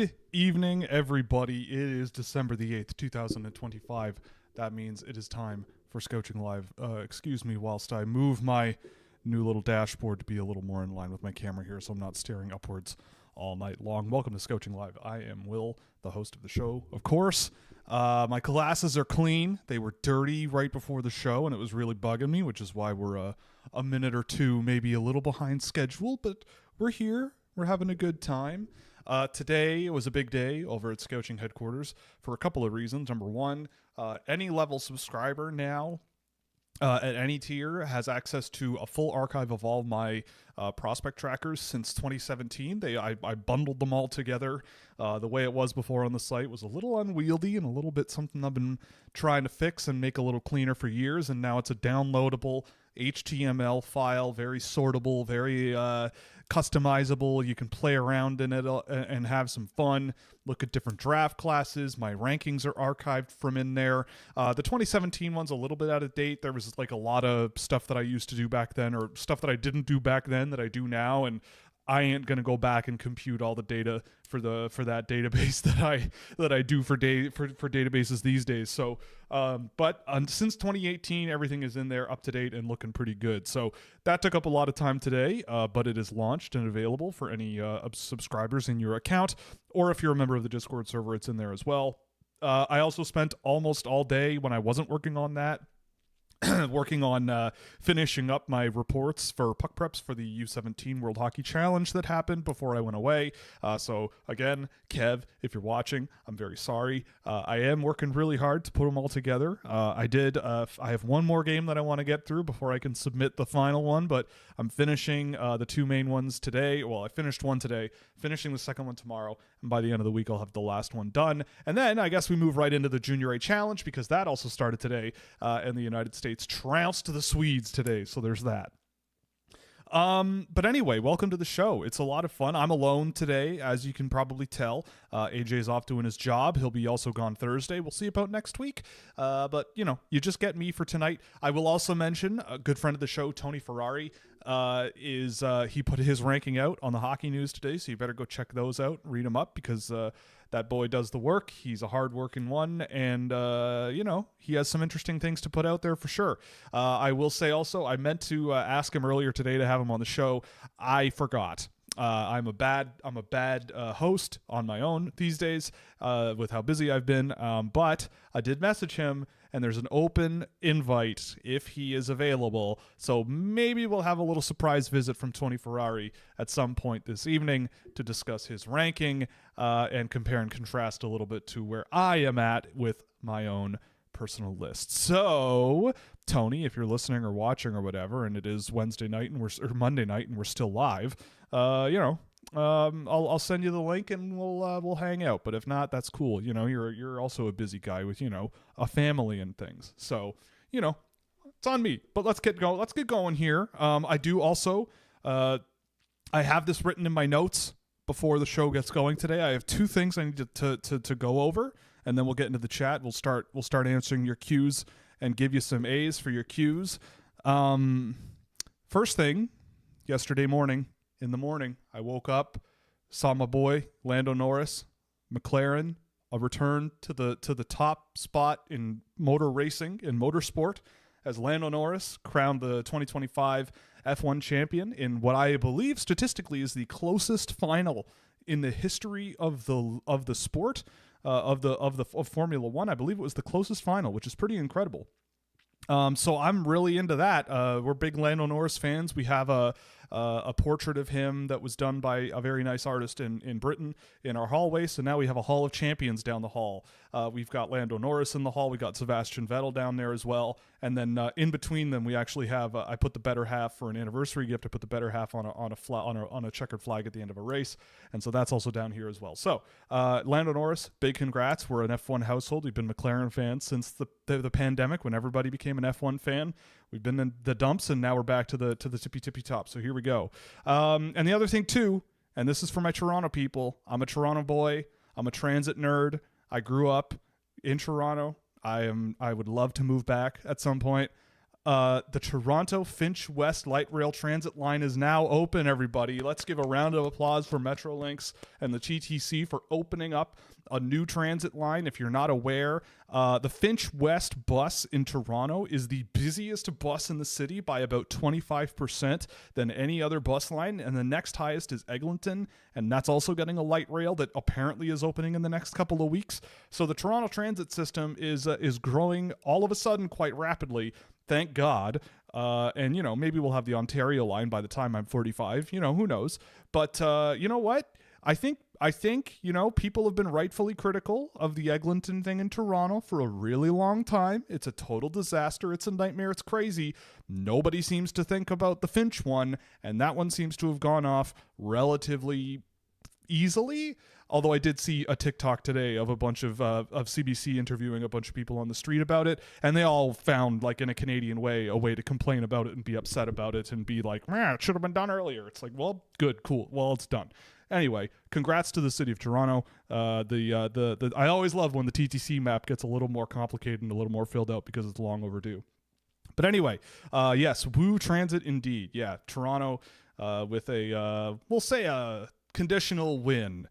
Good evening, everybody. It is December the 8th, 2025. That means it is time for Scouching Live. Excuse me whilst I move my new little dashboard to be a little more in line with my camera here so I'm not staring upwards all night long. Welcome to Scouching Live. I am Will, the host of the show, of course. My glasses are clean. They were dirty right before the show, and it was really bugging me, which is why we're a minute or two, maybe a little behind schedule, but we're here. We're having a good time. Today was a big day over at Scouching headquarters for a couple of reasons. Number one, any level subscriber now at any tier has access to a full archive of all my prospect trackers since 2017. I bundled them all together. The way it was before on the site was a little unwieldy and a little bit something I've been trying to fix and make a little cleaner for years, and now it's a downloadable HTML file, very sortable, very customizable. You can play around in it and have some fun, look at different draft classes. My rankings are archived from in there. The 2017 one's a little bit out of date. There was like a lot of stuff that I used to do back then, or stuff that I didn't do back then that I do now, and I ain't gonna go back and compute all the data for that database that I do for databases these days. So, but since 2018, everything is in there, up to date and looking pretty good. So that took up a lot of time today, but it is launched and available for any subscribers in your account, or if you're a member of the Discord server, it's in there as well. I also spent almost all day when I wasn't working on that. Working on finishing up my reports for puck preps for the U17 World Hockey Challenge that happened before I went away. So again, Kev, if you're watching, I'm very sorry. I am working really hard to put them all together. I have one more game that I want to get through before I can submit the final one, but I'm finishing the two main ones today. Well, I finished one today, finishing the second one tomorrow, and by the end of the week, I'll have the last one done. And then I guess we move right into the Junior A Challenge, because that also started today in the United States. Trounced the Swedes today, so there's that. But anyway, welcome to the show. It's a lot of fun. I'm alone today, as you can probably tell. AJ's off doing his job. He'll be also gone Thursday. We'll see about next week. But, you know, you just get me for tonight. I will also mention a good friend of the show, Tony Ferrari, he put his ranking out on the Hockey News today, so you better go check those out, read them up, because that boy does the work. He's a hard-working one, and, you know, he has some interesting things to put out there for sure. I will say also, I meant to ask him earlier today to have him on the show. I forgot. I'm a bad host on my own these days with how busy I've been, but I did message him, and there's an open invite if he is available. So maybe we'll have a little surprise visit from Tony Ferrari at some point this evening to discuss his ranking and compare and contrast a little bit to where I am at with my own personal list. So, Tony, if you're listening or watching or whatever, and it is Wednesday night or Monday night and we're still live, you know, I'll send you the link and we'll hang out. But if not, that's cool. You know, you're also a busy guy with, you know, a family and things. So, you know, it's on me. But let's get going here. I do also I have this written in my notes before the show gets going today. I have two things I need to go over, and then we'll get into the chat. We'll start answering your Qs and give you some A's for your Qs. First thing, yesterday morning, in the morning, I woke up, saw my boy Lando Norris, McLaren, a return to the top spot in motor racing, in motorsport, as Lando Norris crowned the 2025 F1 champion in what I believe statistically is the closest final in the history of the sport. Of Formula One. I believe it was the closest final, which is pretty incredible. So I'm really into that. We're big Lando Norris fans. We have a portrait of him that was done by a very nice artist in Britain in our hallway. So now we have a Hall of Champions down the hall. We've got Lando Norris in the hall. We got Sebastian Vettel down there as well. And then in between them, we actually have I put the better half for an anniversary gift. I put the better half on a checkered flag at the end of a race, and so that's also down here as well. So Lando Norris, big congrats. We're an F1 household. We've been McLaren fans since the pandemic, when everybody became an F1 fan. We've been in the dumps, and now we're back to the tippy top. So here we go. And the other thing too, and this is for my Toronto people. I'm a Toronto boy. I'm a transit nerd. I grew up in Toronto. I would love to move back at some point. The Toronto Finch West Light Rail Transit line is now open, everybody. Let's give a round of applause for Metrolinx and the TTC for opening up a new transit line. If you're not aware, the Finch West bus in Toronto is the busiest bus in the city by about 25% than any other bus line, and the next highest is Eglinton, and that's also getting a light rail that apparently is opening in the next couple of weeks. So the Toronto transit system is growing all of a sudden quite rapidly. Thank God. And, maybe we'll have the Ontario line by the time I'm 45. Who knows? But you know what? I think, people have been rightfully critical of the Eglinton thing in Toronto for a really long time. It's a total disaster. It's a nightmare. It's crazy. Nobody seems to think about the Finch one, and that one seems to have gone off relatively easily. Although I did see a TikTok today of a bunch of CBC interviewing a bunch of people on the street about it, and they all found, like, in a Canadian way, a way to complain about it and be upset about it and be like, it should have been done earlier. It's like, well, good, cool. Well, it's done. Anyway, congrats to the city of Toronto. I always love when the TTC map gets a little more complicated and a little more filled out because it's long overdue. But anyway, yes, woo transit indeed. Yeah, Toronto with we'll say a conditional win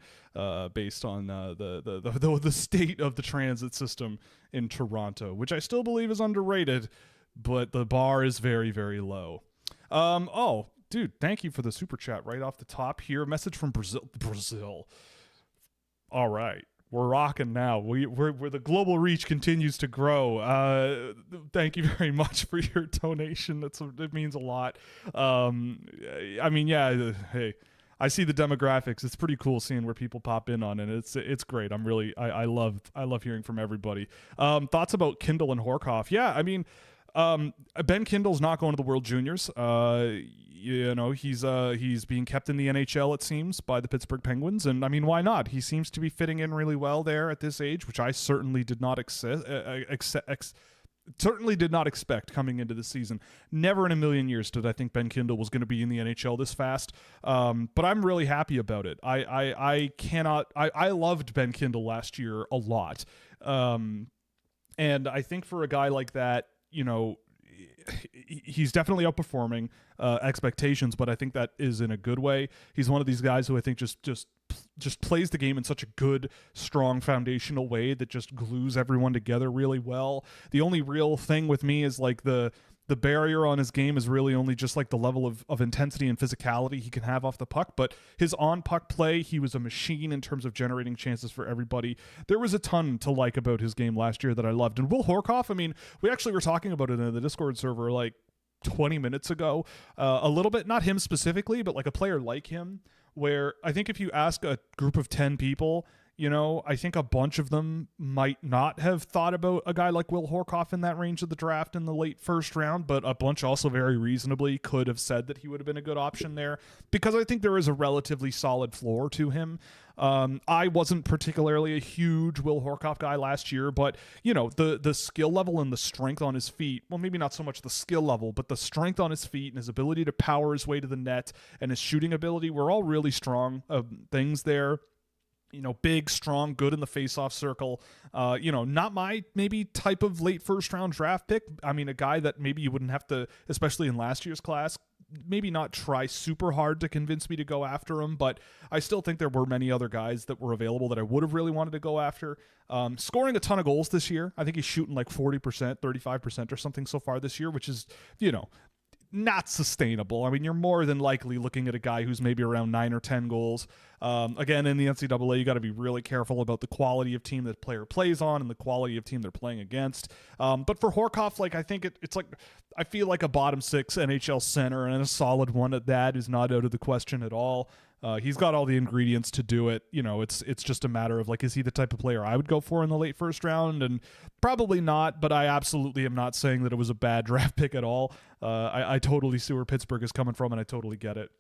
based on the state of the transit system in Toronto, which I still believe is underrated, but the bar is very, very low. Dude, thank you for the super chat right off the top here. A message from Brazil. All right. We're rocking now. We're the global reach continues to grow. Thank you very much for your donation. It means a lot. Hey, I see the demographics. It's pretty cool seeing where people pop in on it. It's great. I love hearing from everybody. Thoughts about Kindle and Horkoff? Yeah, Ben Kindle's not going to the World Juniors. He's being kept in the NHL, it seems, by the Pittsburgh Penguins, and why not? He seems to be fitting in really well there at this age, which I certainly did not expect coming into the season. Never in a million years did I think Ben Kindle was going to be in the NHL this fast. But I'm really happy about it. I loved Ben Kindle last year a lot. And I think for a guy like that, he's definitely outperforming expectations, but I think that is in a good way. He's one of these guys who I think just plays the game in such a good, strong, foundational way that just glues everyone together really well. The only real thing with me is like the barrier on his game is really only just like the level of intensity and physicality he can have off the puck, but his on-puck play, he was a machine in terms of generating chances for everybody. There was a ton to like about his game last year that I loved. And Will Horkoff, we actually were talking about it in the Discord server like 20 minutes ago, a little bit, not him specifically, but like a player like him, where I think if you ask a group of 10 people, I think a bunch of them might not have thought about a guy like Will Horkoff in that range of the draft in the late first round, but a bunch also very reasonably could have said that he would have been a good option there, because I think there is a relatively solid floor to him. I wasn't particularly a huge Will Horkoff guy last year, but the skill level and the strength on his feet, well, maybe not so much the skill level, but the strength on his feet and his ability to power his way to the net and his shooting ability were all really strong things there. Big, strong, good in the face-off circle. Not my maybe type of late first-round draft pick. A guy that maybe you wouldn't have to, especially in last year's class, maybe not try super hard to convince me to go after him, but I still think there were many other guys that were available that I would have really wanted to go after. Scoring a ton of goals this year. I think he's shooting like 40%, 35% or something so far this year, which is, not sustainable. You're more than likely looking at a guy who's maybe around 9 or 10 goals. Again, in the NCAA, you got to be really careful about the quality of team that player plays on and the quality of team they're playing against. But for Horkoff, I think it's like, I feel like a bottom 6 NHL center, and a solid one at that is not out of the question at all. He's got all the ingredients to do it. It's just a matter of is he the type of player I would go for in the late first round? And probably not, but I absolutely am not saying that it was a bad draft pick at all. I totally see where Pittsburgh is coming from, and I totally get it.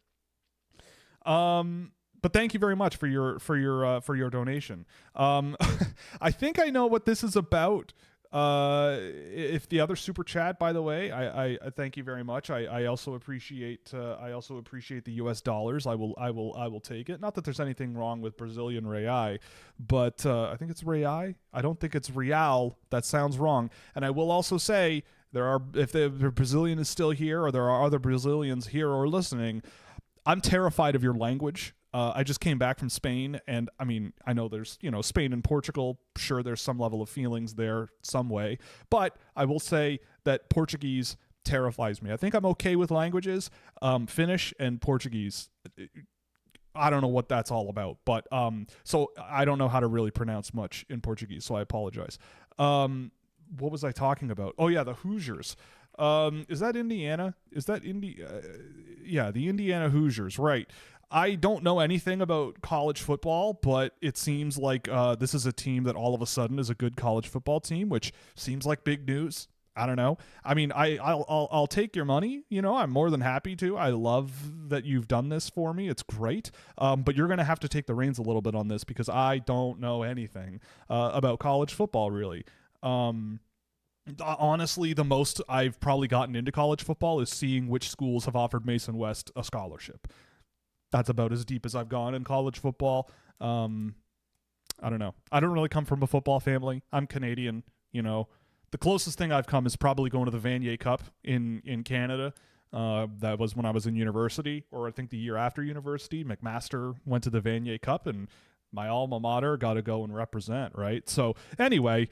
But thank you very much for your donation. I think I know what this is about. If the other super chat, by the way, I thank you very much. I also appreciate the US dollars. I will take it. Not that there's anything wrong with Brazilian real, but I think it's real. I don't think it's real. That sounds wrong. And I will also say If the Brazilian is still here, or there are other Brazilians here or listening, I'm terrified of your language. I just came back from Spain, and I mean, I know there's, Spain and Portugal. Sure, there's some level of feelings there, some way. But I will say that Portuguese terrifies me. I think I'm okay with languages. Finnish and Portuguese, I don't know what that's all about. But so I don't know how to really pronounce much in Portuguese, so I apologize. What was I talking about? Oh, yeah, the Hoosiers. Is that Indiana? Is that yeah, the Indiana Hoosiers, right. I don't know anything about college football, but it seems like this is a team that all of a sudden is a good college football team, which seems like big news. I don't know. I mean, I'll take your money. I'm more than happy to. I love that you've done this for me. It's great. But you're going to have to take the reins a little bit on this because I don't know anything about college football, really. Honestly, the most I've probably gotten into college football is seeing which schools have offered Mason West a scholarship. That's about as deep as I've gone in college football. I don't know. I don't really come from a football family. I'm Canadian. The closest thing I've come is probably going to the Vanier Cup in Canada. That was when I was in university, or I think the year after university. McMaster went to the Vanier Cup, and my alma mater got to go and represent, right? So anyway,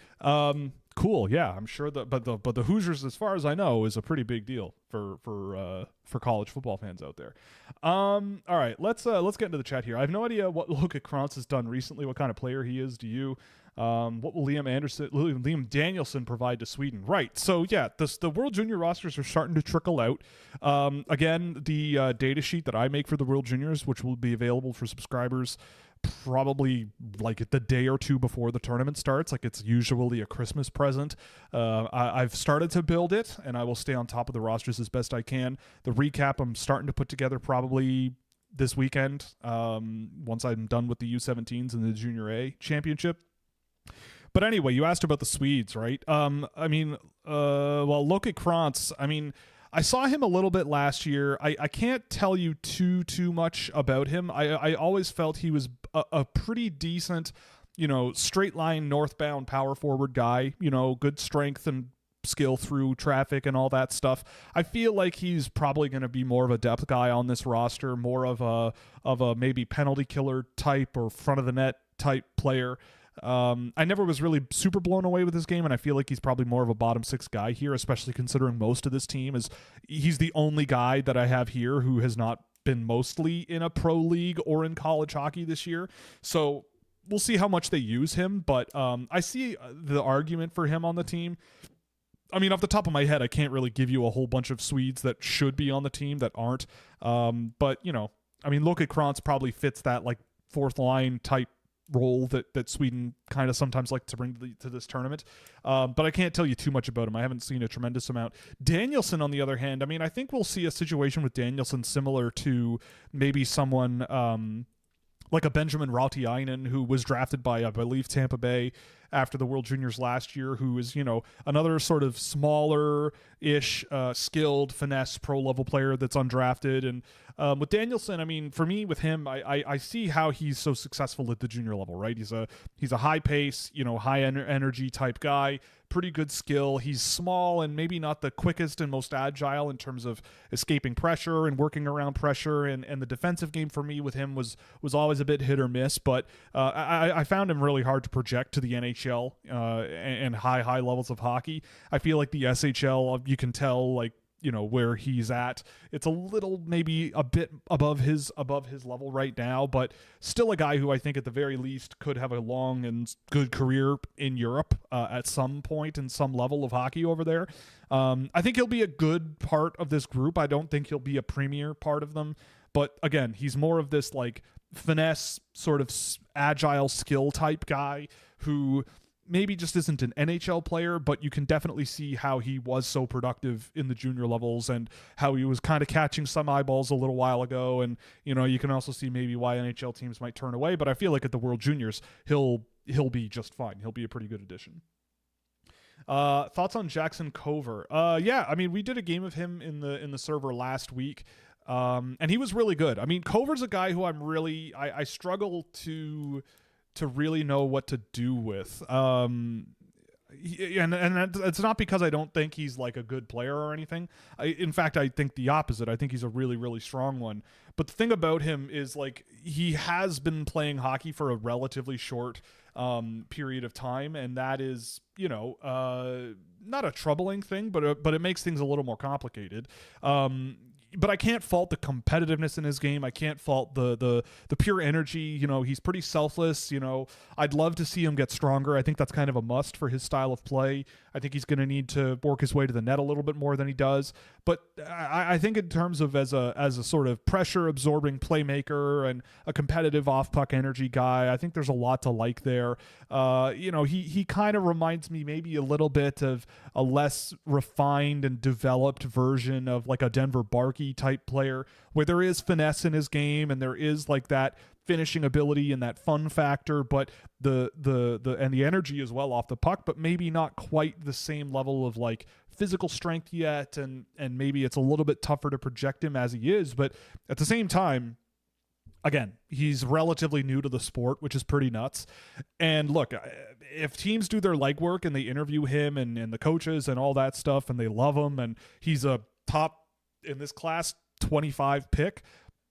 cool. Yeah, I'm sure that, but the Hoosiers, as far as I know, is a pretty big deal for college football fans out there. All right, let's get into the chat here. I have no idea what Luka Krantz has done recently. What kind of player he is? Do you? What will Liam Danielson provide to Sweden? Right. So yeah, the World Junior rosters are starting to trickle out. Again, the data sheet that I make for the World Juniors, which will be available for subscribers probably like the day or two before the tournament starts. Like, it's usually a Christmas present. I've started to build it, and I will stay on top of the rosters as best I can. The recap I'm starting to put together probably this weekend, once I'm done with the U17s and the Junior A championship. But anyway, you asked about the Swedes, right? Luka Krantz, I saw him a little bit last year. I can't tell you too much about him. I always felt he was a pretty decent, straight line northbound power forward guy, good strength and skill through traffic and all that stuff. I feel like he's probably going to be more of a depth guy on this roster, more of a maybe penalty killer type or front of the net type player. I never was really super blown away with his game, and I feel like he's probably more of a bottom six guy here, especially considering most of this team he's the only guy that I have here who has not been mostly in a pro league or in college hockey this year. So we'll see how much they use him, but I see the argument for him on the team. Off the top of my head, I can't really give you a whole bunch of Swedes that should be on the team that aren't. But Luka Krantz probably fits that like fourth line type role that Sweden kind of sometimes like to bring to this tournament. But I can't tell you too much about him. I haven't seen a tremendous amount. Danielson, on the other hand, I think we'll see a situation with Danielson similar to maybe someone like a Benjamin Rautiainen, who was drafted by, I believe, Tampa Bay after the World Juniors last year, who is, another sort of smaller-ish, skilled, finesse, pro-level player that's undrafted. And with Danielson, for me, with him, I see how he's so successful at the junior level, right? He's a high-pace, high energy type guy, pretty good skill. He's small and maybe not the quickest and most agile in terms of escaping pressure and working around pressure. And the defensive game for me with him was always a bit hit or miss, but I found him really hard to project to the NHL and high levels of hockey. I feel like the SHL, you can tell where he's at. It's a little, maybe a bit above his level right now, but still a guy who I think at the very least could have a long and good career in Europe at some point in some level of hockey over there. I think he'll be a good part of this group. I don't think he'll be a premier part of them, but again, he's more of this like finesse, sort of agile skill type guy who maybe just isn't an NHL player, but you can definitely see how he was so productive in the junior levels and how he was kind of catching some eyeballs a little while ago. And, you can also see maybe why NHL teams might turn away, but I feel like at the World Juniors, he'll be just fine. He'll be a pretty good addition. Thoughts on Jackson Cover? We did a game of him in the server last week. And he was really good. Cover's a guy who I struggle to really know what to do with. And it's not because I don't think he's like a good player or anything. In fact, I think the opposite. I think he's a really, really strong one. But the thing about him is like he has been playing hockey for a relatively short period of time, and that is, not a troubling thing, but it makes things a little more complicated. But I can't fault the competitiveness in his game. I can't fault the pure energy. He's pretty selfless. I'd love to see him get stronger. I think that's kind of a must for his style of play. I think he's going to need to work his way to the net a little bit more than he does. But I think in terms of as a sort of pressure absorbing playmaker and a competitive off puck energy guy, I think there's a lot to like there. He kind of reminds me maybe a little bit of a less refined and developed version of like a Denver Barkey type player, where there is finesse in his game and there is like that finishing ability and that fun factor, but the energy as well off the puck, but maybe not quite the same level of like physical strength yet, and maybe it's a little bit tougher to project him as he is. But at the same time, again, he's relatively new to the sport, which is pretty nuts. And look, if teams do their legwork and they interview him and the coaches and all that stuff, and they love him, and he's a top in this class 25 pick,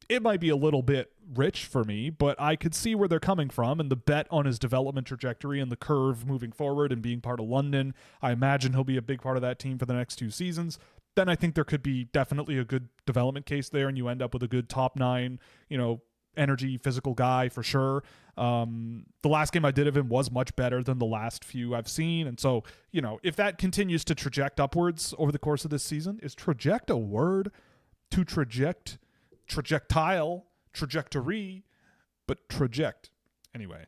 it might be a little bit rich for me, but I could see where they're coming from, and the bet on his development trajectory and the curve moving forward and being part of London, I imagine he'll be a big part of that team for the next 2 seasons. Then I think there could be definitely a good development case there, and you end up with a good top 9, energy, physical guy for sure. The last game I did of him was much better than the last few I've seen. And so, if that continues to traject upwards over the course of this season, is traject a word? To trajectile, trajectory, but traject. Anyway,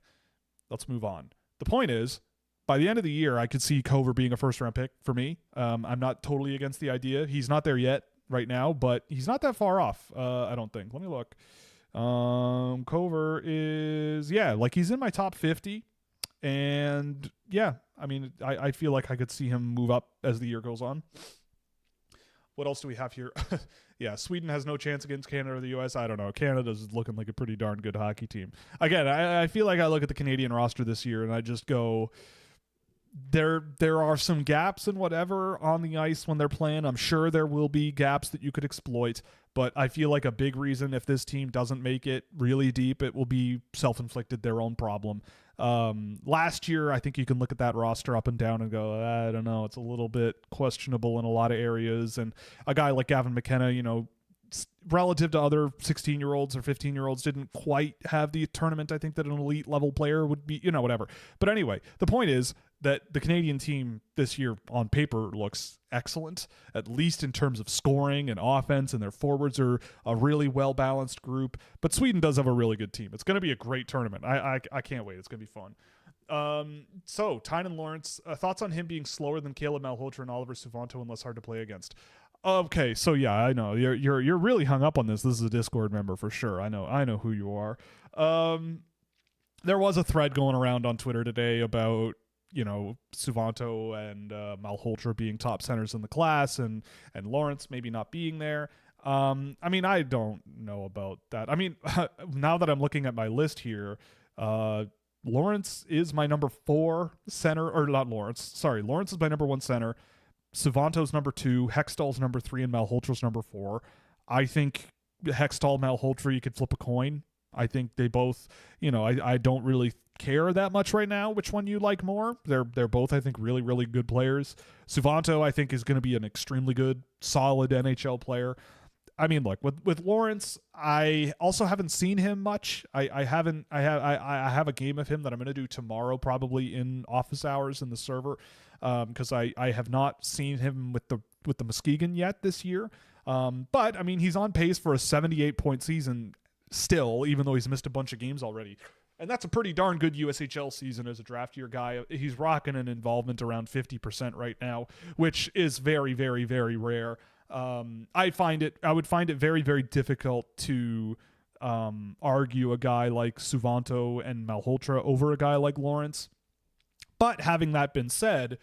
let's move on. The point is, by the end of the year, I could see Cover being a first-round pick for me. I'm not totally against the idea. He's not there yet right now, but he's not that far off, I don't think. Let me look. Cover is, he's in my top 50, and I feel like I could see him move up as the year goes on. What else do we have here? Sweden has no chance against Canada or the U.S. I don't know. Canada's looking like a pretty darn good hockey team. Again, I feel like I look at the Canadian roster this year and I just go, there are some gaps and whatever on the ice when they're playing. I'm sure there will be gaps that you could exploit, but I feel like a big reason if this team doesn't make it really deep, it will be self-inflicted, their own problem. Last year, I think you can look at that roster up and down and go, I don't know, it's a little bit questionable in a lot of areas. And a guy like Gavin McKenna, relative to other 16-year-olds or 15-year-olds, didn't quite have the tournament I think that an elite level player would be, whatever. But anyway, the point is that the Canadian team this year on paper looks excellent, at least in terms of scoring and offense, and their forwards are a really well-balanced group. But Sweden does have a really good team. It's going to be a great tournament. I can't wait. It's going to be fun. So, Tynan Lawrence, thoughts on him being slower than Caleb Malhotra and Oliver Suvanto and less hard to play against? Okay, so yeah, I know you're really hung up on this. This is a Discord member for sure. I know who you are. There was a thread going around on Twitter today about Suvanto and Malhotra being top centers in the class, and Lawrence maybe not being there. I don't know about that. Now that I'm looking at my list here, Lawrence is my number 4 center, or not Lawrence. Sorry, Lawrence is my number 1 center. Suvanto's number 2, Hextall's number 3, and Malhotra's number 4. I think Hextall, Malhotra, you could flip a coin. I think they both, I don't really care that much right now which one you like more. They're both, I think, really, really good players. Suvanto, I think, is going to be an extremely good, solid NHL player. Look, with Lawrence, I also haven't seen him much. I have a game of him that I'm going to do tomorrow, probably in office hours in the server, because I have not seen him with the Muskegon yet this year. But he's on pace for a 78-point season still, even though he's missed a bunch of games already. And that's a pretty darn good USHL season as a draft year guy. He's rocking an involvement around 50% right now, which is very, very, very rare. I would find it very, very difficult to argue a guy like Suvanto and Malhotra over a guy like Lawrence. But having that been said,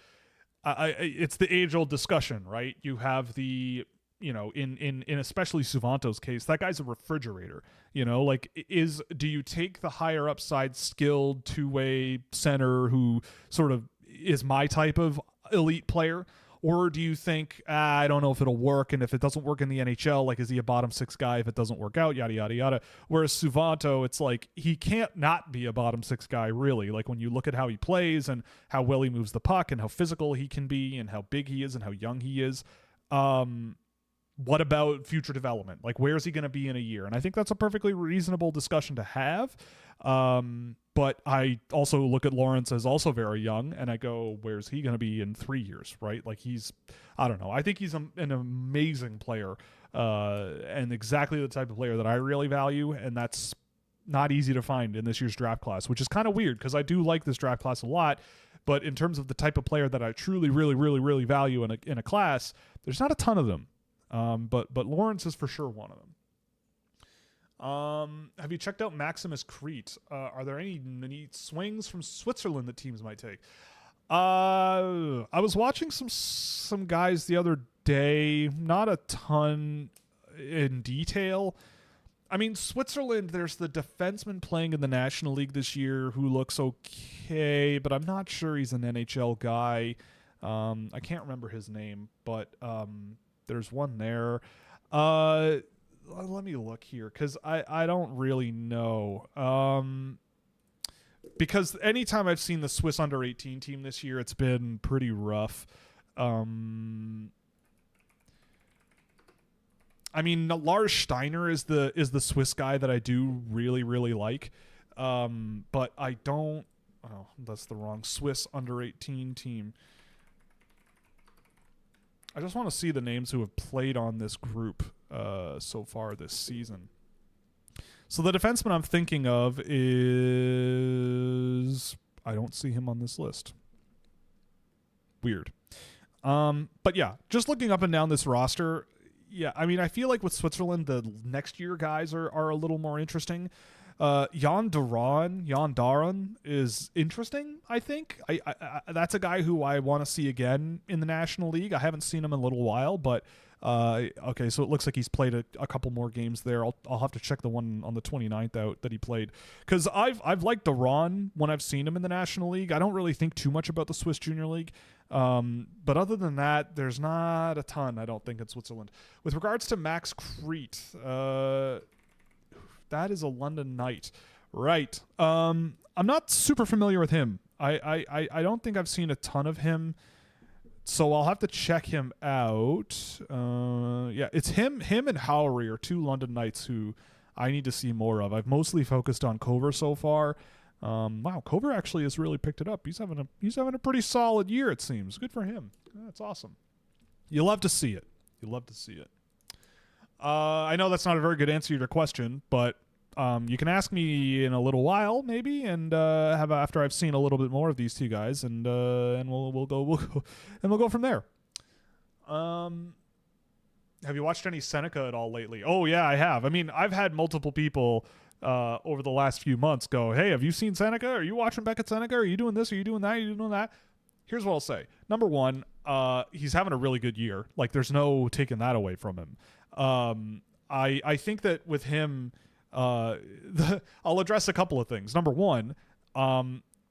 it's the age-old discussion, right? You have the, in especially Suvanto's case, that guy's a refrigerator. Do you take the higher upside skilled two-way center who sort of is my type of elite player? Or do you think, I don't know if it'll work, and if it doesn't work in the NHL, like, is he a bottom six guy if it doesn't work out, yada, yada, yada. Whereas Suvanto, it's like, he can't not be a bottom six guy, really. Like, when you look at how he plays and how well he moves the puck and how physical he can be and how big he is and how young he is, what about future development? Like, where is he going to be in a year? And I think that's a perfectly reasonable discussion to have. But I also look at Lawrence as also very young, and I go, where's he going to be in 3 years, right? Like, I don't know. I think he's an amazing player, and exactly the type of player that I really value, and that's not easy to find in this year's draft class, which is kind of weird because I do like this draft class a lot. But in terms of the type of player that I truly, really, really, really value in a class, there's not a ton of them. But Lawrence is for sure one of them. Have you checked out Maximus Crete? Are there any swings from Switzerland that teams might take? I was watching some guys the other day, not a ton in detail. I mean, Switzerland, there's the defenseman playing in the National League this year who looks okay, but I'm not sure he's an NHL guy. I can't remember his name, but there's one there. Let me look here because I don't really know. Because anytime I've seen the Swiss under-18 team this year, it's been pretty rough. I mean, Lars Steiner is the Swiss guy that I do really, really like. But I don't... Oh, that's the wrong Swiss under-18 team. I just want to see the names who have played on this group so far this season. So the defenseman I'm thinking of is... I don't see him on this list. Weird. But yeah, just looking up and down this roster, yeah, I mean, I feel like with Switzerland, the next year guys are a little more interesting. Jan Daron is interesting, I think. I that's a guy who I want to see again in the National League. I haven't seen him in a little while, but okay, so it looks like he's played a couple more games there. I'll have to check the one on the 29th out that he played, because I've liked Daron when I've seen him in the National League. I don't really think too much about the Swiss Junior League. But other than that, there's not a ton, I don't think, in Switzerland. With regards to Max Crete, that is a London Knight. Right. I'm not super familiar with him. I don't think I've seen a ton of him, so I'll have to check him out. Yeah, it's him and Howry are two London Knights who I need to see more of. I've mostly focused on Cover so far. Wow, Cover actually has really picked it up. He's having a pretty solid year, it seems. Good for him. That's awesome. You love to see it. You love to see it. I know that's not a very good answer to your question, but you can ask me in a little while, maybe, and after I've seen a little bit more of these two guys, and we'll go from there. Have you watched any Seneca at all lately? Oh yeah, I have. I mean, I've had multiple people over the last few months go, "Hey, have you seen Seneca? Are you watching Beckett Seneca? Are you doing this? Are you doing that? Are you doing that?" Here's what I'll say. Number one, he's having a really good year. Like, there's no taking that away from him. I think that with him, I'll address a couple of things. Number one,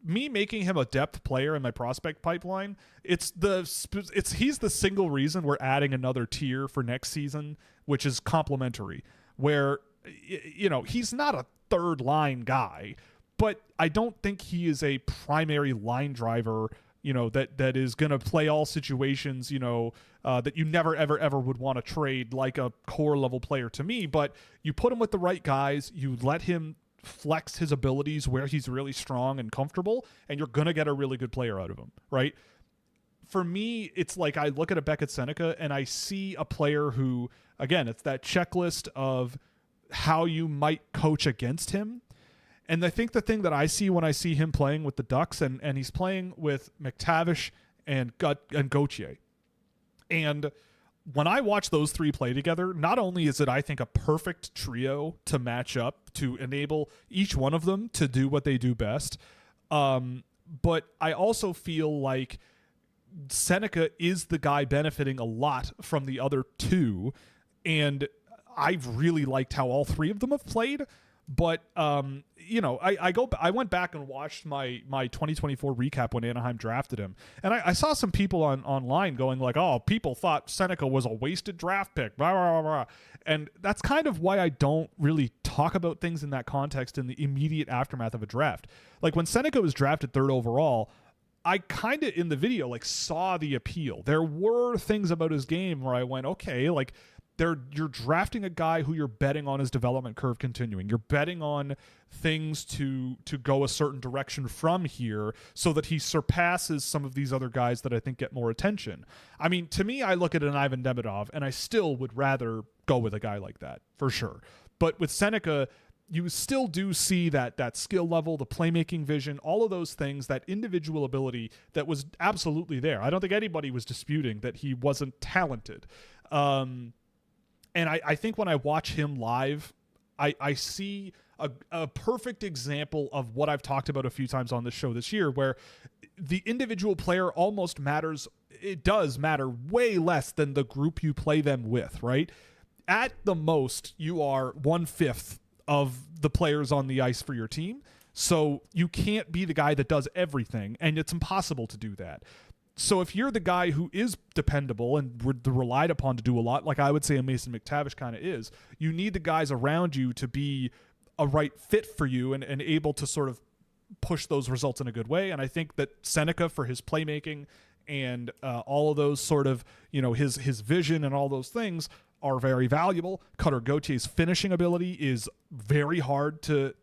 me making him a depth player in my prospect pipeline, he's the single reason we're adding another tier for next season, which is complementary, where, you know, he's not a third line guy, but I don't think he is a primary line driver, you know, that is going to play all situations, you know, that you never, ever would want to trade like a core level player to me. But you put him with the right guys, you let him flex his abilities where he's really strong and comfortable, and you're going to get a really good player out of him, right? For me, it's like I look at a Beckett Seneca and I see a player who, again, it's that checklist of how you might coach against him. And I think the thing that I see when I see him playing with the Ducks, and he's playing with McTavish and Gauthier. And when I watch those three play together, not only is it, I think, a perfect trio to match up to enable each one of them to do what they do best, but I also feel like Seneca is the guy benefiting a lot from the other two. And I've really liked how all three of them have played. But I went back and watched my 2024 recap when Anaheim drafted him, and I saw some people online going like, "Oh, people thought Seneca was a wasted draft pick," blah, blah, blah, blah. And that's kind of why I don't really talk about things in that context in the immediate aftermath of a draft. Like when Seneca was drafted 3rd overall, I kind of in the video like saw the appeal. There were things about his game where I went, okay, like you're drafting a guy who you're betting on his development curve continuing. You're betting on things to go a certain direction from here so that he surpasses some of these other guys that I think get more attention. I mean, to me, I look at an Ivan Demidov and I still would rather go with a guy like that for sure. But with Seneca, you still do see that skill level, the playmaking vision, all of those things, that individual ability that was absolutely there. I don't think anybody was disputing that he wasn't talented. And I think when I watch him live, I see a perfect example of what I've talked about a few times on this show this year, where the individual player almost matters. It does matter way less than the group you play them with, right? At the most, you are 1/5 of the players on the ice for your team. So you can't be the guy that does everything, and it's impossible to do that. So if you're the guy who is dependable and relied upon to do a lot, like I would say a Mason McTavish kind of is, you need the guys around you to be a right fit for you and able to sort of push those results in a good way. And I think that Seneca, for his playmaking and all of those sort of, his vision and all those things are very valuable. Cutter Gautier's finishing ability is very hard to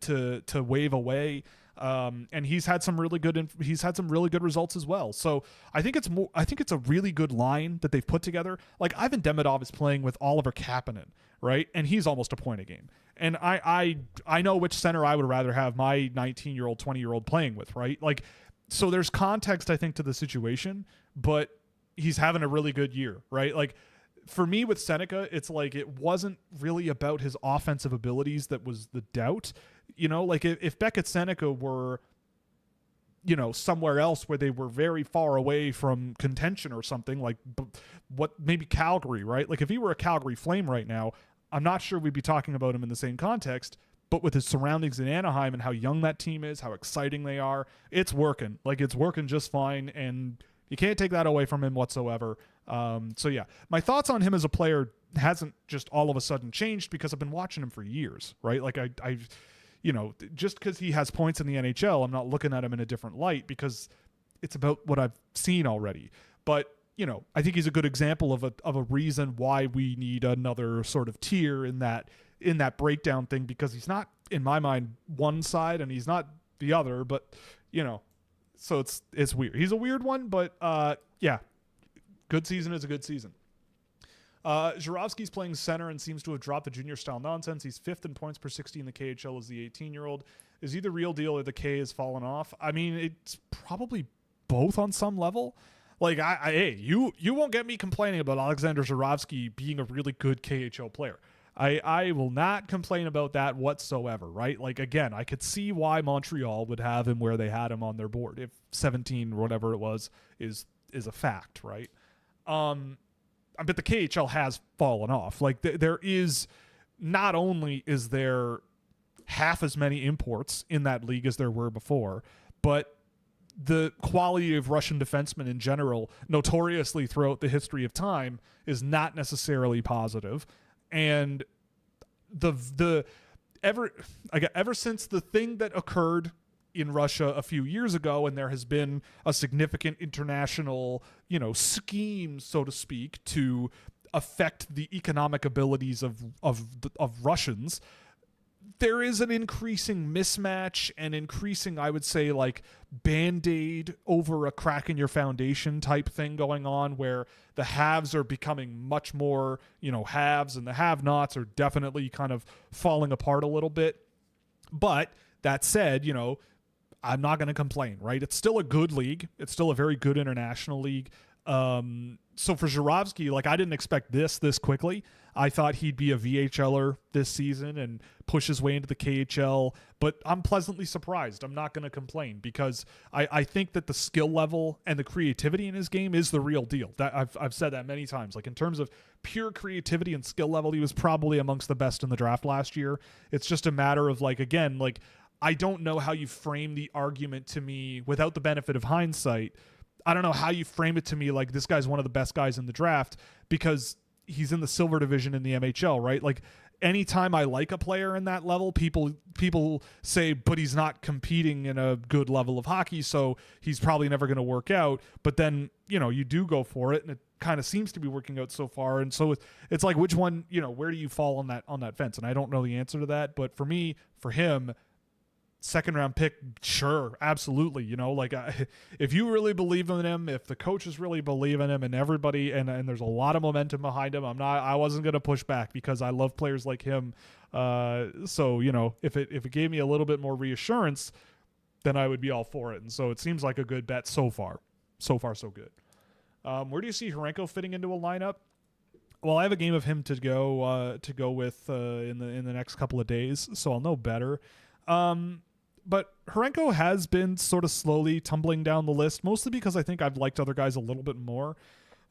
wave away. And he's had some really good results as well. So I think it's a really good line that they've put together. Like Ivan Demidov is playing with Oliver Kapanen, right? And he's almost a point a game. And I know which center I would rather have my 19-year-old, 20-year-old playing with, right? Like, so there's context, I think, to the situation, but he's having a really good year, right? Like, for me with Seneca, it's like it wasn't really about his offensive abilities that was the doubt. Like if Beckett Seneca were, somewhere else where they were very far away from contention or something, like what maybe Calgary, right? Like if he were a Calgary Flame right now, I'm not sure we'd be talking about him in the same context. But with his surroundings in Anaheim and how young that team is, how exciting they are, it's working. Like it's working just fine, and you can't take that away from him whatsoever. So yeah, my thoughts on him as a player hasn't just all of a sudden changed because I've been watching him for years, right? Like I've just because he has points in the NHL, I'm not looking at him in a different light because it's about what I've seen already. But I think he's a good example of a reason why we need another sort of tier in that breakdown thing, because he's not, in my mind, one side and he's not the other, but so it's weird. He's a weird one, but yeah, good season is a good season. Zhuravsky's playing center and seems to have dropped the junior style nonsense. He's 5th in points per 60 in the KHL as the 18-year-old. Is he the real deal or the K has fallen off? I mean, it's probably both on some level. Like, hey, you won't get me complaining about Alexander Zhuravsky being a really good KHL player. I will not complain about that whatsoever, right? Like, again, I could see why Montreal would have him where they had him on their board if 17 or whatever it was is a fact, right? But the KHL has fallen off. Like, there is, not only is there half as many imports in that league as there were before, but the quality of Russian defensemen in general, notoriously throughout the history of time, is not necessarily positive. And ever since the thing that occurred in Russia a few years ago, and there has been a significant international, scheme, so to speak, to affect the economic abilities of Russians, there is an increasing mismatch and increasing, I would say, like Band-Aid over a crack in your foundation type thing going on, where the haves are becoming much more, haves, and the have-nots are definitely kind of falling apart a little bit. But that said, I'm not going to complain, right? It's still a good league. It's still a very good international league. so for Zhuravsky, like I didn't expect this quickly. I thought he'd be a VHLer this season and push his way into the KHL, but I'm pleasantly surprised. I'm not going to complain because I think that the skill level and the creativity in his game is the real deal. That I've said that many times. Like in terms of pure creativity and skill level, he was probably amongst the best in the draft last year. It's just a matter of like, again, like I don't know how you frame the argument to me without the benefit of hindsight. I don't know how you frame it to me like this guy's one of the best guys in the draft because he's in the silver division in the MHL, right? Like anytime I like a player in that level, people say, but he's not competing in a good level of hockey, so he's probably never going to work out. But then, you know, you do go for it, and it kind of seems to be working out so far. And so it's like, which one, you know, where do you fall on that fence? And I don't know the answer to that. But for me, for him, second round pick, sure, absolutely. You know, like if you really believe in him, if the coaches really believe in him, and everybody, and there's a lot of momentum behind him, I wasn't going to push back because I love players like him. So you know, if it gave me a little bit more reassurance, then I would be all for it. And so it seems like a good bet so far. So far, so good. Where do you see Horenko fitting into a lineup? Well, I have a game of him to go with in the next couple of days, so I'll know better. But Horenko has been sort of slowly tumbling down the list, mostly because I think I've liked other guys a little bit more.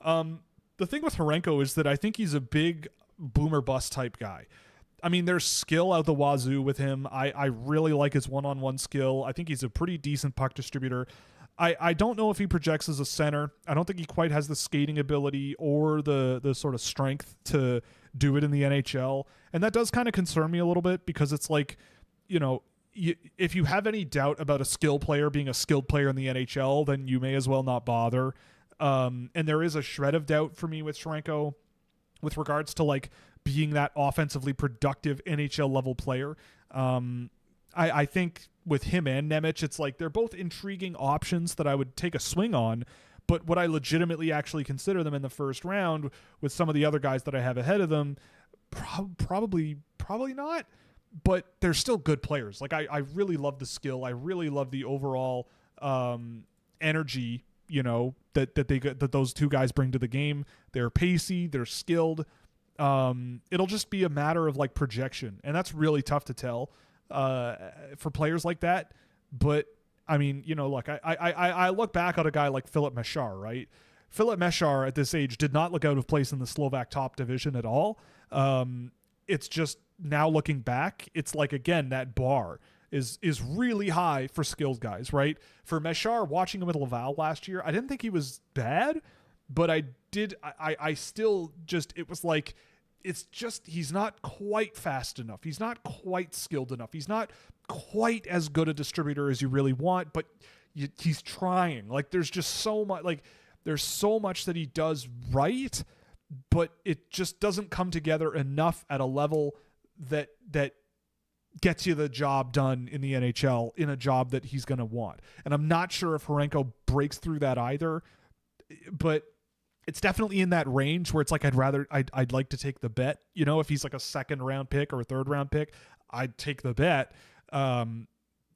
The thing with Horenko is that I think he's a big boomer bust type guy. I mean, there's skill out the wazoo with him. I really like his one-on-one skill. I think he's a pretty decent puck distributor. I don't know if he projects as a center. I don't think he quite has the skating ability or the sort of strength to do it in the NHL. And that does kind of concern me a little bit because it's like, you know, if you have any doubt about a skill player being a skilled player in the NHL, then you may as well not bother. And there is a shred of doubt for me with Horenko with regards to like being that offensively productive NHL level player. I think with him and Nemec, it's like they're both intriguing options that I would take a swing on, but would I legitimately actually consider them in the first round with some of the other guys that I have ahead of them? Probably not. But they're still good players. Like I really love the skill. I really love the overall energy, you know, that those two guys bring to the game. They're pacey, they're skilled. It'll just be a matter of like projection, and that's really tough to tell for players like that. But I mean, you know, look, I look back at a guy like Filip Mesar, right? Filip Mesar at this age did not look out of place in the Slovak top division at all. It's just now looking back, it's like, again, that bar is really high for skilled guys, right? For Mesar, watching him at Laval last year, I didn't think he was bad, but I still just, it was like, it's just, he's not quite fast enough. He's not quite skilled enough. He's not quite as good a distributor as you really want, but he's trying. Like, there's just so much, like, there's so much that he does right, but it just doesn't come together enough at a level that gets you the job done in the NHL in a job that he's going to want. And I'm not sure if Horenko breaks through that either, but it's definitely in that range where it's like I'd like to take the bet. You know, if he's like a second round pick or a third round pick, I'd take the bet.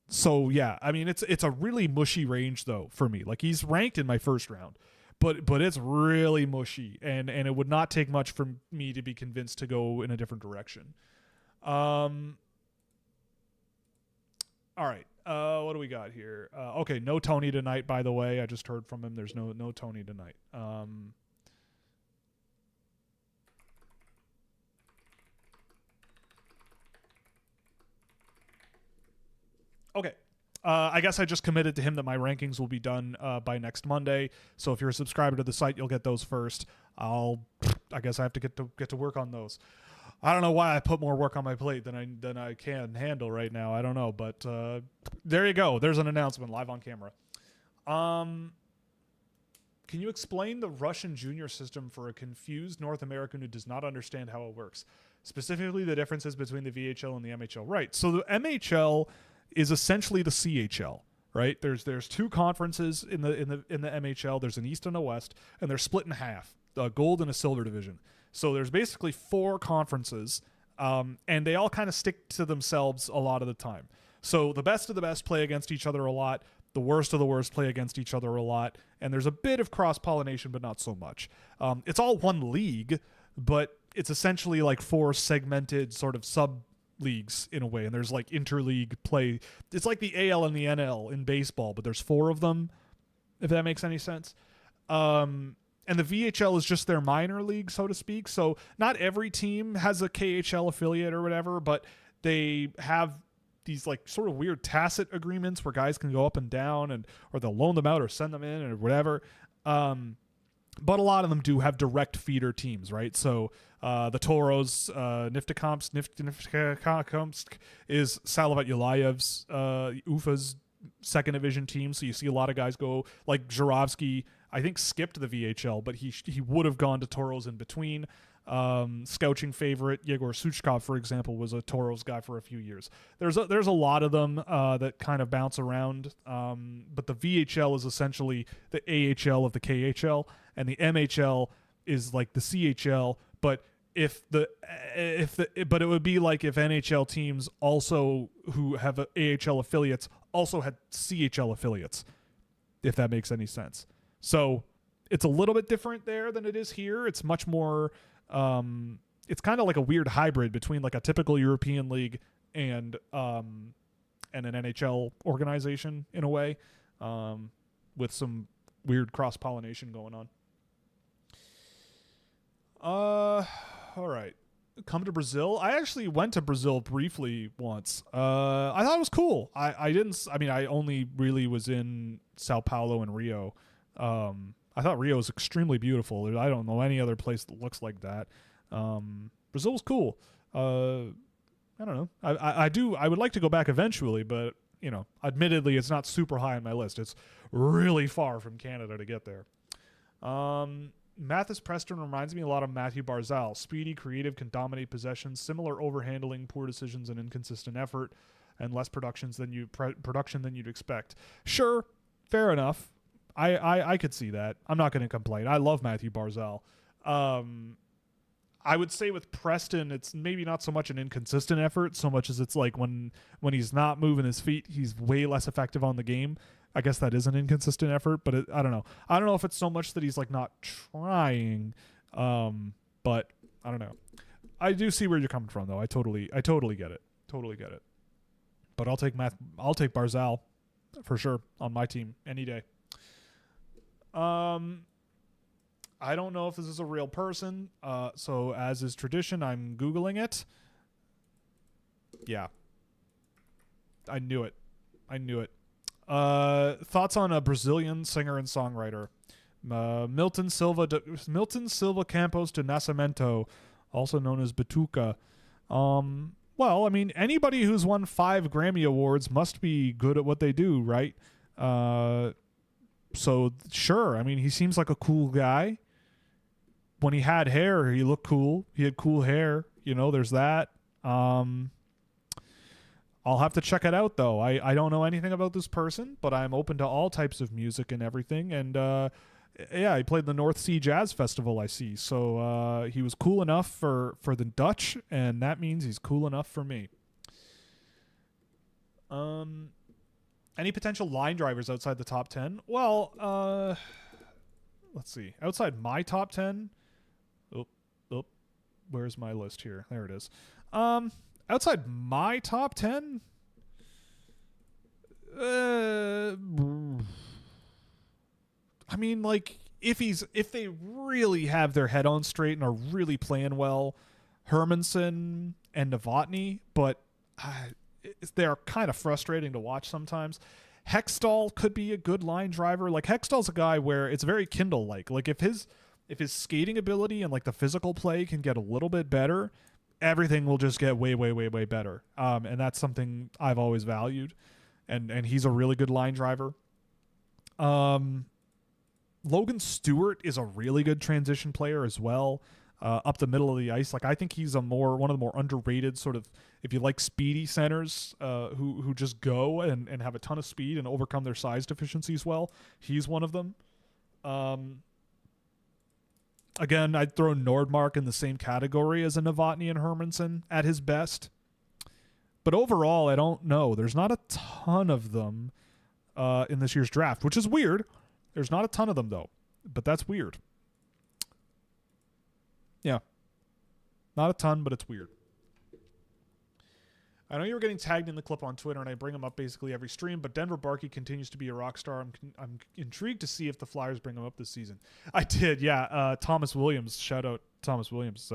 So yeah, I mean, it's a really mushy range though for me. Like, he's ranked in my first round, but it's really mushy, and it would not take much for me to be convinced to go in a different direction. All right. What do we got here? Okay, no Tony tonight, by the way. I just heard from him. There's no Tony tonight. Okay. I guess I just committed to him that my rankings will be done by next Monday. So if you're a subscriber to the site, you'll get those first. I guess I have to get to work on those. I don't know why I put more work on my plate than I can handle right now. I don't know, but there you go. There's an announcement live on camera. Can you explain the Russian junior system for a confused North American who does not understand how it works? Specifically, the differences between the VHL and the MHL. Right. So the MHL is essentially the CHL. Right. There's two conferences in the MHL. There's an East and a West, and they're split in half, a gold and a silver division. So there's basically four conferences, and they all kind of stick to themselves a lot of the time. So the best of the best play against each other a lot. the worst of the worst play against each other a lot, and there's a bit of cross-pollination, but not so much. It's all one league, but it's essentially like 4 segmented sort of sub-leagues in a way, and there's like interleague play. It's like the AL and the NL in baseball, but there's 4 of them, if that makes any sense. And the VHL is just their minor league, so to speak, so not every team has a KHL affiliate or whatever, but they have these like sort of weird tacit agreements where guys can go up and down, or they'll loan them out or send them in or whatever. But a lot of them do have direct feeder teams, right? So the Toros, Niftykomsk is Salavat Yulayev's Ufa's second division team. So you see a lot of guys go, like Zhuravsky, I think skipped the VHL, but he would have gone to Toros in between. Scouching favorite Yegor Suchkov, for example, was a Toros guy for a few years. There's a lot of them that kind of bounce around, but the VHL is essentially the AHL of the KHL, and the MHL is like the CHL. But it would be like if NHL teams also who have AHL affiliates also had CHL affiliates, if that makes any sense. So it's a little bit different there than it is here. It's much more. It's kind of like a weird hybrid between like a typical European league and an NHL organization in a way, with some weird cross-pollination going on. All right. Come to Brazil. I actually went to Brazil briefly once. I thought it was cool. I only really was in Sao Paulo and Rio. I thought Rio was extremely beautiful. I don't know any other place that looks like that. Brazil was cool. I don't know. I would like to go back eventually, but admittedly, it's not super high on my list. It's really far from Canada to get there. Mathis Preston reminds me a lot of Matthew Barzal. Speedy, creative, can dominate possessions, similar overhandling, poor decisions, and inconsistent effort, and less production than you'd expect. Sure, fair enough. I could see that. I'm not going to complain. I love Matthew Barzal. I would say with Preston, it's maybe not so much an inconsistent effort, so much as it's like when he's not moving his feet, he's way less effective on the game. I guess that is an inconsistent effort, but I don't know. I don't know if it's so much that he's like not trying, but I don't know. I do see where you're coming from, though. I totally get it. Totally get it. But I'll take Barzal for sure on my team any day. I don't know if this is a real person. So as is tradition, I'm Googling it. Yeah. I knew it. Thoughts on a Brazilian singer and songwriter. Milton Silva Campos de Nascimento, also known as Batuca. Well, I mean, anybody who's won 5 Grammy Awards must be good at what they do, right? So sure, I mean, he seems like a cool guy. When he had hair, he looked cool. He had cool hair. There's that. I'll have to check it out, though. I don't know anything about this person, but I'm open to all types of music and everything. And yeah, he played the North Sea Jazz Festival, I see. So he was cool enough for the Dutch, and that means he's cool enough for me. Any potential line drivers outside the top 10? Well, let's see. Outside my top 10? Oh, where's my list here? There it is. Outside my top 10? I mean, like, if they really have their head on straight and are really playing well, Hermanson and Novotny, but they're kind of frustrating to watch sometimes. Hextall could be a good line driver. Like, Hextall's a guy where it's very Kindle-like. Like, if his skating ability and like the physical play can get a little bit better, everything will just get way, way, way, way better. And that's something I've always valued. And he's a really good line driver. Logan Stewart is a really good transition player as well. Up the middle of the ice. Like, I think he's one of the more underrated sort of, if you like, speedy centers who just go and have a ton of speed and overcome their size deficiencies well. He's one of them. Again, I'd throw Nordmark in the same category as a Novotny and Hermanson at his best. But overall, I don't know. There's not a ton of them. in this year's draft, which is weird. There's not a ton of them, though, but that's weird. Yeah. Not a ton, but it's weird. I know you were getting tagged in the clip on Twitter, and I bring him up basically every stream, but Denver Barkey continues to be a rock star. I'm intrigued to see if the Flyers bring him up this season. I did, yeah. Thomas Williams, shout out Thomas Williams.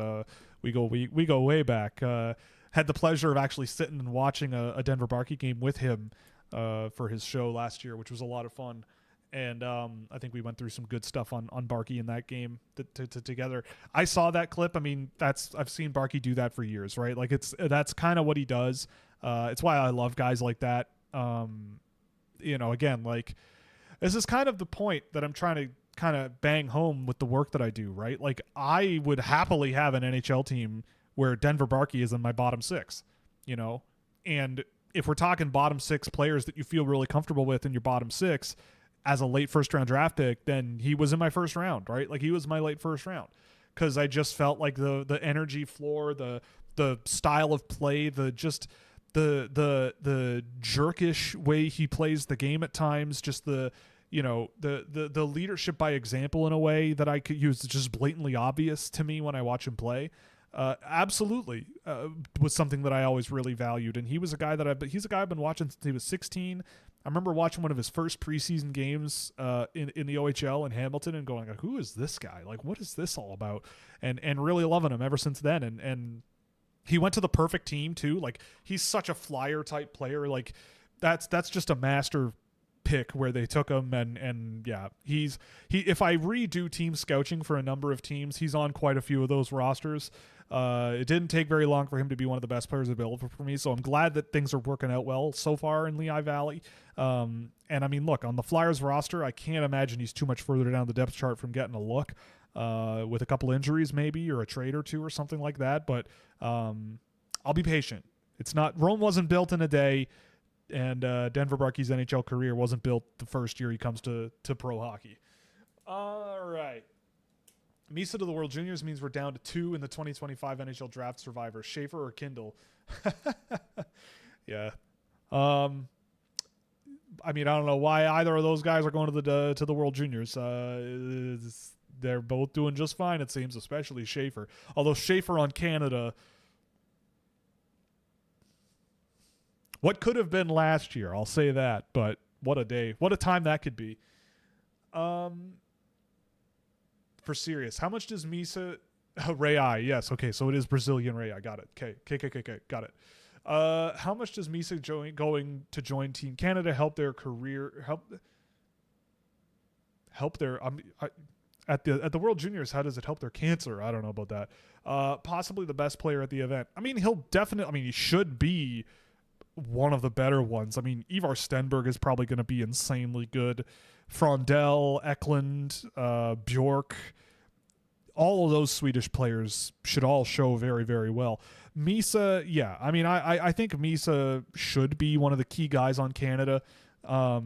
We go way back. Had the pleasure of actually sitting and watching a Denver Barkey game with him for his show last year, which was a lot of fun. And I think we went through some good stuff on Barkey in that game together. I saw that clip. I mean, I've seen Barkey do that for years, right? Like that's kind of what he does. It's why I love guys like that. Again, like this is kind of the point that I'm trying to kind of bang home with the work that I do, right? Like I would happily have an NHL team where Denver Barkey is in my bottom 6, and if we're talking bottom 6 players that you feel really comfortable with in your bottom 6, as a late first round draft pick, then he was in my first round, right? Like he was my late first round because I just felt like the energy floor, the style of play, the jerkish way he plays the game at times, just the leadership by example in a way that I could use just blatantly obvious to me when I watch him play. Absolutely was something that I always really valued. And he was a guy he's a guy I've been watching since he was 16. I remember watching one of his first preseason games in the OHL in Hamilton and going, who is this guy? Like, what is this all about? And really loving him ever since then. And he went to the perfect team too. Like he's such a flyer type player. Like that's just a master pick where they took him. And yeah, if I redo team scouting for a number of teams, he's on quite a few of those rosters. It didn't take very long for him to be one of the best players available for me, so I'm glad that things are working out well so far in Lehigh Valley. And I mean, look, on the Flyers roster, I can't imagine he's too much further down the depth chart from getting a look with a couple injuries maybe, or a trade or two or something like that. But I'll be patient. Rome wasn't built in a day, and Denver Barkey's NHL career wasn't built the first year he comes to pro hockey. All right. Misa to the World Juniors means we're down to 2 in the 2025 NHL Draft survivors, Schaefer or Kindle. Yeah. I mean, I don't know why either of those guys are going to the World Juniors. They're both doing just fine, it seems, especially Schaefer. Although Schaefer on Canada, what could have been last year, I'll say that. But what a day, what a time that could be. For serious, how much does Misa Real? Yes, okay, so it is Brazilian Real. Got it. Okay, got it. How much does Misa going to join Team Canada help their career? Help their at the World Juniors? How does it help their cancer? I don't know about that. Possibly the best player at the event. I mean, he should be one of the better ones. I mean, Ivar Stenberg is probably going to be insanely good. Frondell, Eklund, Bjork, all of those Swedish players should all show very, very well. Misa, yeah, I mean, I think Misa should be one of the key guys on Canada. A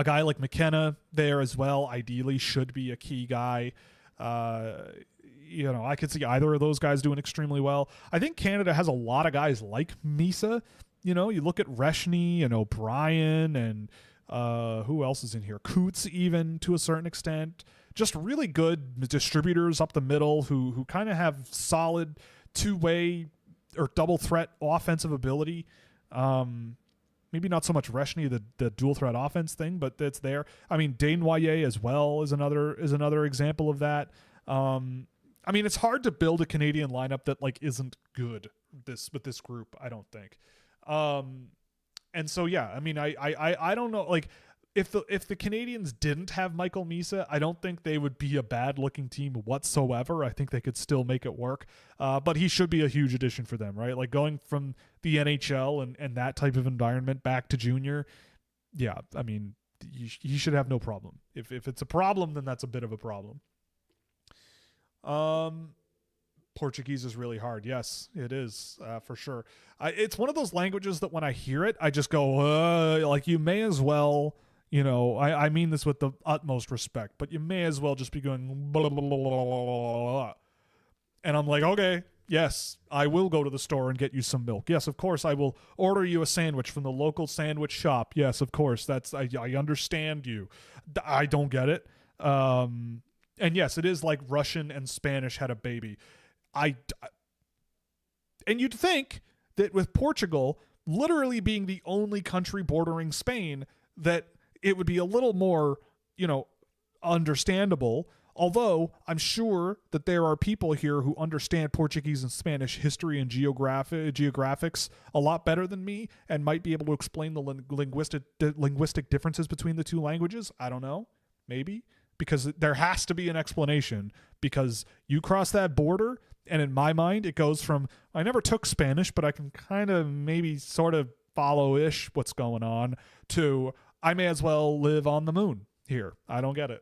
guy like McKenna there as well, ideally, should be a key guy. I could see either of those guys doing extremely well. I think Canada has a lot of guys like Misa. You look at Reshny and O'Brien and who else is in here? Coots, even to a certain extent. Just really good distributors up the middle who kind of have solid two-way or double threat offensive ability. Maybe not so much Reshny, the dual threat offense thing, but it's there. I mean, Desnoyers as well is another example of that. I mean, it's hard to build a Canadian lineup that isn't good with this group, I don't think. And so, yeah, I mean, I don't know, if the Canadians didn't have Michael Misa, I don't think they would be a bad looking team whatsoever. I think they could still make it work. But he should be a huge addition for them, right? Going from the NHL and that type of environment back to junior. Yeah. I mean, he should have no problem. If it's a problem, then that's a bit of a problem. Portuguese is really hard. Yes, it is, for sure. It's one of those languages that when I hear it, I just go, you may as well, I mean this with the utmost respect, but you may as well just be going, blah, blah, blah, blah, blah, blah. And I'm like, okay, Yes, I will go to the store and get you some milk. Yes, of course, I will order you a sandwich from the local sandwich shop. Yes, of course, I understand you. I don't get it. And yes, it is like Russian and Spanish had a baby. I and you'd think that with Portugal literally being the only country bordering Spain, that it would be a little more, understandable. Although I'm sure that there are people here who understand Portuguese and Spanish history and geographics a lot better than me and might be able to explain the linguistic differences between the two languages. I don't know. Maybe. Because there has to be an explanation, because you cross that border, and in my mind, it goes from, I never took Spanish, but I can kind of maybe sort of follow-ish what's going on, to I may as well live on the moon here. I don't get it.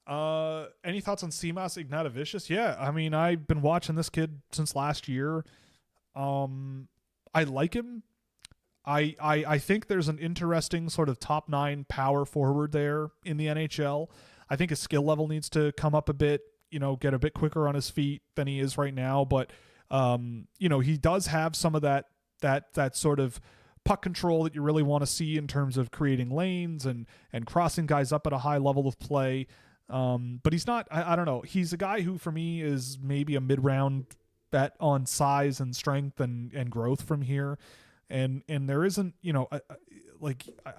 Any thoughts on Simas Ignatavicius? Yeah, I mean, I've been watching this kid since last year. I like him. I think there's an interesting sort of top 9 power forward there in the NHL. I think his skill level needs to come up a bit, get a bit quicker on his feet than he is right now. But, he does have some of that sort of puck control that you really want to see in terms of creating lanes and crossing guys up at a high level of play. But he's not, I don't know. He's a guy who for me is maybe a mid-round bet on size and strength and growth from here. And there isn't,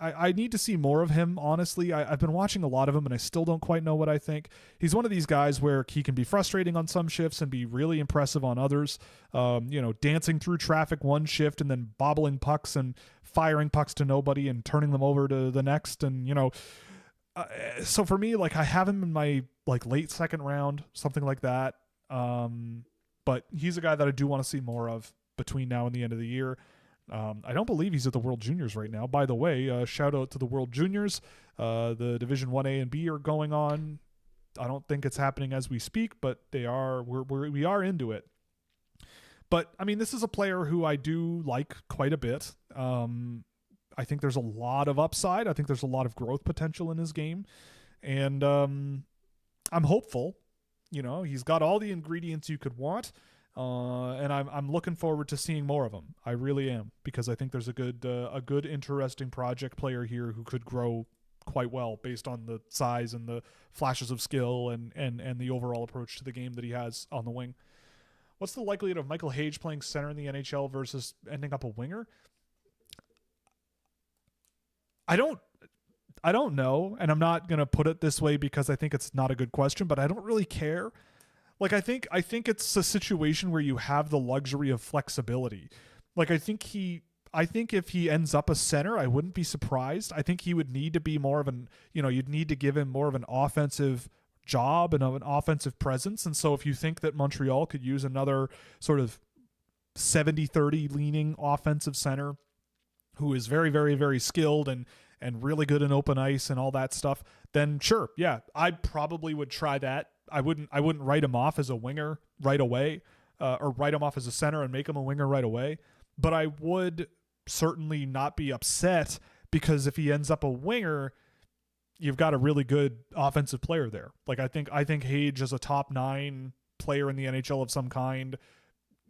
I need to see more of him, honestly. I've been watching a lot of him, and I still don't quite know what I think. He's one of these guys where he can be frustrating on some shifts and be really impressive on others. Dancing through traffic one shift and then bobbling pucks and firing pucks to nobody and turning them over to the next. And, so for me, I have him in my, late second round, something like that. But he's a guy that I do want to see more of between now and the end of the year. I don't believe he's at the World Juniors right now. By the way, shout out to the World Juniors. The Division 1A and B are going on. I don't think it's happening as we speak, but they are. We are into it. But I mean, this is a player who I do like quite a bit. I think there's a lot of upside. I think there's a lot of growth potential in his game, and I'm hopeful. He's got all the ingredients you could want. And I'm looking forward to seeing more of him. I really am, because I think there's a good, interesting project player here who could grow quite well based on the size and the flashes of skill and the overall approach to the game that he has on the wing. What's the likelihood of Michael Hage playing center in the NHL versus ending up a winger? I don't know, and I'm not going to put it this way because I think it's not a good question, but I don't really care. I think it's a situation where you have the luxury of flexibility. I think if he ends up a center, I wouldn't be surprised. I think he would need to be more of you'd need to give him more of an offensive job and of an offensive presence. And so if you think that Montreal could use another sort of 70-30 leaning offensive center who is very, very, very skilled and really good in open ice and all that stuff, then sure, yeah, I probably would try that. I wouldn't write him off as a winger right away, or write him off as a center and make him a winger right away. But I would certainly not be upset, because if he ends up a winger, you've got a really good offensive player there. I think Hage is a top 9 player in the NHL of some kind,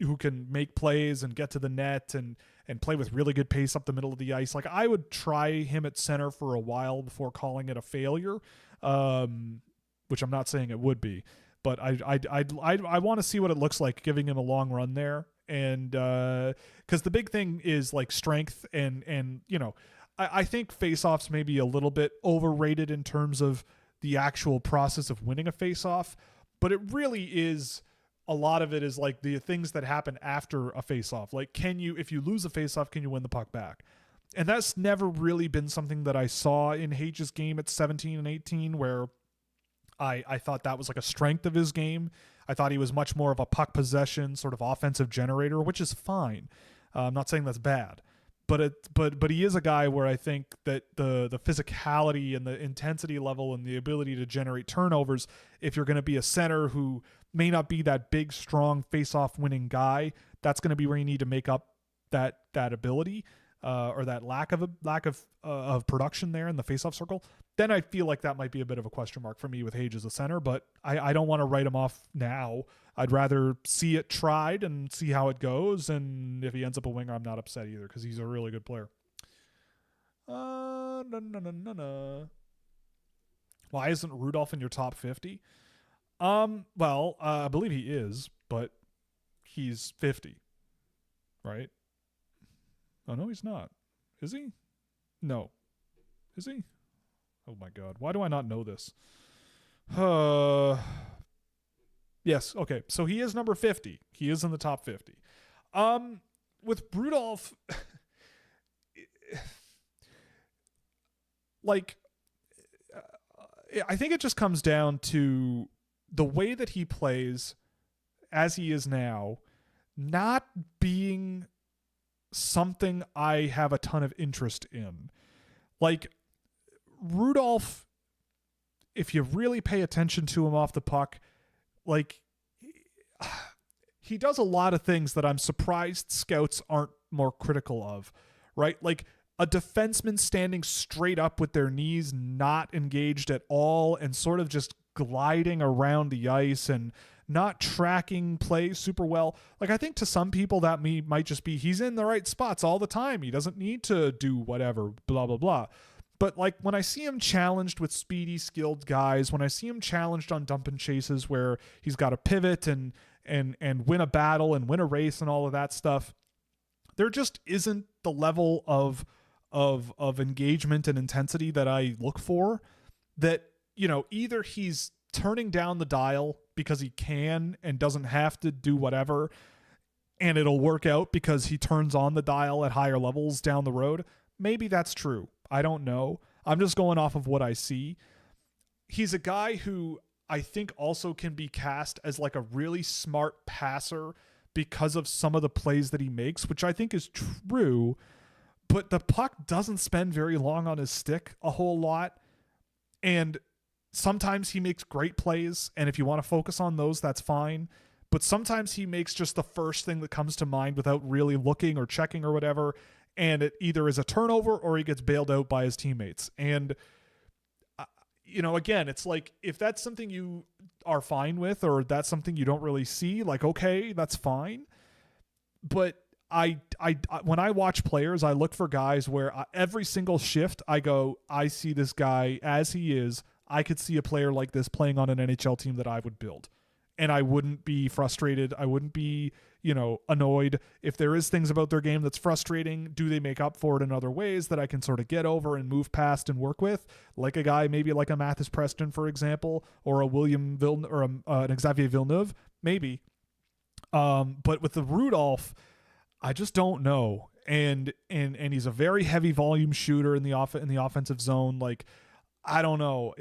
who can make plays and get to the net and play with really good pace up the middle of the ice. I would try him at center for a while before calling it a failure. Which I'm not saying it would be, but I want to see what it looks like giving him a long run there. And because the big thing is strength and I think faceoffs may be a little bit overrated in terms of the actual process of winning a faceoff, but it really is, a lot of it is the things that happen after a faceoff. If you lose a faceoff, can you win the puck back? And that's never really been something that I saw in Hage's game at 17 and 18, where I thought that was a strength of his game. I thought he was much more of a puck possession sort of offensive generator, which is fine. I'm not saying that's bad, but he is a guy where I think that the physicality and the intensity level and the ability to generate turnovers, if you're going to be a center who may not be that big, strong face-off winning guy, that's going to be where you need to make up that ability. or that lack of production there in the faceoff circle, then I feel like that might be a bit of a question mark for me with Hage as a center. But I don't want to write him off now. I'd rather see it tried and see how it goes. And if he ends up a winger, I'm not upset either because he's a really good player. No. Why isn't Rudolph in your top 50? Well, I believe he is, but he's 50, right? Oh, no, he's not. Is he? No. Is he? Oh, my God. Why do I not know this? Yes, okay. So he is number 50. He is in the top 50. With Rudolph, like, I think it just comes down to the way that he plays as he is now not being something I have a ton of interest in. Like, Rudolph, if you really pay attention to him off the puck, like, he does a lot of things that I'm surprised scouts aren't more critical of, right? Like, a defenseman standing straight up with their knees not engaged at all and sort of just gliding around the ice and not tracking plays super well. Like, I think to some people that might just be he's in the right spots all the time. He doesn't need to do whatever, blah, blah, blah. But like when I see him challenged with speedy, skilled guys, when I see him challenged on dump and chases where he's got to pivot and win a battle and win a race and all of that stuff, there just isn't the level of engagement and intensity that I look for. That, you know, either he's turning down the dial because he can and doesn't have to do whatever, and it'll work out because he turns on the dial at higher levels down the road. Maybe that's true. I don't know. I'm just going off of what I see. He's a guy who I think also can be cast as like a really smart passer because of some of the plays that he makes, which I think is true, but the puck doesn't spend very long on his stick a whole lot. And sometimes he makes great plays, and if you want to focus on those, that's fine. But sometimes he makes just the first thing that comes to mind without really looking or checking or whatever, and it either is a turnover or he gets bailed out by his teammates. And, you know, again, it's like if that's something you are fine with or that's something you don't really see, like, okay, that's fine. But I when I watch players, I look for guys where every single shift I go, I see this guy as he is. I could see a player like this playing on an NHL team that I would build. And I wouldn't be frustrated. I wouldn't be, you know, annoyed. If there is things about their game that's frustrating, do they make up for it in other ways that I can sort of get over and move past and work with? Like a guy, maybe like a Mathis Preston, for example, or a William Villeneuve, or an Xavier Villeneuve, maybe. But with the Rudolph, I just don't know. And he's a very heavy volume shooter in the offensive zone. Like, I don't know.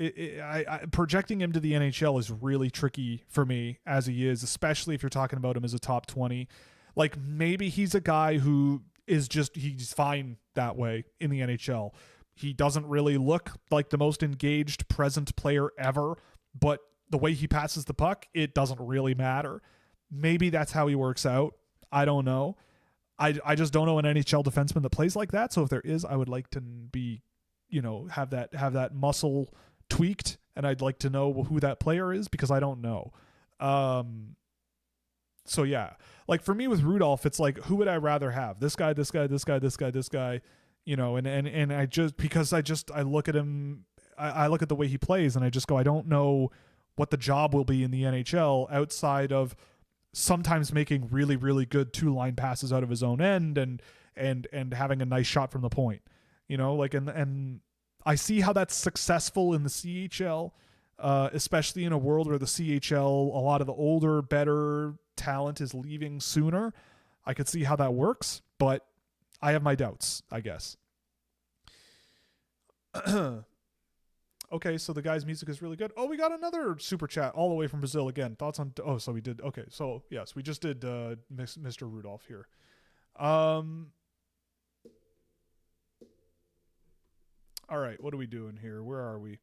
Projecting him to the NHL is really tricky for me as he is, especially if you're talking about him as a top 20. Like, maybe he's a guy who is just, he's fine that way in the NHL. He doesn't really look like the most engaged present player ever, but the way he passes the puck, it doesn't really matter. Maybe that's how he works out. I don't know. I just don't know an NHL defenseman that plays like that. So if there is, I would like to be, you know, have that muscle tweaked, and I'd like to know who that player is because I don't know. So yeah, like for me with Rudolph, it's like, who would I rather have? This guy, you know, and I just, because I look at him, I look at the way he plays and I just go, I don't know what the job will be in the NHL outside of sometimes making really, really good 2-line passes out of his own end and having a nice shot from the point. You know, like, and I see how that's successful in the CHL, especially in a world where the CHL, a lot of the older, better talent is leaving sooner. I could see how that works, but I have my doubts, I guess. Okay, so the guy's music is really good. Oh, we got another super chat all the way from Brazil again. Thoughts on... Oh, so we did... Okay, so yes, we just did Mr. Rudolph here. All right, what are we doing here? Where are we?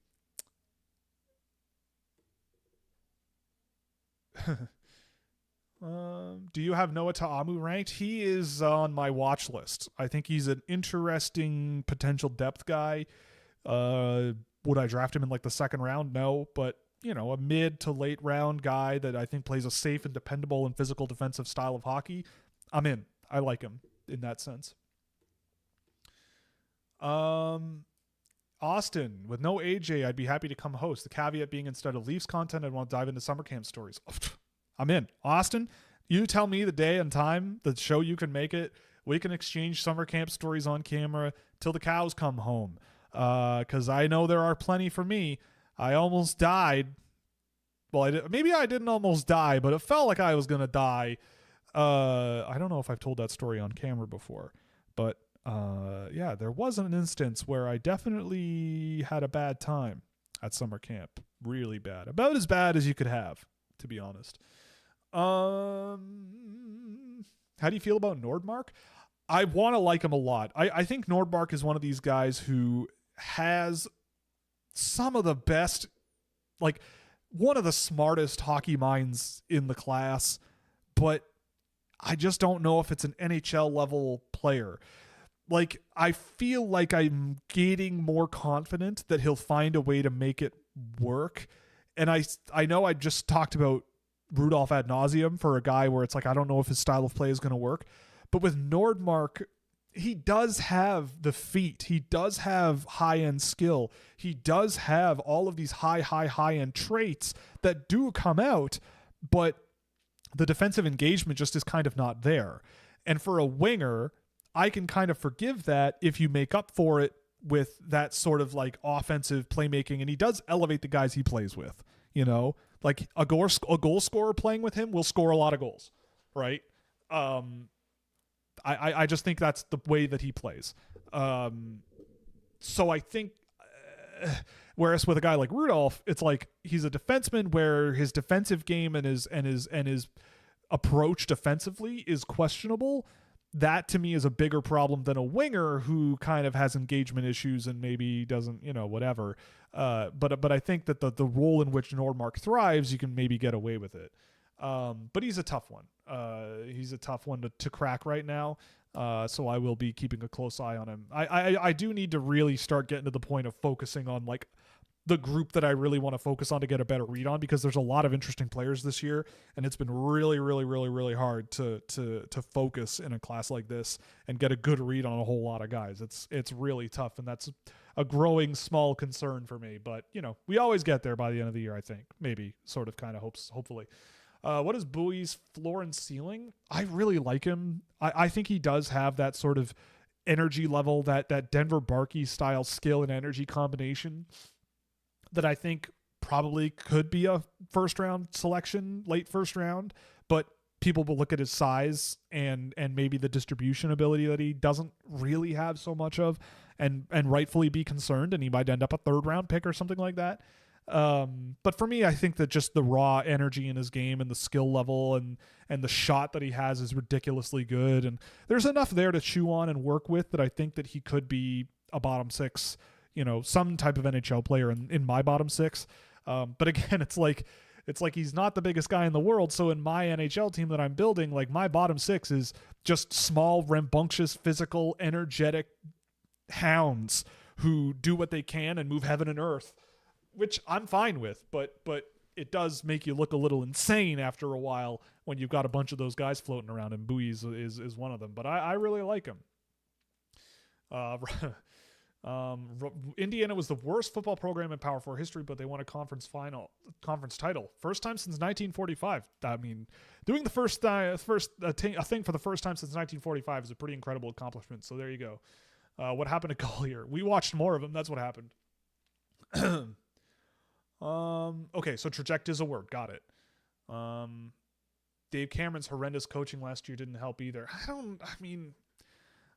Do you have Noah Ta'amu ranked? He is on my watch list. I think he's an interesting potential depth guy. Would I draft him in like the second round? No, but a mid to late round guy that I think plays a safe and dependable and physical defensive style of hockey. I'm in. I like him in that sense. Austin, with no AJ, I'd be happy to come host. The caveat being, instead of Leafs content, I'd want to dive into summer camp stories. I'm in. Austin, you tell me the day and time, the show you can make it. We can exchange summer camp stories on camera till the cows come home. Because I know there are plenty for me. I almost died. Well, maybe I didn't almost die, but it felt like I was going to die. I don't know if I've told that story on camera before, but yeah, there was an instance where I definitely had a bad time at summer camp. Really bad. About as bad as you could have, to be honest. How do you feel about Nordmark? I want to like him a lot. I think Nordmark is one of these guys who has some of the best, like one of the smartest hockey minds in the class, but I just don't know if it's an NHL level player. Like, I feel like I'm getting more confident that he'll find a way to make it work. And I know I just talked about Rudolph ad nauseum for a guy where it's like, I don't know if his style of play is going to work. But with Nordmark, he does have the feet. He does have high-end skill. He does have all of these high-end traits that do come out, but the defensive engagement just is kind of not there. And for a winger, I can kind of forgive that if you make up for it with that sort of like offensive playmaking. And he does elevate the guys he plays with, like a goal scorer playing with him will score a lot of goals, right? I just think that's the way that he plays. So I think, whereas with a guy like Rudolph, it's like he's a defenseman where his defensive game and his approach defensively is questionable. That to me is a bigger problem than a winger who kind of has engagement issues and maybe doesn't, whatever. But I think that the role in which Nordmark thrives, you can maybe get away with it. But he's a tough one. He's a tough one to crack right now. So I will be keeping a close eye on him. I do need to really start getting to the point of focusing on like the group that I really want to focus on to get a better read on, because there's a lot of interesting players this year, and it's been really, really, really, really hard to focus in a class like this and get a good read on a whole lot of guys. It's really tough, and that's a growing small concern for me. But we always get there by the end of the year, I think. Maybe, sort of, kind of, hopefully. What is Bowie's floor and ceiling? I really like him. I think he does have that sort of energy level, that Denver Barkey style skill and energy combination that I think probably could be a first round selection, late first round, but people will look at his size and maybe the distribution ability that he doesn't really have so much of, and rightfully be concerned, and he might end up a third round pick or something like that. But for me, I think that just the raw energy in his game and the skill level and the shot that he has is ridiculously good. And there's enough there to chew on and work with that I think that he could be a bottom six, some type of NHL player in my bottom six. But again, it's like he's not the biggest guy in the world. So in my NHL team that I'm building, like my bottom six is just small, rambunctious, physical, energetic hounds who do what they can and move heaven and earth, which I'm fine with, but it does make you look a little insane after a while when you've got a bunch of those guys floating around, and Bowie is one of them. But I really like him. Indiana was the worst football program in Power 4 history, but they won a conference title. First time since 1945. I mean, doing the a thing for the first time since 1945 is a pretty incredible accomplishment. So there you go. What happened to Collier? We watched more of him. That's what happened. Okay, so traject is a word. Got it. Dave Cameron's horrendous coaching last year didn't help either.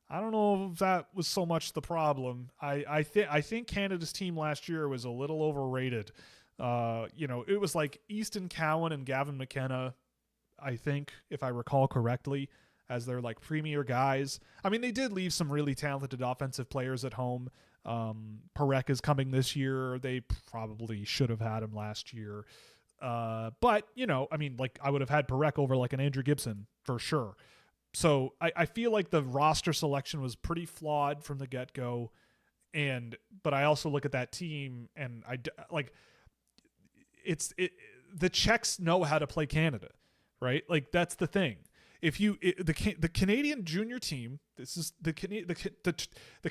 I don't know if that was so much the problem. I think Canada's team last year was a little overrated. It was like Easton Cowan and Gavin McKenna, I think, if I recall correctly, as their like premier guys. I mean, they did leave some really talented offensive players at home. Parekh is coming this year. They probably should have had him last year. But, I mean, like I would have had Parekh over like an Andrew Gibson for sure. So I feel like the roster selection was pretty flawed from the get-go. But I also look at that team and the Czechs know how to play Canada, right? Like that's the thing. If the Canadian junior team, this is the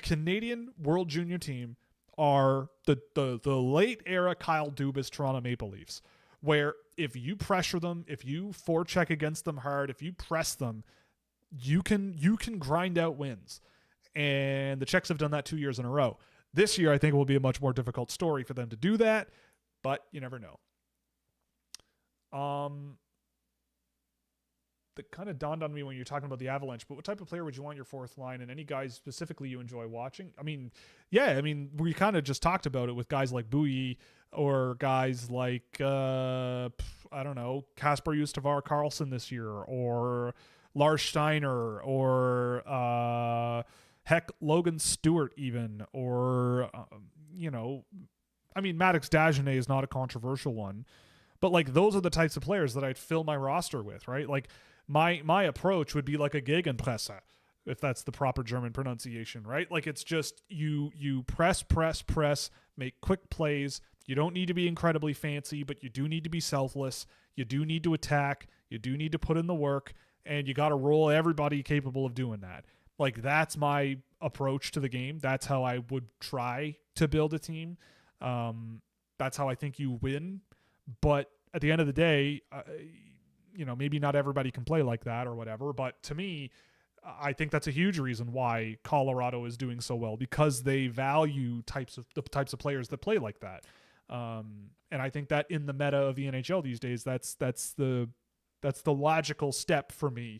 Canadian World Junior team are the late era Kyle Dubas Toronto Maple Leafs, where if you pressure them, if you forecheck against them hard, if you press them, you can grind out wins. And the Czechs have done that 2 years in a row. This year, I think it will be a much more difficult story for them to do that, but you never know. That kind of dawned on me when you're talking about the Avalanche, but what type of player would you want your fourth line, and any guys specifically you enjoy watching? I mean, we kind of just talked about it with guys like Bouilly or guys like, I don't know, Kasper Justavar Karlsson this year, or Lars Steiner, or heck, Logan Stewart even, or, Maddox Dagenet is not a controversial one, but like those are the types of players that I'd fill my roster with, right? Like my approach would be like a Gegenpresse, if that's the proper German pronunciation, right? Like it's just you press, make quick plays. You don't need to be incredibly fancy, but you do need to be selfless. You do need to attack. You do need to put in the work, and you got to roll everybody capable of doing that. Like that's my approach to the game. That's how I would try to build a team. That's how I think you win. But at the end of the day, maybe not everybody can play like that or whatever. But to me, I think that's a huge reason why Colorado is doing so well, because they value the types of players that play like that. And I think that in the meta of the NHL these days, that's the logical step for me,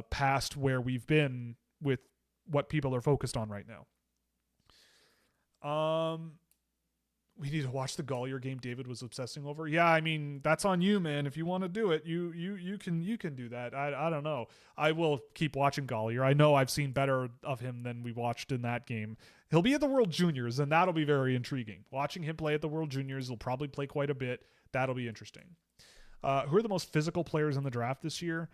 past where we've been with what people are focused on right now. We need to watch the Gollier game David was obsessing over. Yeah, I mean, that's on you, man. If you want to do it, you can do that. I don't know. I will keep watching Gollier. I know I've seen better of him than we watched in that game. He'll be at the World Juniors, and that'll be very intriguing. Watching him play at the World Juniors, he'll probably play quite a bit. That'll be interesting. Who are the most physical players in the draft this year?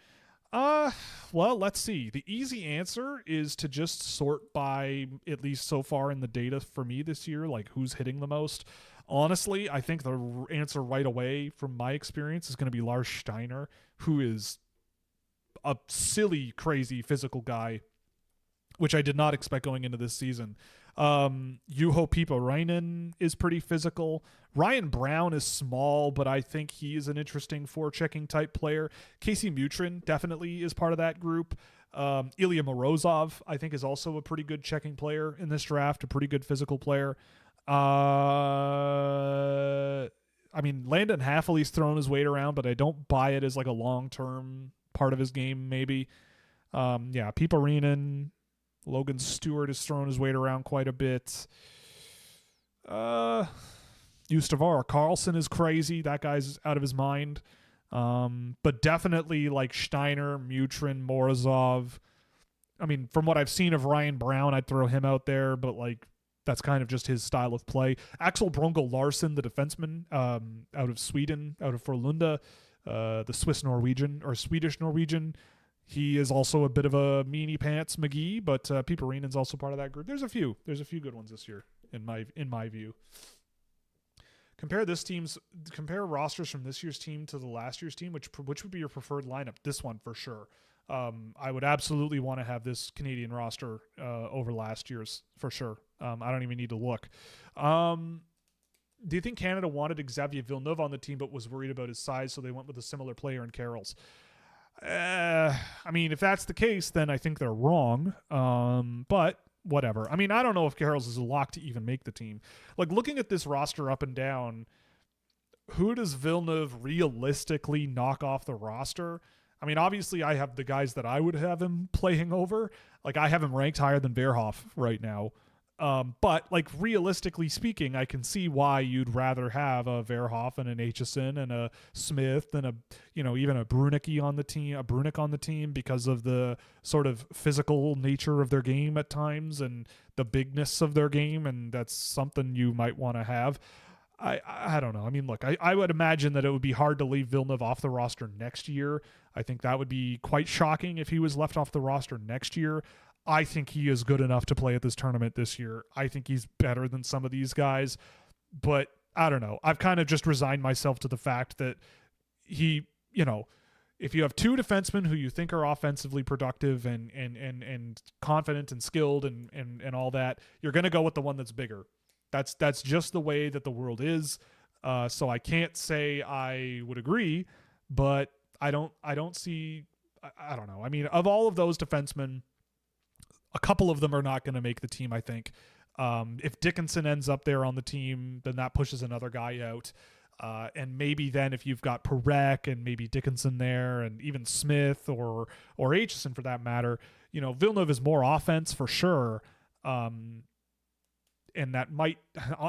Well, let's see. The easy answer is to just sort by, at least so far in the data for me this year, like who's hitting the most. Honestly, I think the answer right away from my experience is going to be Lars Steiner, who is a silly, crazy physical guy, which I did not expect going into this season. Juho Piiparainen is pretty physical. Ryan Brown is small, but I think he is an interesting forechecking type player. Casey Mutrin definitely is part of that group. Ilya Morozov, I think, is also a pretty good checking player in this draft, a pretty good physical player. Landon Haffley's thrown his weight around, but I don't buy it as like a long-term part of his game, maybe. Piiparainen, Logan Stewart has thrown his weight around quite a bit. Justavar Karlsson is crazy. That guy's out of his mind. But definitely like Steiner, Mutrin, Morozov. I mean, from what I've seen of Ryan Brown, I'd throw him out there, but like that's kind of just his style of play. Axel Bronco Larson, the defenseman, out of Sweden, out of Frölunda, the Swedish Norwegian. He is also a bit of a meanie pants McGee, but Piiparainen's also part of that group. There's a few good ones this year in my view. Compare rosters from this year's team to the last year's team. Which would be your preferred lineup? This one for sure. I would absolutely want to have this Canadian roster over last year's for sure. I don't even need to look. Do you think Canada wanted Xavier Villeneuve on the team but was worried about his size, so they went with a similar player in Carroll's? If that's the case, then I think they're wrong. But whatever. I mean, I don't know if Carroll's is a lock to even make the team. Like, looking at this roster up and down, who does Villeneuve realistically knock off the roster? I mean, obviously I have the guys that I would have him playing over. Like, I have him ranked higher than Verhoff right now. But like realistically speaking, I can see why you'd rather have a Verhoff and an Aitchison and a Smith and even a Brunick on the team because of the sort of physical nature of their game at times and the bigness of their game, and that's something you might want to have. I don't know. I mean, look, I would imagine that it would be hard to leave Villeneuve off the roster next year. I think that would be quite shocking if he was left off the roster next year. I think he is good enough to play at this tournament this year. I think he's better than some of these guys, but I don't know. I've kind of just resigned myself to the fact that he, if you have two defensemen who you think are offensively productive and confident and skilled and all that, you're going to go with the one that's bigger. That's just the way that the world is. So I can't say I would agree, but I don't see. I don't know. I mean, of all of those defensemen, a couple of them are not going to make the team, I think. If Dickinson ends up there on the team, then that pushes another guy out. And maybe then if you've got Parekh and maybe Dickinson there and even Smith or Aitchison for that matter, Villeneuve is more offense for sure. And that might,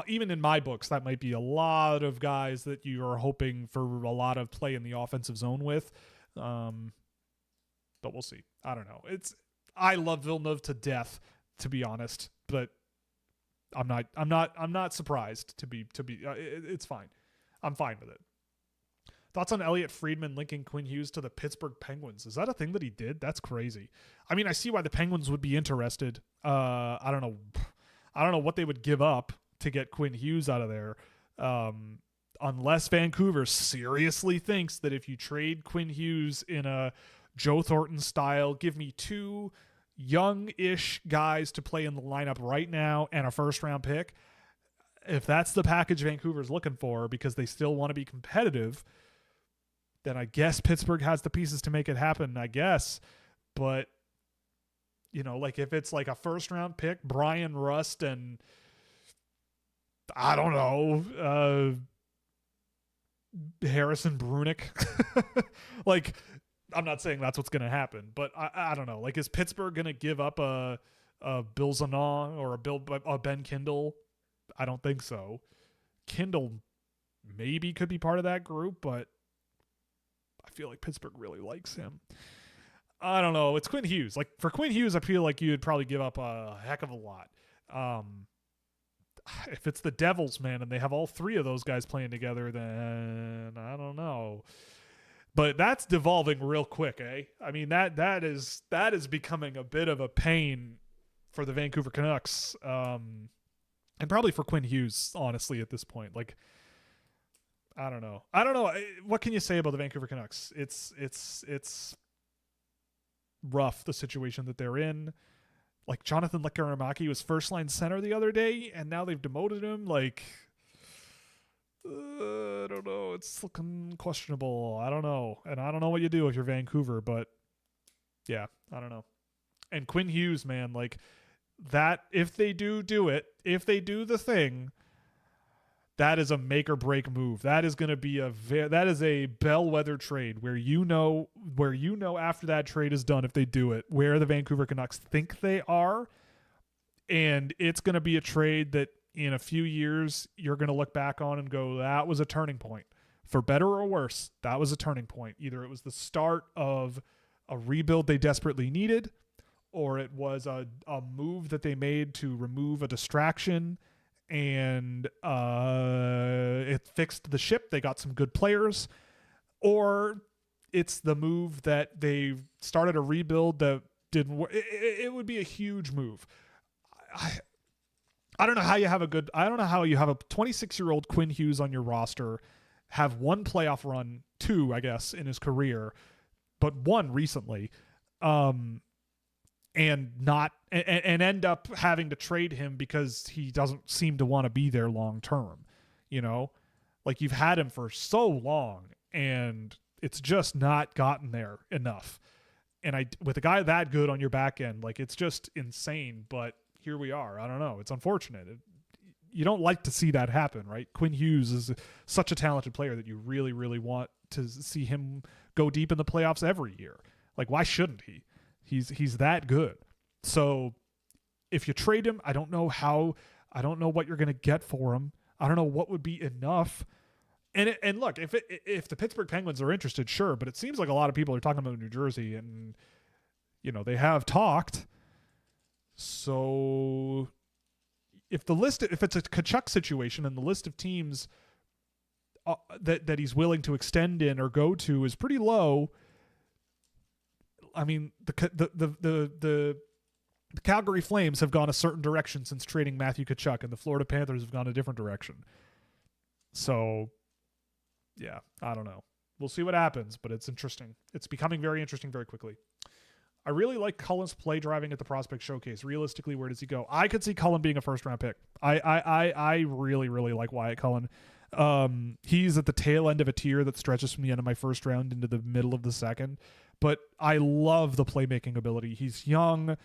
even in my books, that might be a lot of guys that you are hoping for a lot of play in the offensive zone with. But we'll see. I don't know. I love Villeneuve to death, to be honest, but I'm not surprised to be, it's fine. I'm fine with it. Thoughts on Elliot Friedman linking Quinn Hughes to the Pittsburgh Penguins? Is that a thing that he did? That's crazy. I mean, I see why the Penguins would be interested. I don't know what they would give up to get Quinn Hughes out of there. Unless Vancouver seriously thinks that if you trade Quinn Hughes in a Joe Thornton style, give me two young-ish guys to play in the lineup right now and a first-round pick. If that's the package Vancouver's looking for because they still want to be competitive, then I guess Pittsburgh has the pieces to make it happen, I guess. But, like if it's like a first-round pick, Brian Rust and, I don't know, Harrison Brunick. Like, I'm not saying that's what's going to happen, but I don't know. Like, is Pittsburgh going to give up a Bill Zanon or a Ben Kindle? I don't think so. Kindle maybe could be part of that group, but I feel like Pittsburgh really likes him. I don't know. It's Quinn Hughes. Like, for Quinn Hughes, I feel like you'd probably give up a heck of a lot. If it's the Devils, man, and they have all three of those guys playing together, then I don't know. But that's devolving real quick, eh? I mean, that is becoming a bit of a pain for the Vancouver Canucks, and probably for Quinn Hughes, honestly, at this point. Like, I don't know. What can you say about the Vancouver Canucks? It's rough, the situation that they're in. Like, Jonathan Lekaramaki was first-line center the other day, and now they've demoted him. Like, I don't know. It's looking questionable. I don't know. And I don't know what you do if you're Vancouver, but yeah, I don't know. And Quinn Hughes, man, like that, if they do if they do the thing, that is a make or break move. That is going to be that is a bellwether trade where after that trade is done, if they do it, where the Vancouver Canucks think they are. And it's going to be a trade that in a few years, you're going to look back on and go, that was a turning point. For better or worse, that was a turning point. Either it was the start of a rebuild they desperately needed, or it was a move that they made to remove a distraction, and it fixed the ship. They got some good players. Or it's the move that they started a rebuild that didn't work. It would be a huge move. I don't know how you have a 26-year-old Quinn Hughes on your roster, have one playoff run, two, I guess, in his career, but one recently, and end up having to trade him because he doesn't seem to want to be there long term. Like, you've had him for so long and it's just not gotten there enough. And with a guy that good on your back end, like, it's just insane, but here we are. I don't know. It's unfortunate. You don't like to see that happen, right? Quinn Hughes is such a talented player that you really, really want to see him go deep in the playoffs every year. Like, why shouldn't he? He's that good. So if you trade him, I don't know what you're going to get for him. I don't know what would be enough. And look, if the Pittsburgh Penguins are interested, sure, but it seems like a lot of people are talking about New Jersey, and they have talked. So if it's a Kachuk situation and the list of teams that he's willing to extend in or go to is pretty low, I mean, the Calgary Flames have gone a certain direction since trading Matthew Tkachuk, and the Florida Panthers have gone a different direction. So, yeah, I don't know. We'll see what happens, but it's interesting. It's becoming very interesting very quickly. I really like Cullen's play driving at the prospect showcase. Realistically, where does he go? I could see Cullen being a first-round pick. I really, really like Wyatt Cullen. He's at the tail end of a tier that stretches from the end of my first round into the middle of the second. But I love the playmaking ability. He's young.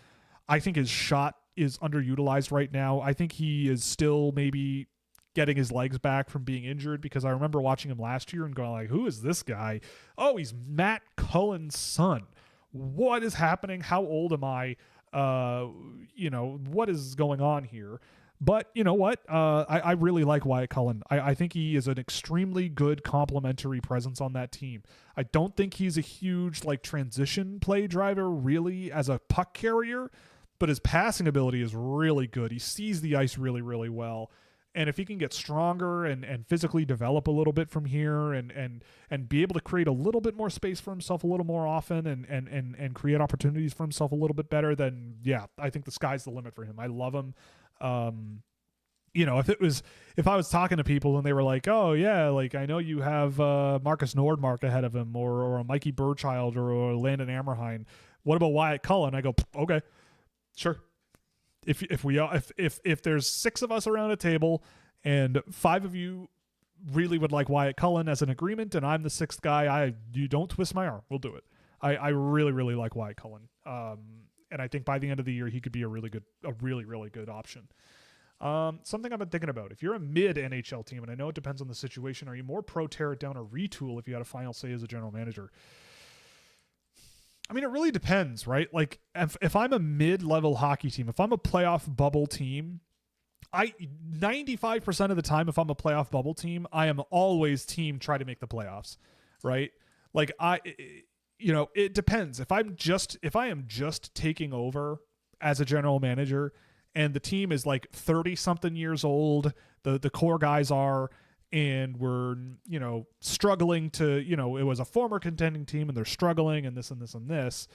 I think his shot is underutilized right now. I think he is still maybe getting his legs back from being injured, because I remember watching him last year and going like, who is this guy? Oh, he's Matt Cullen's son. What is happening? How old am I? What is going on here? But you know what? I really like Wyatt Cullen. I think he is an extremely good complementary presence on that team. I don't think he's a huge transition play driver really as a puck carrier, but his passing ability is really good. He sees the ice really, really well. And if he can get stronger and physically develop a little bit from here and be able to create a little bit more space for himself a little more often and create opportunities for himself a little bit better, then yeah, I think the sky's the limit for him. I love him. If I was talking to people and they were like, oh yeah, I know you have Marcus Nordmark ahead of him or a Mikey Burchild or a Landon Amerheim. What about Wyatt Cullen? I go, okay, sure. If there's 6 of us around a table and 5 of you really would like Wyatt Cullen as an agreement and I'm the 6th guy, you don't twist my arm. We'll do it. I really, really like Wyatt Cullen. And I think by the end of the year, he could be a really, really good option. Something I've been thinking about. If you're a mid NHL team, and I know it depends on the situation, are you more pro tear it down or retool if you had a final say as a general manager? I mean, it really depends, right? If I'm a mid-level hockey team, if I'm a playoff bubble team, 95% of the time, if I'm a playoff bubble team, I am always team try to make the playoffs, right? It depends. If I am just taking over as a general manager and the team is 30 something years old, the core guys are, and we're, struggling to, it was a former contending team and they're struggling and this and this and this,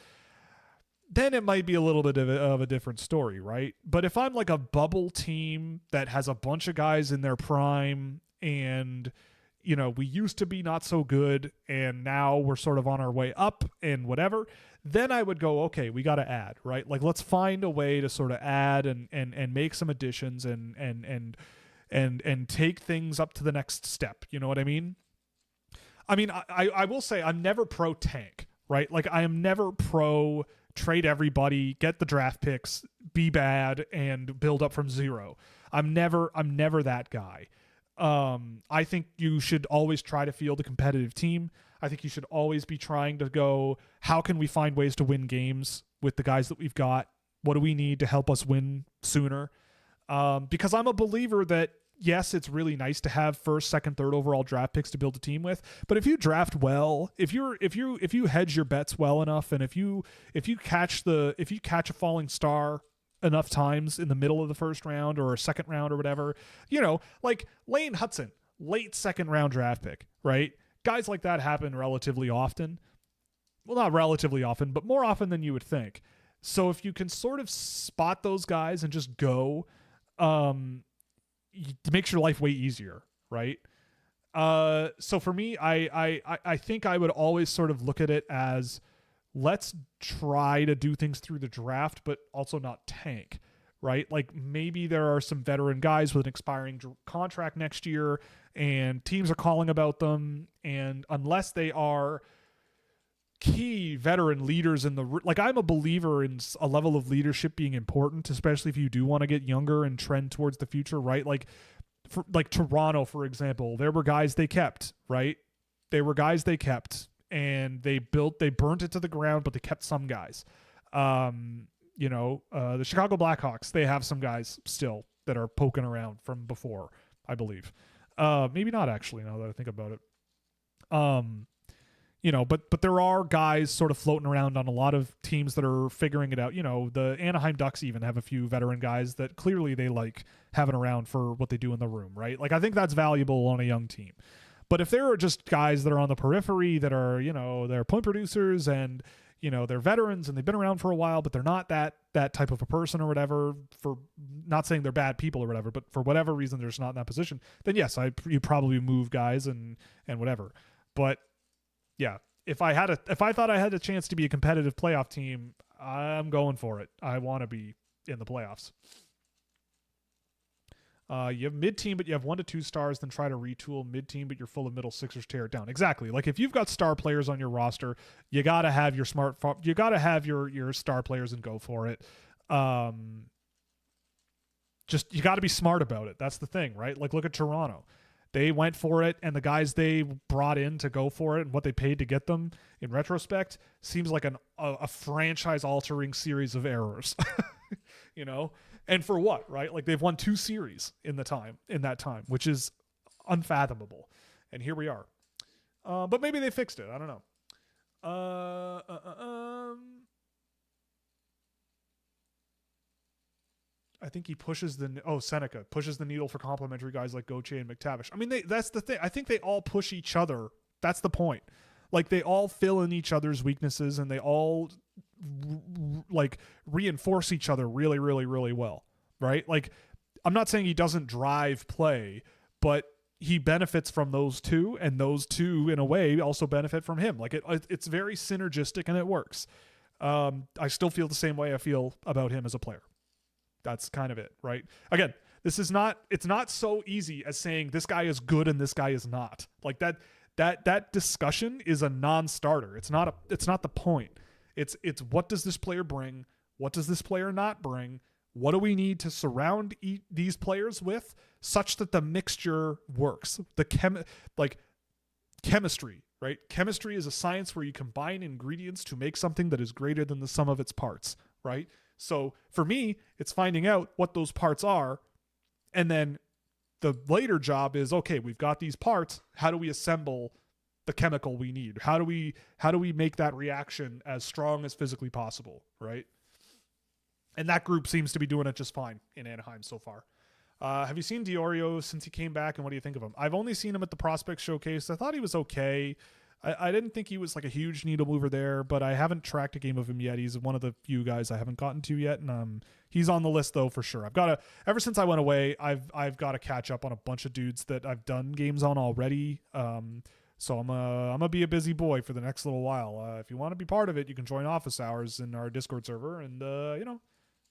then it might be a little bit of a different story, right? But if I'm a bubble team that has a bunch of guys in their prime and, we used to be not so good and now we're sort of on our way up and whatever, then I would go, okay, we got to add, right? Let's find a way to sort of add and make some additions and take things up to the next step. You know what I mean? I will say I'm never pro tank, right? I am never pro trade everybody, get the draft picks, be bad, and build up from zero. I'm never that guy. I think you should always try to field a competitive team. I think you should always be trying to go, how can we find ways to win games with the guys that we've got? What do we need to help us win sooner? Because I'm a believer that, yes, it's really nice to have first, second, third overall draft picks to build a team with. But if you draft well, if you hedge your bets well enough, and if you catch a falling star enough times in the middle of the first round or second round or whatever, Lane Hudson, late second round draft pick, right? Guys like that happen relatively often. Well, not relatively often, but more often than you would think. So if you can sort of spot those guys and just go, it makes your life way easier, right? So for me, I think I would always sort of look at it as, let's try to do things through the draft, but also not tank, right? Maybe there are some veteran guys with an expiring contract next year and teams are calling about them. And unless they are key veteran leaders in I'm a believer in a level of leadership being important, especially if you do want to get younger and trend towards the future, right? For Toronto, for example, there were guys they kept, right? And they burnt it to the ground, but they kept some guys. The Chicago Blackhawks, they have some guys still that are poking around from before, I believe. Maybe not actually, now that I think about it. but there are guys sort of floating around on a lot of teams that are figuring it out. The Anaheim Ducks even have a few veteran guys that clearly they like having around for what they do in the room, right? Like I think that's valuable on a young team. But if there are just guys that are on the periphery that are, they're point producers and, they're veterans and they've been around for a while, but they're not that type of a person or whatever, for not saying they're bad people or whatever, but for whatever reason they're just not in that position, then yes, you probably move guys and whatever. But yeah, if I thought I had a chance to be a competitive playoff team, I'm going for it. I want to be in the playoffs. You have mid-team, but you have 1 to 2 stars, then try to retool mid-team, but you're full of middle sixers, tear it down. Exactly. Like if you've got star players on your roster, you got to have your your star players and go for it. Just, you got to be smart about it. That's the thing, right? Like look at Toronto. They went for it, and the guys they brought in to go for it and what they paid to get them in retrospect seems like a franchise-altering series of errors, And for what, right? Like they've won 2 series in that time, which is unfathomable. And here we are. But maybe they fixed it. I don't know. I think he Seneca pushes the needle for complimentary guys like Gauthier and McTavish. I mean, that's the thing. I think they all push each other. That's the point. Like they all fill in each other's weaknesses and they all like reinforce each other really, really, really well. Right? Like I'm not saying he doesn't drive play, but he benefits from those two, and those two in a way also benefit from him. Like it's very synergistic and it works. I still feel the same way I feel about him as a player. That's kind of it, right? Again, it's not so easy as saying this guy is good and this guy is not. Like that discussion is a non-starter. It's not the point. It's what does this player bring? What does this player not bring? What do we need to surround these players with such that the mixture works? Chemistry, right? Chemistry is a science where you combine ingredients to make something that is greater than the sum of its parts, right? So for me, it's finding out what those parts are. And then the later job is, okay, we've got these parts. How do we assemble the chemical we need? How do we make that reaction as strong as physically possible, right? And that group seems to be doing it just fine in Anaheim so far. Have you seen Diorio since he came back, and what do you think of him? I've only seen him at the Prospect Showcase. I thought he was okay. I didn't think he was like a huge needle mover there, but I haven't tracked a game of him yet. He's one of the few guys I haven't gotten to yet, and he's on the list though for sure. Ever since I went away, I've got to catch up on a bunch of dudes that I've done games on already. So I'm gonna be a busy boy for the next little while. If you want to be part of it, you can join office hours in our Discord server and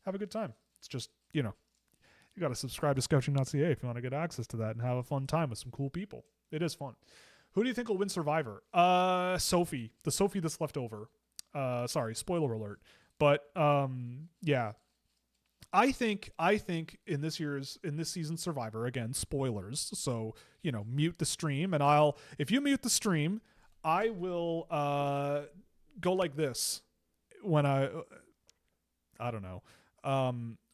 have a good time. It's just you got to subscribe to Scouching.ca if you want to get access to that and have a fun time with some cool people. It is fun. Who do you think will win Survivor? Sophie. The Sophie that's left over. Sorry, spoiler alert. But yeah. I think in this season's Survivor, again, spoilers. So, mute the stream, and if you mute the stream, I will go like this when I don't know.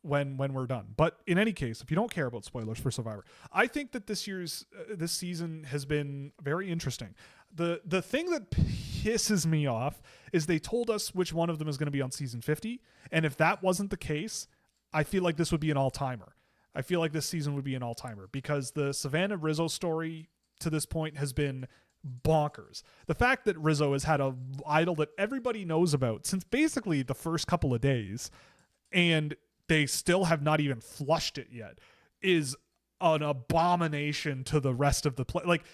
When we're done. But in any case, if you don't care about spoilers for Survivor, I think that this season has been very interesting. The thing that pisses me off is they told us which one of them is going to be on season 50, and if that wasn't the case, I feel like this would be an all-timer. I feel like this season would be an all-timer because the Savannah Rizzo story to this point has been bonkers. The fact that Rizzo has had an idol that everybody knows about since basically the first couple of days, and they still have not even flushed it yet, is an abomination to the rest of the play. Like,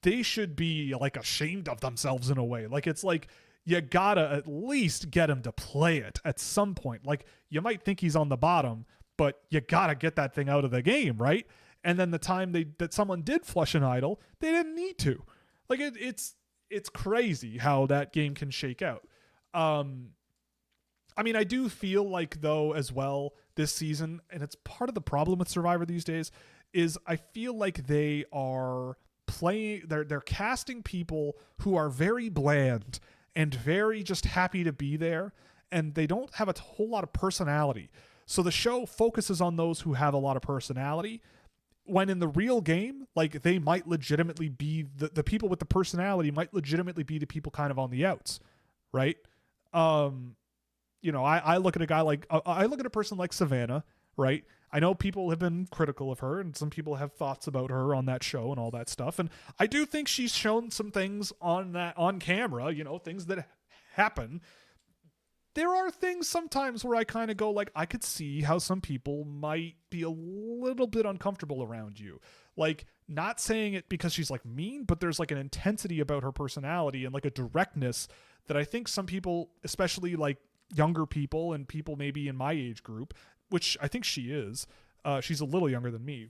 they should be like ashamed of themselves in a way. Like, it's like you gotta at least get him to play it at some point. Like, you might think he's on the bottom, but you gotta get that thing out of the game, right? And then the time that someone did flush an idol, they didn't need to. Like, it's crazy how that game can shake out. I mean, I do feel like, though, as well, this season, and it's part of the problem with Survivor these days, is I feel like they are they're casting people who are very bland and very just happy to be there, and they don't have a whole lot of personality. So the show focuses on those who have a lot of personality, when in the real game, like they might legitimately be the people with the personality might legitimately be the people kind of on the outs, right? I look at a guy like I look at a person like Savannah, right? I know people have been critical of her and some people have thoughts about her on that show and all that stuff. And I do think she's shown some things on camera, things that happen. There are things sometimes where I kind of go like, I could see how some people might be a little bit uncomfortable around you. Like, not saying it because she's like mean, but there's like an intensity about her personality and like a directness that I think some people, especially like younger people and people maybe in my age group, which I think she is, she's a little younger than me,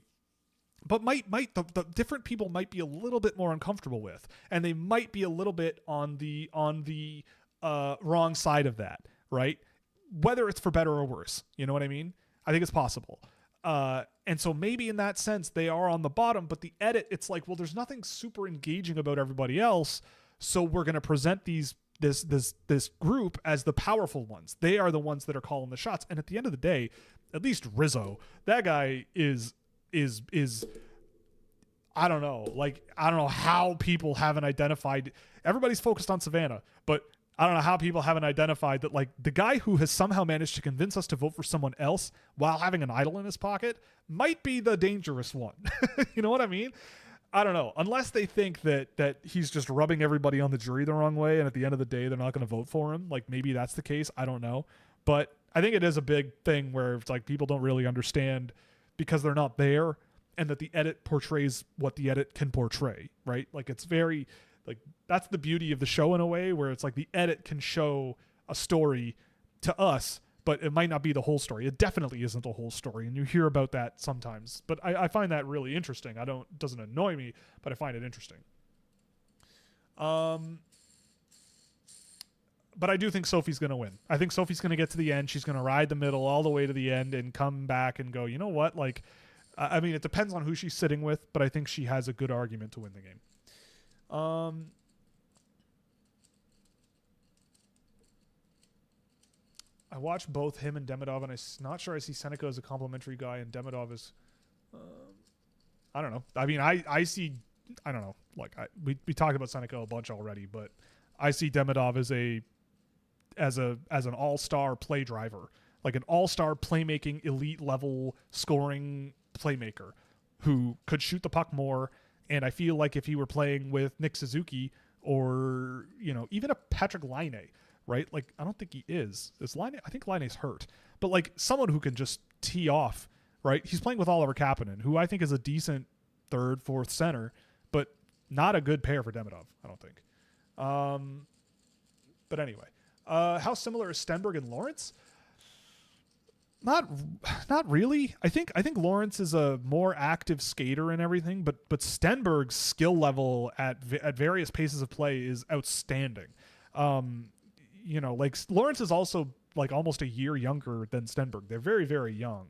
but the different people might be a little bit more uncomfortable with, and they might be a little bit on the wrong side of that, right? Whether it's for better or worse, you know what I mean? I think it's possible. And so maybe in that sense they are on the bottom, but the edit, it's like, well, there's nothing super engaging about everybody else, so we're going to present this group as the powerful ones. They are the ones that are calling the shots. And at the end of the day, at least Rizzo, that guy is I don't know. Like, I don't know how people haven't identified. Everybody's focused on Savannah, but I don't know how people haven't identified that, like, the guy who has somehow managed to convince us to vote for someone else while having an idol in his pocket might be the dangerous one. You know what I mean? I don't know. Unless they think that he's just rubbing everybody on the jury the wrong way, and at the end of the day, they're not going to vote for him. Like, maybe that's the case. I don't know. But I think it is a big thing where it's like people don't really understand because they're not there, and that the edit portrays what the edit can portray, right? Like, it's very, like, that's the beauty of the show in a way, where it's like the edit can show a story to us, but it might not be the whole story. It definitely isn't the whole story, and you hear about that sometimes. But I find that really interesting. It doesn't annoy me, but I find it interesting. But I do think Sophie's going to win. I think Sophie's going to get to the end. She's going to ride the middle all the way to the end and come back and go, you know what? Like, I mean, it depends on who she's sitting with, but I think she has a good argument to win the game. I watched both him and Demidov, and I'm not sure I see Seneca as a complimentary guy, and Demidov is, I don't know. I mean, I see, I don't know. Like, we talked about Seneca a bunch already, but I see Demidov as an all-star play driver, like an all-star playmaking, elite level scoring playmaker who could shoot the puck more. And I feel like if he were playing with Nick Suzuki or, even a Patrick Laine, right? Like, I don't think he is. I think Laine's hurt. But, like, someone who can just tee off, right? He's playing with Oliver Kapanen, who I think is a decent third, fourth center, but not a good pair for Demidov, I don't think. But anyway, how similar is Stenberg and Lawrence? Not really. I think Lawrence is a more active skater and everything, but Stenberg's skill level at various paces of play is outstanding. Like, Lawrence is also like almost a year younger than Stenberg. They're very, very young.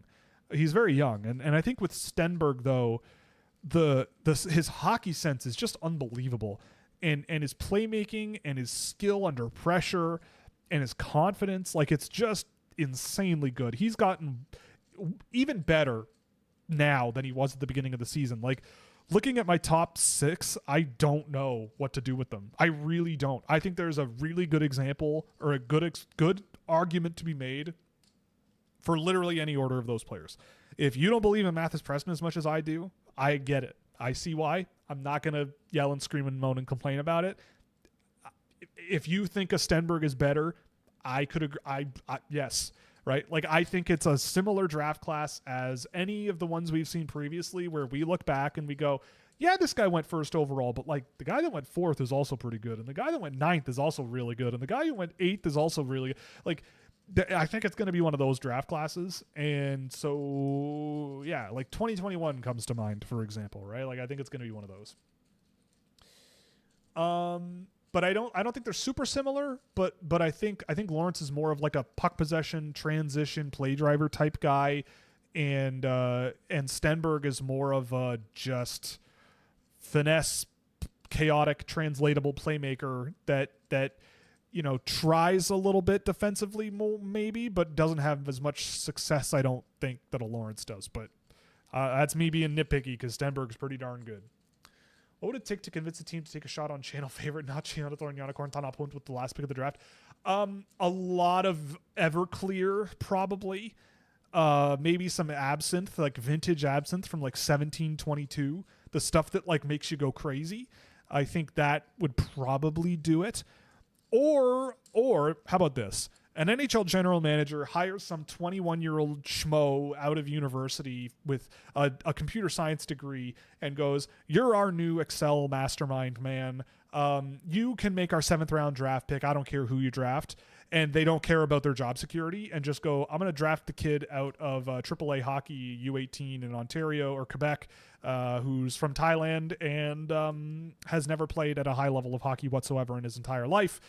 He's very young, and I think with Stenberg though, his hockey sense is just unbelievable, and his playmaking and his skill under pressure and his confidence, like, it's just insanely good. He's gotten even better now than he was at the beginning of the season. Like, looking at my top 6, I don't know what to do with them. I really don't. I think there's a really good example or a good argument to be made for literally any order of those players. If you don't believe in Mathis Preston as much as I do, I get it. I see why. I'm not going to yell and scream and moan and complain about it. If you think a Stenberg is better, I could agree. Yes, right? Like, I think it's a similar draft class as any of the ones we've seen previously, where we look back and we go, yeah, this guy went first overall, but, like, the guy that went 4th is also pretty good, and the guy that went 9th is also really good, and the guy who went 8th is also really good. Like, I think it's going to be one of those draft classes. And so, yeah, like 2021 comes to mind, for example, right? Like, I think it's going to be one of those. But I don't think they're super similar, but I think Lawrence is more of like a puck possession, transition, play driver type guy, and Stenberg is more of a just finesse, chaotic, translatable playmaker that tries a little bit defensively, maybe, but doesn't have as much success, I don't think, that a Lawrence does. But That's me being nitpicky because Stenberg's pretty darn good. What would it take to convince a team to take a shot on channel favorite Nachi Thor and Yana Quarantana Punt with the last pick of the draft? A lot of Everclear, probably. Maybe some absinthe, like vintage absinthe from like 1722. The stuff that like makes you go crazy. I think that would probably do it. Or how about this? An NHL general manager hires some 21-year-old schmo out of university with a computer science degree and goes, "You're our new Excel mastermind, man. You can make our 7th round draft pick. I don't care who you draft." And they don't care about their job security and just go, "I'm going to draft the kid out of AAA hockey U18 in Ontario or Quebec who's from Thailand and has never played at a high level of hockey whatsoever in his entire life.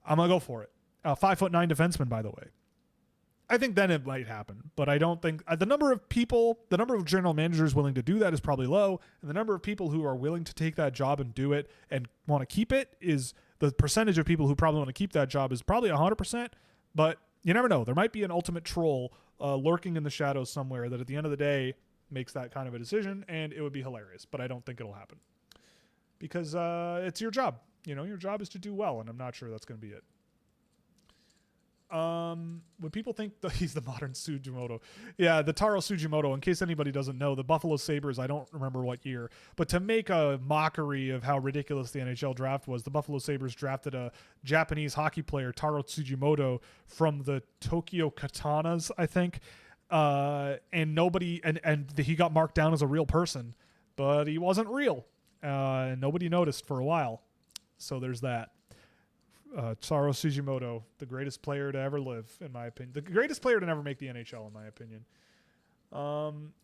I'm going to go for it." 5'9" defenseman, by the way. I think then it might happen, but I don't think the number of general managers willing to do that is probably low, and the number of people who are willing to take that job and do it and want to keep it is the percentage of people who probably want to keep that job is probably 100%, but you never know. There might be an ultimate troll lurking in the shadows somewhere that at the end of the day makes that kind of a decision, and it would be hilarious, but I don't think it'll happen because it's your job. Your job is to do well, and I'm not sure that's going to be it. Would people think he's the modern Sugimoto? Yeah, the Taro Sugimoto, in case anybody doesn't know, the Buffalo Sabres, I don't remember what year, but to make a mockery of how ridiculous the NHL draft was, the Buffalo Sabres drafted a Japanese hockey player, Taro Sugimoto, from the Tokyo Katanas, I think, and he got marked down as a real person, but he wasn't real, and nobody noticed for a while, so there's that. Taro Sugimoto, the greatest player to ever live, in my opinion. The greatest player to never make the NHL, in my opinion.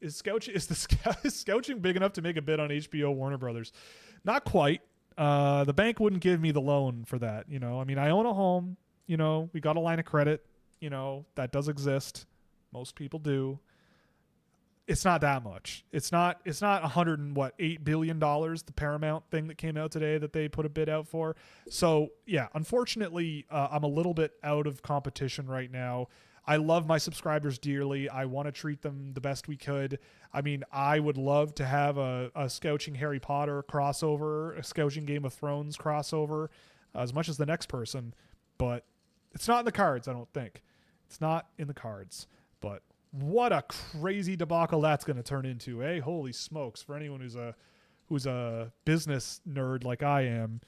Is Scouching big enough to make a bid on HBO Warner Brothers? Not quite. The bank wouldn't give me the loan for that. I own a home. We got a line of credit. That does exist. Most people do. It's not that much. It's not $8 billion, the Paramount thing that came out today that they put a bid out for. So yeah, unfortunately, I'm a little bit out of competition right now. I love my subscribers dearly. I want to treat them the best we could. I would love to have a Scouching Harry Potter crossover, a Scouching Game of Thrones crossover, as much as the next person, but it's not in the cards, I don't think. It's not in the cards, but what a crazy debacle that's going to turn into, eh? Holy smokes! For anyone who's a business nerd like I am,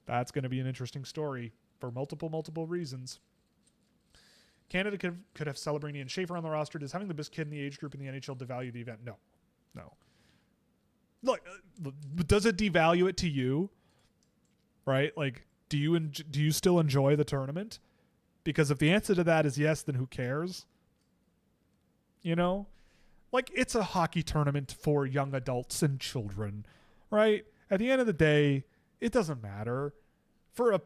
that's going to be an interesting story for multiple reasons. Canada could have Celebrini and Schaefer on the roster. Does having the best kid in the age group in the NHL devalue the event? No. Look, does it devalue it to you? Right? Like, do you still enjoy the tournament? Because if the answer to that is yes, then who cares? It's a hockey tournament for young adults and children, right? At the end of the day, it doesn't matter for a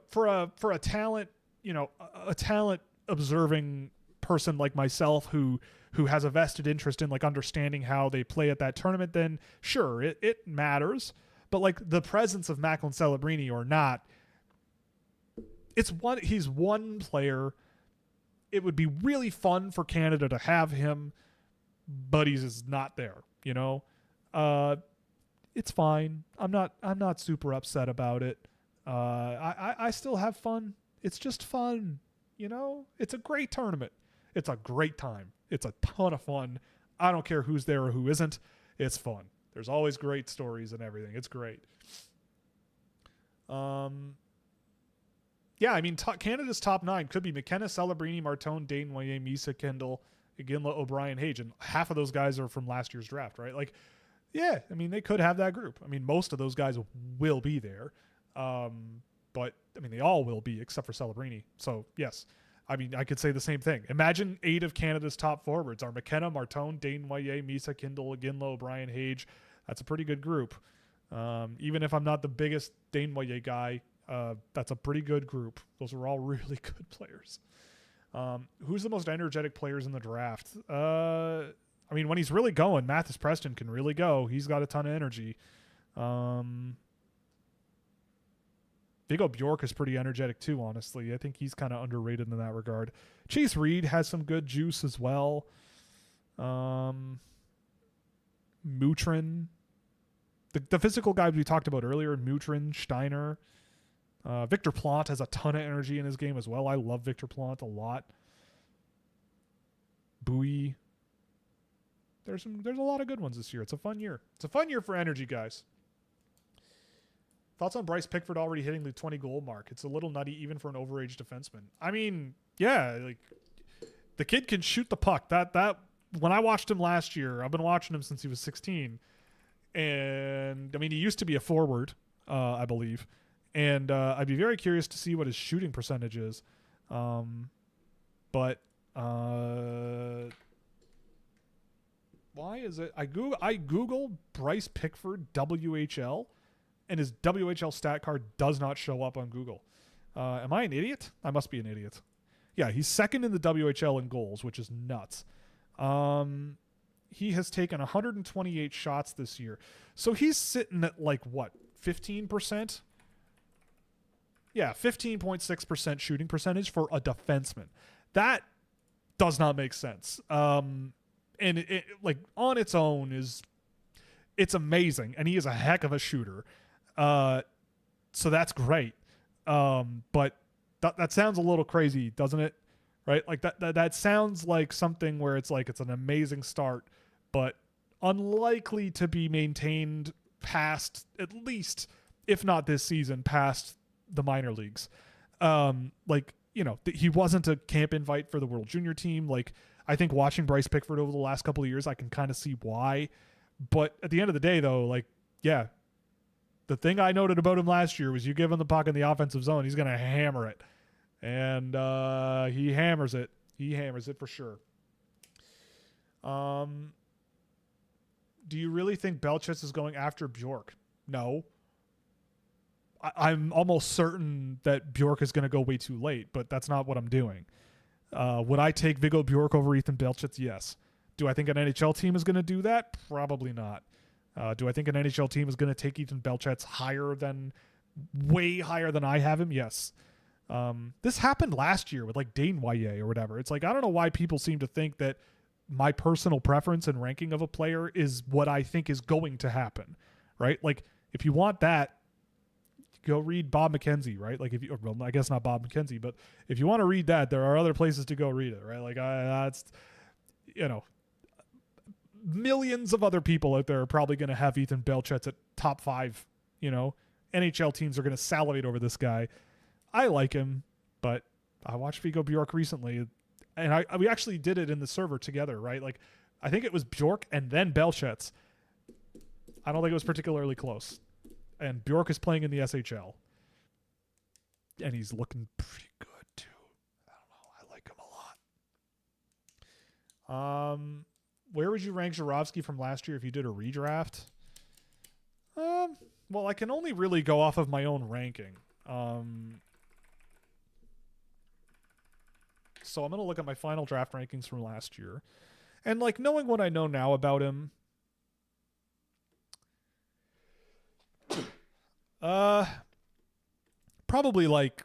talent, a talent observing person like myself who has a vested interest in understanding how they play at that tournament. Then sure, it matters. But the presence of Macklin Celebrini or not, he's one player. It would be really fun for Canada to have him, but he's not there, it's fine. I'm not super upset about it. I still have fun. It's just fun, it's a great tournament. It's a great time. It's a ton of fun. I don't care who's there or who isn't. It's fun. There's always great stories and everything. It's great. Canada's top 9 could be McKenna, Celebrini, Martone, Dane, Moyer, Misa, Kendall, Iginla, O'Brien, Hage, and half of those guys are from last year's draft, right? They could have that group. Most of those guys will be there, but they all will be except for Celebrini. So yes, I could say the same thing. Imagine 8 of Canada's top forwards are McKenna, Martone, Dane, Moyer, Misa, Kendall, Iginla, O'Brien, Hage. That's a pretty good group. Even if I'm not the biggest Dane Moyer guy, that's a pretty good group. Those are all really good players. Who's the most energetic players in the draft? When he's really going, Mathis Preston can really go. He's got a ton of energy. Viggo Bjork is pretty energetic too, honestly. I think he's kind of underrated in that regard. Chase Reed has some good juice as well. Mutrin. The physical guys we talked about earlier, Mutrin, Steiner. Victor Plante has a ton of energy in his game as well. I love Victor Plante a lot. Bowie. There's a lot of good ones this year. It's a fun year. It's a fun year for energy, guys. Thoughts on Bryce Pickford already hitting the 20-goal mark? It's a little nutty even for an overage defenseman. I mean, yeah, like the kid can shoot the puck. That when I watched him last year, I've been watching him since he was 16. And I mean, he used to be a forward, I believe. And I'd be very curious to see what his shooting percentage is. But why is it? I Googled Bryce Pickford WHL, and his WHL stat card does not show up on Google. Am I an idiot? I must be an idiot. Yeah, he's second in the WHL in goals, which is nuts. He has taken 128 shots this year. So he's sitting at like what, 15%? Yeah, 15.6% shooting percentage for a defenseman. That does not make sense. And it like on its own it's amazing, and he is a heck of a shooter. So that's great. But that sounds a little crazy, doesn't it? Right? Like that sounds like something where it's like it's an amazing start, but unlikely to be maintained past, at least, if not this season, past the minor leagues. Like, you know, he wasn't a camp invite for the World Junior team. Like, I think watching Bryce Pickford over the last couple of years, I can kind of see why. But at the end of the day, though, like, yeah, the thing I noted about him last year was you give him the puck in the offensive zone, he's going to hammer it. And he hammers it. He hammers it for sure. Do you really think Belchitz is going after Bjork? No. I'm almost certain that Bjork is going to go way too late, but that's not what I'm doing. Would I take Viggo Bjork over Ethan Belchitz? Yes. Do I think an NHL team is going to do that? Probably not. Do I think an NHL team is going to take Ethan Belchitz way higher than I have him? Yes. This happened last year with like Dane Waye or whatever. It's like, I don't know why people seem to think that my personal preference and ranking of a player is what I think is going to happen, right? Like, if you want that, go read Bob McKenzie, right? Like, well, I guess not Bob McKenzie, but if you want to read that, there are other places to go read it, right? Like, that's, you know, millions of other people out there are probably going to have Ethan Belchitz at top 5, you know? NHL teams are going to salivate over this guy. I like him, but I watched Viggo Bjork recently, and we actually did it in the server together, right? Like, I think it was Bjork and then Belchitz. I don't think it was particularly close. And Bjork is playing in the SHL. And he's looking pretty good, too. I don't know. I like him a lot. Where would you rank Żurawski from last year if you did a redraft? Well, I can only really go off of my own ranking. So I'm going to look at my final draft rankings from last year. And, like, knowing what I know now about him, probably, like,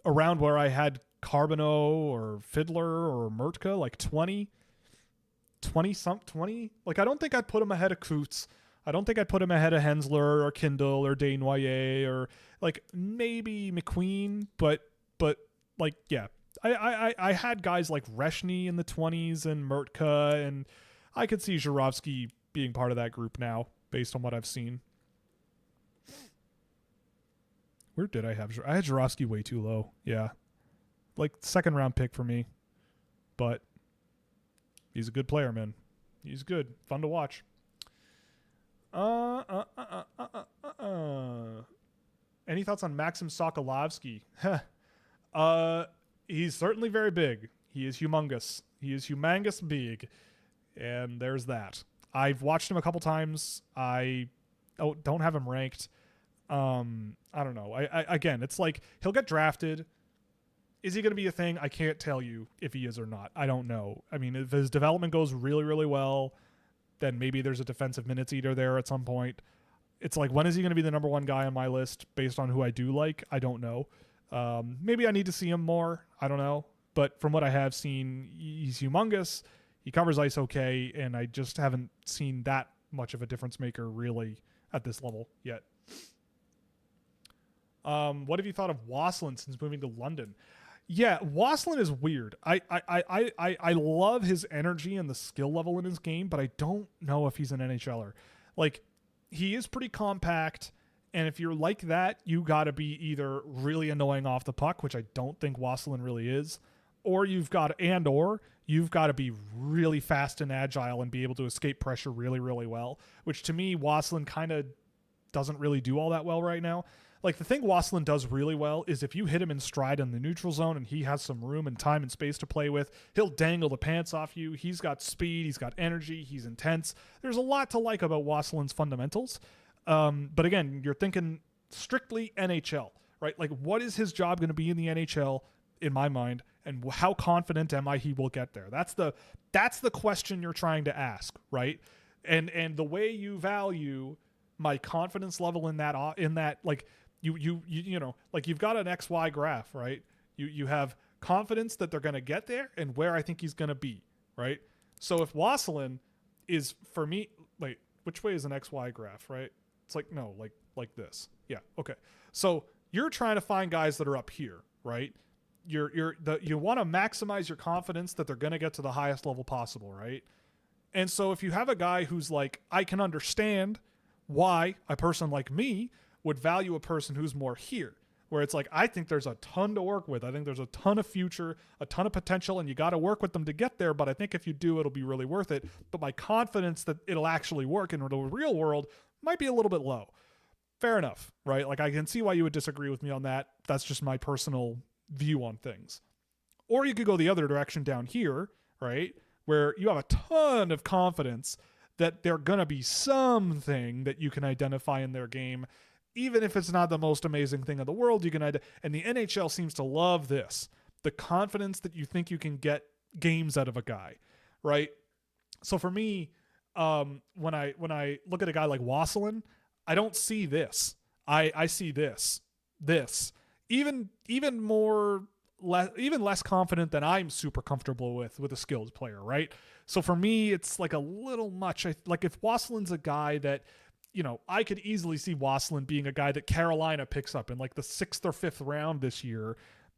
around where I had Carbonneau or Fiddler or Mertka, like 20. Like, I don't think I'd put him ahead of Coots. I don't think I'd put him ahead of Hensler or Kindle or Dane Waye or, like, maybe McQueen, but like, yeah. I had guys like Reshny in the 20s and Mertka, and I could see Żurawski being part of that group now based on what I've seen. Where did I have? I had Żurawski way too low. Yeah. Like, second round pick for me. But he's a good player, man. He's good. Fun to watch. Any thoughts on Maxim Sokolovsky? He's certainly very big. He is humongous. He is humongous big. And there's that. I've watched him a couple times. I don't have him ranked. I don't know. Again, it's like he'll get drafted. Is he going to be a thing? I can't tell you if he is or not. I don't know. I mean, if his development goes really, really well, then maybe there's a defensive minutes eater there at some point. It's like, when is he going to be the number one guy on my list based on who I do like? I don't know. Maybe I need to see him more. I don't know. But from what I have seen, he's humongous. He covers ice okay, and I just haven't seen that much of a difference maker really at this level yet. What have you thought of Wasselin since moving to London? Yeah, Wasselin is weird. I love his energy and the skill level in his game, but I don't know if he's an NHLer. Like, he is pretty compact, and if you're like that, you got to be either really annoying off the puck, which I don't think Wasselin really is, or you've got to be really fast and agile and be able to escape pressure really, really well, which to me, Wasselin kind of doesn't really do all that well right now. Like, the thing Wasselin does really well is if you hit him in stride in the neutral zone and he has some room and time and space to play with, he'll dangle the pants off you. He's got speed. He's got energy. He's intense. There's a lot to like about Wasselin's fundamentals. But again, you're thinking strictly NHL, right? Like, what is his job going to be in the NHL, in my mind, and how confident am I he will get there? That's the question you're trying to ask, right? And the way you value my confidence level in that like, you know, like, you've got an XY graph, right? You have confidence that they're going to get there and where I think he's going to be, right? So if Wasselin is, for me, wait, which way is an XY graph, right? It's like, no, like this. Yeah. Okay. So you're trying to find guys that are up here, right? You want to maximize your confidence that they're going to get to the highest level possible, right? And so if you have a guy who's like, I can understand why a person like me would value a person who's more here, where it's like, I think there's a ton to work with. I think there's a ton of future, a ton of potential, and you got to work with them to get there. But I think if you do, it'll be really worth it. But my confidence that it'll actually work in the real world might be a little bit low. Fair enough, right? Like, I can see why you would disagree with me on that. That's just my personal view on things. Or you could go the other direction down here, right? Where you have a ton of confidence that they're going to be something that you can identify in their game. Even if it's not the most amazing thing in the world, you can and the NHL seems to love this. The confidence that you think you can get games out of a guy, right? So for me, when I look at a guy like Wasselin, I don't see this. I see this. Even less confident than I'm super comfortable with a skilled player, right? So for me, it's like a little much. Like, if Wasselin's a guy that, you know, I could easily see Wasselin being a guy that Carolina picks up in like the 6th or 5th round this year,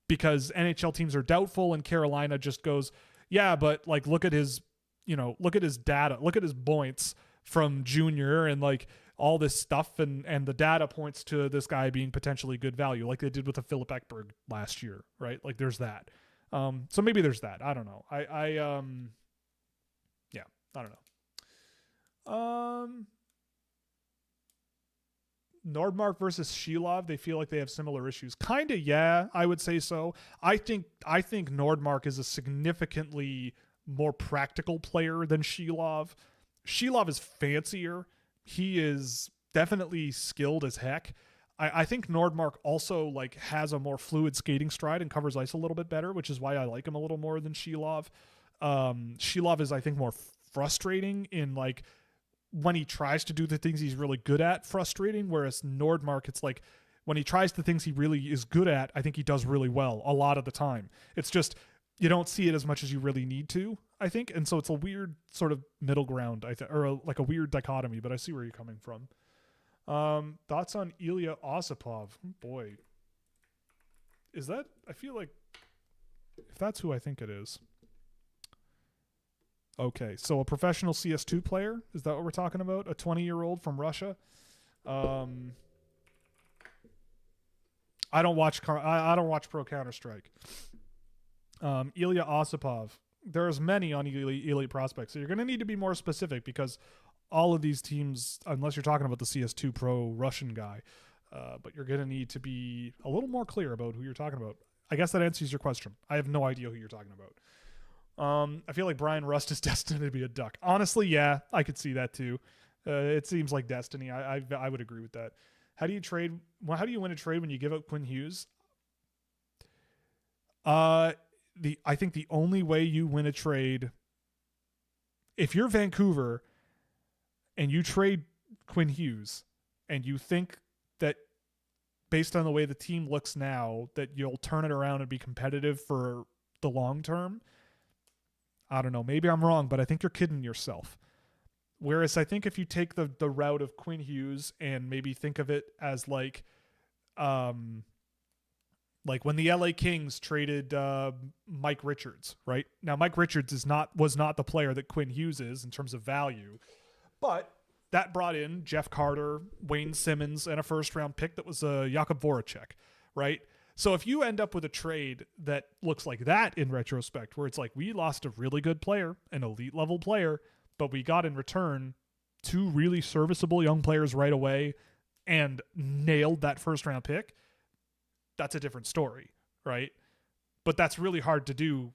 because NHL teams are doubtful and Carolina just goes, yeah, but like, look at his data, look at his points from junior and like all this stuff, and the data points to this guy being potentially good value, like they did with the Philip Ekberg last year, right? Like, there's that. So maybe there's that. I don't know. I don't know. Nordmark versus Shilov, they feel like they have similar issues. Kind of, yeah, I would say so. I think Nordmark is a significantly more practical player than Shilov. Shilov is fancier. He is definitely skilled as heck. I think Nordmark also like has a more fluid skating stride and covers ice a little bit better, which is why I like him a little more than Shilov. Shilov is, I think, more frustrating in like when he tries to do the things he's really good at, frustrating, whereas Nordmark, it's like when he tries the things he really is good at, I think he does really well a lot of the time. It's just you don't see it as much as you really need to, I think, and so it's a weird sort of middle ground, like a weird dichotomy, but I see where you're coming from. Thoughts on Ilya Osipov? Boy, is that, I feel like if that's who I think it is. Okay, so a professional CS2 player, is that what we're talking about? A 20-year-old from Russia? I don't watch Pro Counter-Strike. Ilya Osipov. There's many on Elite Prospects, so you're going to need to be more specific, because all of these teams, unless you're talking about the CS2 Pro Russian guy, but you're going to need to be a little more clear about who you're talking about. I guess that answers your question. I have no idea who you're talking about. I feel like Brian Rust is destined to be a Duck. Honestly, yeah, I could see that too. It seems like destiny. I would agree with that. How do you trade? Well, how do you win a trade when you give up Quinn Hughes? I think the only way you win a trade, if you're Vancouver and you trade Quinn Hughes and you think that based on the way the team looks now that you'll turn it around and be competitive for the long term, I don't know. Maybe I'm wrong, but I think you're kidding yourself. Whereas I think if you take the route of Quinn Hughes and maybe think of it as like when the LA Kings traded Mike Richards, right? Now Mike Richards was not the player that Quinn Hughes is in terms of value, but that brought in Jeff Carter, Wayne Simmons, and a first-round pick that was Jakub Voracek, right? So if you end up with a trade that looks like that in retrospect, where it's like we lost a really good player, an elite-level player, but we got in return 2 really serviceable young players right away and nailed that first-round pick, that's a different story, right? But that's really hard to do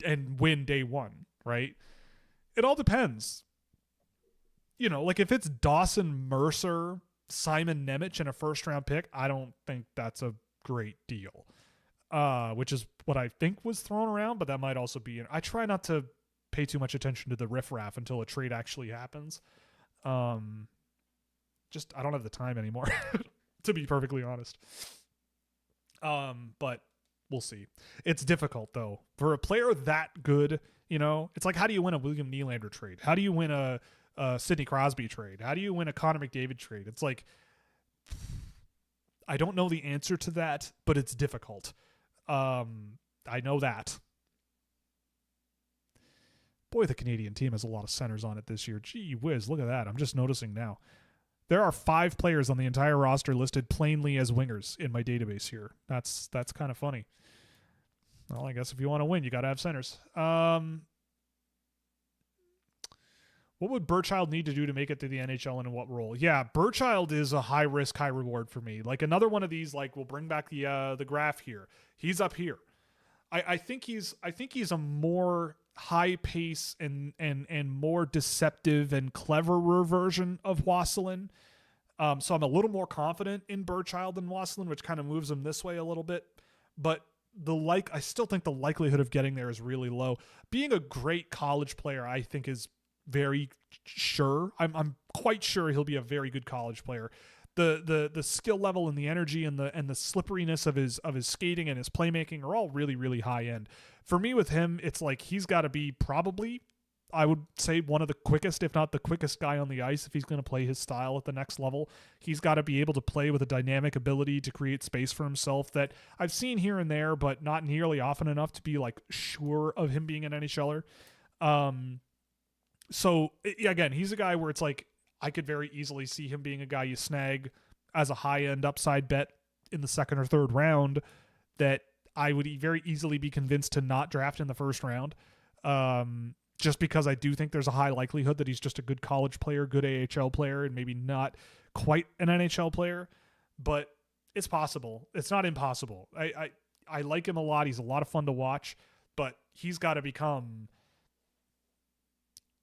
and win day one, right? It all depends. You know, like if it's Dawson Mercer, Simon Nemec, and a first-round pick, I don't think that's a great deal, which is what I think was thrown around, but that might also be I try not to pay too much attention to the riffraff until a trade actually happens. Just I don't have the time anymore, to be perfectly honest. But we'll see. It's difficult though for a player that good. You know, it's like how do you win a William Nylander trade? How do you win a Sidney Crosby trade? How do you win a Connor McDavid trade? It's like I don't know the answer to that, but it's difficult. I know that. Boy, the Canadian team has a lot of centers on it this year. Gee whiz, look at that. I'm just noticing now. There are 5 players on the entire roster listed plainly as wingers in my database here. That's kind of funny. Well, I guess if you want to win, you got to have centers. What would Burchild need to do to make it to the NHL and in what role? Yeah, Burchild is a high risk, high reward for me. Like another one of these, like we'll bring back the graph here. He's up here. I think he's a more high pace and more deceptive and cleverer version of Wasselen. So I'm a little more confident in Burchild than Wasselen, which kind of moves him this way a little bit. But I still think the likelihood of getting there is really low. Being a great college player, I think is very sure. I'm quite sure he'll be a very good college player. The skill level and the energy and the slipperiness of his skating and his playmaking are all really, really high end. For me with him, it's like he's got to be probably, I would say, one of the quickest, if not the quickest guy on the ice if he's going to play his style at the next level. He's got to be able to play with a dynamic ability to create space for himself that I've seen here and there, but not nearly often enough to be like sure of him being an NHLer. So again, he's a guy where it's like I could very easily see him being a guy you snag as a high-end upside bet in the second or third round that I would very easily be convinced to not draft in the first round, just because I do think there's a high likelihood that he's just a good college player, good AHL player, and maybe not quite an NHL player. But it's possible. It's not impossible. I like him a lot. He's a lot of fun to watch, but he's got to become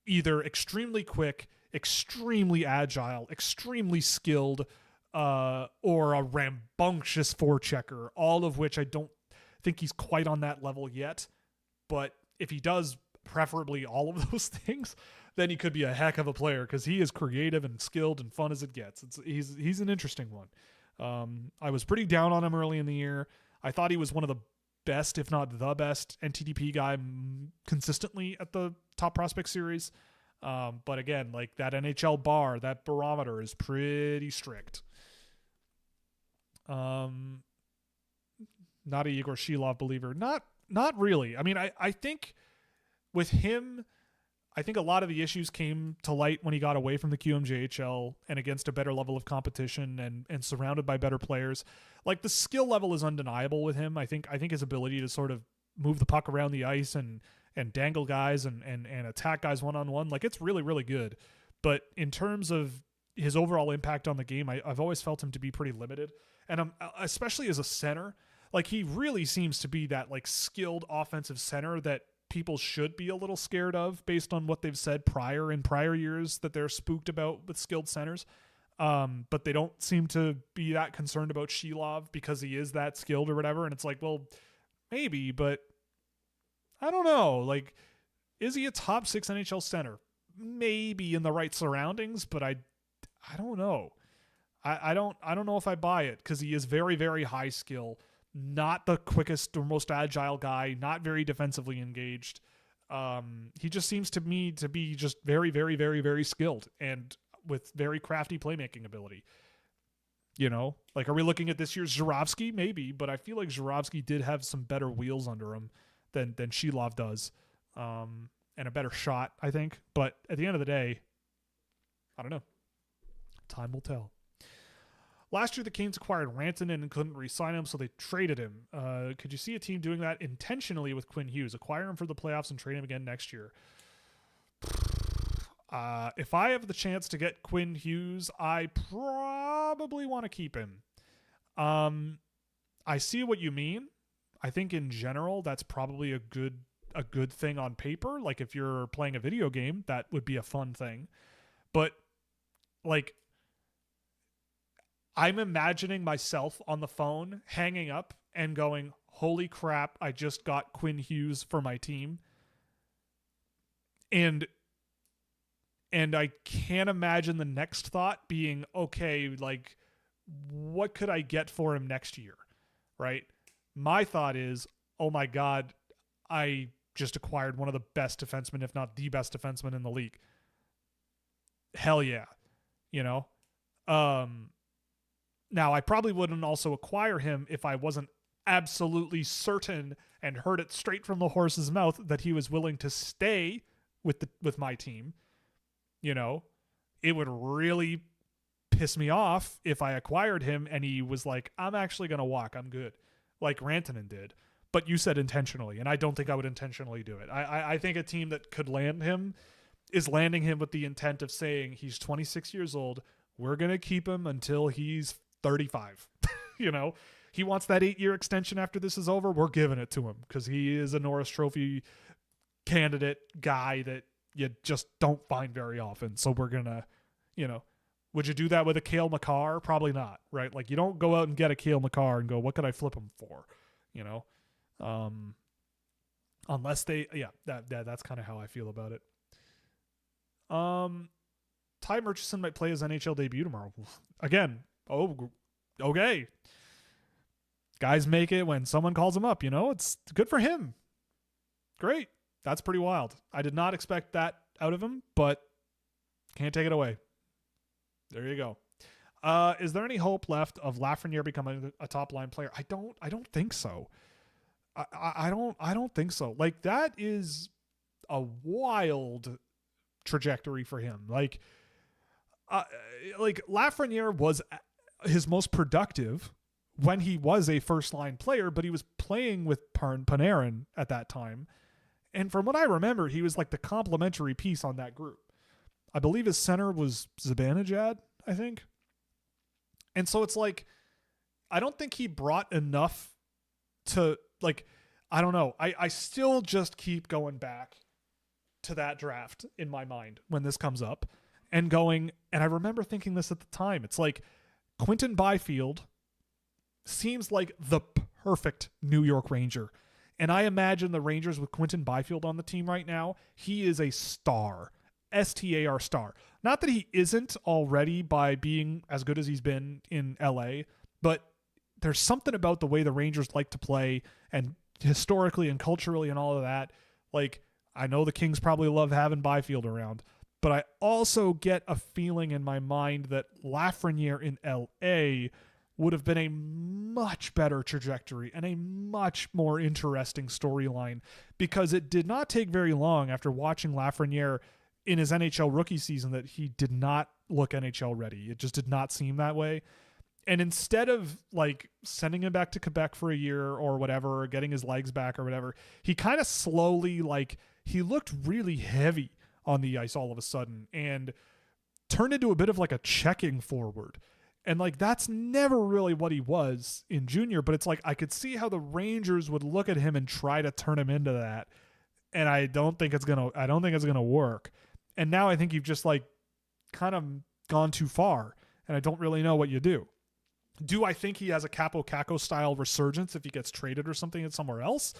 either extremely quick, extremely agile, extremely skilled, or a rambunctious forechecker, all of which I don't think he's quite on that level yet. But if he does preferably all of those things, then he could be a heck of a player because he is creative and skilled and fun as it gets. He's an interesting one. I was pretty down on him early in the year. I thought he was one of the best, if not the best, NTDP guy consistently at the Top Prospect Series. But again, like that NHL bar, that barometer is pretty strict. Not a Igor Shilov believer. Not really. I mean, I think with him, I think a lot of the issues came to light when he got away from the QMJHL and against a better level of competition and surrounded by better players. Like the skill level is undeniable with him. I think his ability to sort of move the puck around the ice and dangle guys and attack guys one-on-one, like it's really, really good. But in terms of his overall impact on the game, I've always felt him to be pretty limited. And especially as a center, like he really seems to be that like skilled offensive center that people should be a little scared of based on what they've said in prior years that they're spooked about with skilled centers. But they don't seem to be that concerned about Shilov because he is that skilled or whatever. And it's like, well, maybe, but I don't know. Like, is he a top 6 NHL center? Maybe in the right surroundings, but I don't know. I don't know if I buy it because he is very, very high skill, not the quickest or most agile guy, not very defensively engaged. He just seems to me to be just very, very, very, very skilled and with very crafty playmaking ability. You know, like, are we looking at this year's Zhuravsky? Maybe, but I feel like Zhuravsky did have some better wheels under him than Shilov does, and a better shot, I think. But at the end of the day, I don't know. Time will tell. Last year, the Canes acquired Rantanen and couldn't re-sign him, so they traded him. Could you see a team doing that intentionally with Quinn Hughes? Acquire him for the playoffs and trade him again next year? If I have the chance to get Quinn Hughes, I probably want to keep him. I see what you mean. I think in general, that's probably a good thing on paper. Like, if you're playing a video game, that would be a fun thing. But, like, I'm imagining myself on the phone hanging up and going, holy crap, I just got Quinn Hughes for my team. And I can't imagine the next thought being, okay, like, what could I get for him next year? Right? My thought is, oh my God, I just acquired one of the best defensemen, if not the best defenseman in the league. Hell yeah. You know? Now, I probably wouldn't also acquire him if I wasn't absolutely certain and heard it straight from the horse's mouth that he was willing to stay with my team. You know, it would really piss me off if I acquired him and he was like, I'm actually going to walk. I'm good. Like Rantanen did. But you said intentionally, and I don't think I would intentionally do it. I think a team that could land him is landing him with the intent of saying he's 26 years old. We're going to keep him until he's 35. You know, he wants that 8-year extension after this is over. We're giving it to him because he is a Norris Trophy candidate guy that you just don't find very often. So we're going to, you know, would you do that with a Cale Makar? Probably not, right? Like, you don't go out and get a Cale Makar and go, what could I flip him for? You know, unless they, that's kind of how I feel about it. Ty Murchison might play his NHL debut tomorrow. Again, okay. Guys make it when someone calls him up, you know? It's good for him. Great. That's pretty wild. I did not expect that out of him, but can't take it away. There you go. Is there any hope left of Lafreniere becoming a top line player? I don't think so. I don't think so. Like, that is a wild trajectory for him. Like Lafreniere was his most productive when he was a first line player, but he was playing with Panarin at that time. And from what I remember, he was like the complementary piece on that group. I believe his center was Zibanejad, I think. And so it's like, I don't think he brought enough to, like, I don't know. I still just keep going back to that draft in my mind when this comes up and going, and I remember thinking this at the time. It's like, Quinton Byfield seems like the perfect New York Ranger. And I imagine the Rangers with Quinton Byfield on the team right now, he is a star. STAR star. Not that he isn't already by being as good as he's been in LA, but there's something about the way the Rangers like to play, and historically and culturally and all of that. Like, I know the Kings probably love having Byfield around, but I also get a feeling in my mind that Lafreniere in LA would have been a much better trajectory and a much more interesting storyline, because it did not take very long after watching Lafreniere in his NHL rookie season that he did not look NHL ready. It just did not seem that way. And instead of like sending him back to Quebec for a year or whatever, or getting his legs back or whatever, he kind of slowly, like, he looked really heavy on the ice all of a sudden and turned into a bit of like a checking forward. And like, that's never really what he was in junior, but it's like, I could see how the Rangers would look at him and try to turn him into that. And I don't think it's going to work. And now I think you've just like kind of gone too far, and I don't really know what you do. Do I think he has a Capo Caco style resurgence if he gets traded or something somewhere else?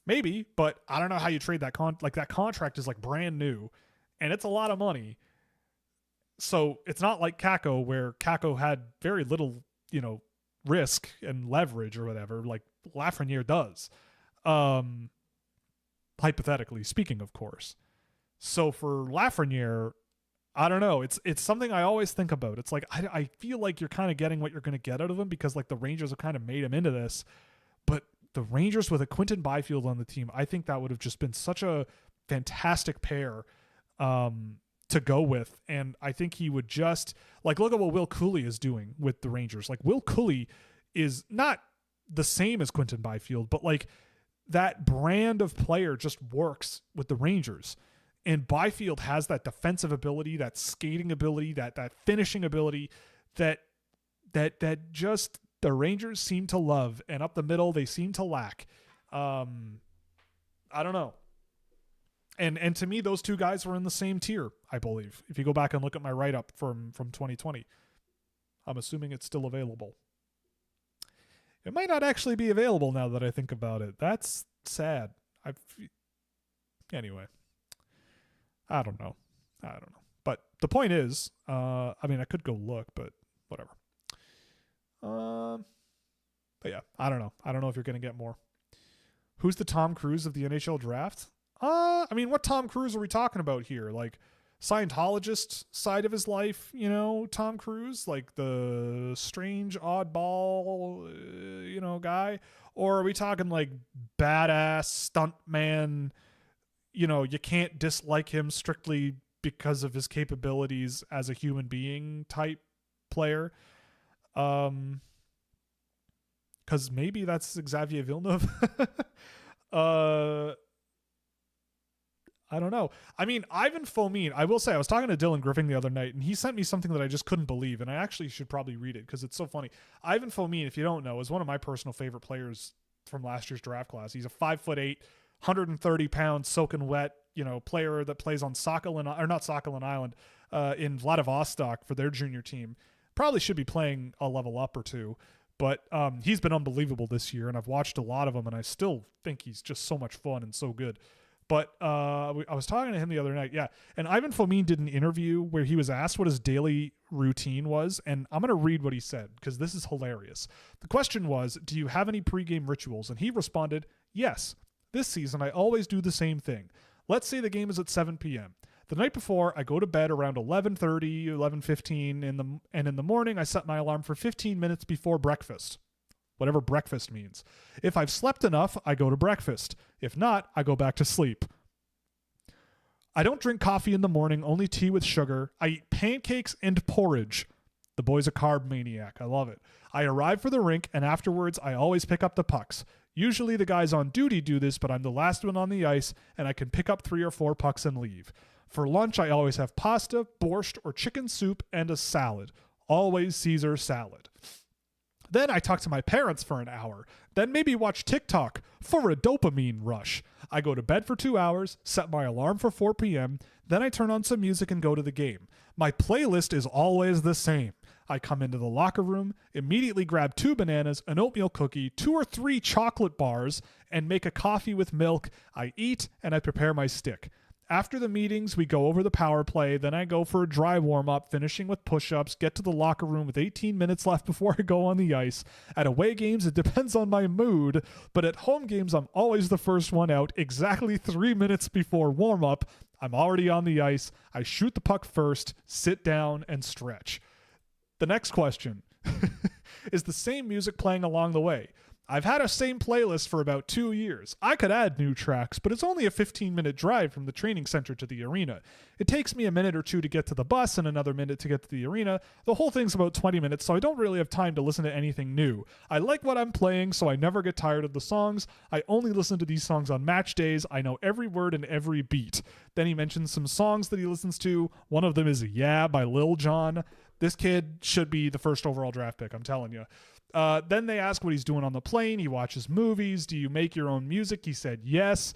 Maybe, but I don't know how you trade that that contract is like brand new and it's a lot of money. So it's not like Caco, where Caco had very little, risk and leverage or whatever, like Lafreniere does. hypothetically speaking, of course. So for Lafreniere, I don't know. It's something I always think about. It's like I feel like you're kind of getting what you're going to get out of him because like the Rangers have kind of made him into this. But the Rangers with a Quinton Byfield on the team, I think that would have just been such a fantastic pair to go with. And I think he would just like look at what Will Cooley is doing with the Rangers. Like Will Cooley is not the same as Quinton Byfield, but like that brand of player just works with the Rangers. And Byfield has that defensive ability, that skating ability, that finishing ability that just the Rangers seem to love, and up the middle they seem to lack. I don't know. And to me, those two guys were in the same tier, I believe. If you go back and look at my write-up from 2020, I'm assuming it's still available. It might not actually be available now that I think about it. That's sad. Anyway. I don't know. But the point is, I mean, I could go look, but whatever. But yeah, I don't know. I don't know if you're going to get more. Who's the Tom Cruise of the NHL draft? I mean, what Tom Cruise are we talking about here? Like Scientologist side of his life, you know, Tom Cruise, like the strange oddball, guy? Or are we talking like badass stuntman? You know, you can't dislike him strictly because of his capabilities as a human being type player. Because maybe that's Xavier Villeneuve. I don't know. I mean, Ivan Fomin, I will say, I was talking to Dylan Griffin the other night, and he sent me something that I just couldn't believe, and I actually should probably read it because it's so funny. Ivan Fomin, if you don't know, is one of my personal favorite players from last year's draft class. He's a 5'8", 130-pound soaking wet, player that plays on not Sakhalin Island, in Vladivostok for their junior team. Probably should be playing a level up or two, but he's been unbelievable this year, and I've watched a lot of him, and I still think he's just so much fun and so good. But I was talking to him the other night, yeah, and Ivan Fomin did an interview where he was asked what his daily routine was, and I'm going to read what he said because this is hilarious. The question was, do you have any pregame rituals? And he responded, yes. This season, I always do the same thing. Let's say the game is at 7 p.m. The night before, I go to bed around 11:30, 11:15, and in the morning, I set my alarm for 15 minutes before breakfast, whatever breakfast means. If I've slept enough, I go to breakfast. If not, I go back to sleep. I don't drink coffee in the morning, only tea with sugar. I eat pancakes and porridge. The boy's a carb maniac. I love it. I arrive for the rink, and afterwards, I always pick up the pucks. Usually the guys on duty do this, but I'm the last one on the ice, and I can pick up 3 or 4 pucks and leave. For lunch, I always have pasta, borscht, or chicken soup, and a salad. Always Caesar salad. Then I talk to my parents for an hour. Then maybe watch TikTok for a dopamine rush. I go to bed for 2 hours, set my alarm for 4 p.m., then I turn on some music and go to the game. My playlist is always the same. I come into the locker room, immediately grab 2 bananas, an oatmeal cookie, 2 or 3 chocolate bars, and make a coffee with milk. I eat, and I prepare my stick. After the meetings, we go over the power play. Then I go for a dry warm-up, finishing with push-ups, get to the locker room with 18 minutes left before I go on the ice. At away games, it depends on my mood, but at home games, I'm always the first one out, exactly 3 minutes before warm-up. I'm already on the ice. I shoot the puck first, sit down, and stretch. The next question is the same music playing along the way. I've had a same playlist for about 2 years. I could add new tracks, but it's only a 15-minute drive from the training center to the arena. It takes me a minute or two to get to the bus and another minute to get to the arena. The whole thing's about 20 minutes, so I don't really have time to listen to anything new. I like what I'm playing, so I never get tired of the songs. I only listen to these songs on match days. I know every word and every beat. Then he mentions some songs that he listens to. One of them is Yeah by Lil Jon. This kid should be the first overall draft pick, I'm telling you. Then they ask what he's doing on the plane. He watches movies. Do you make your own music? He said yes.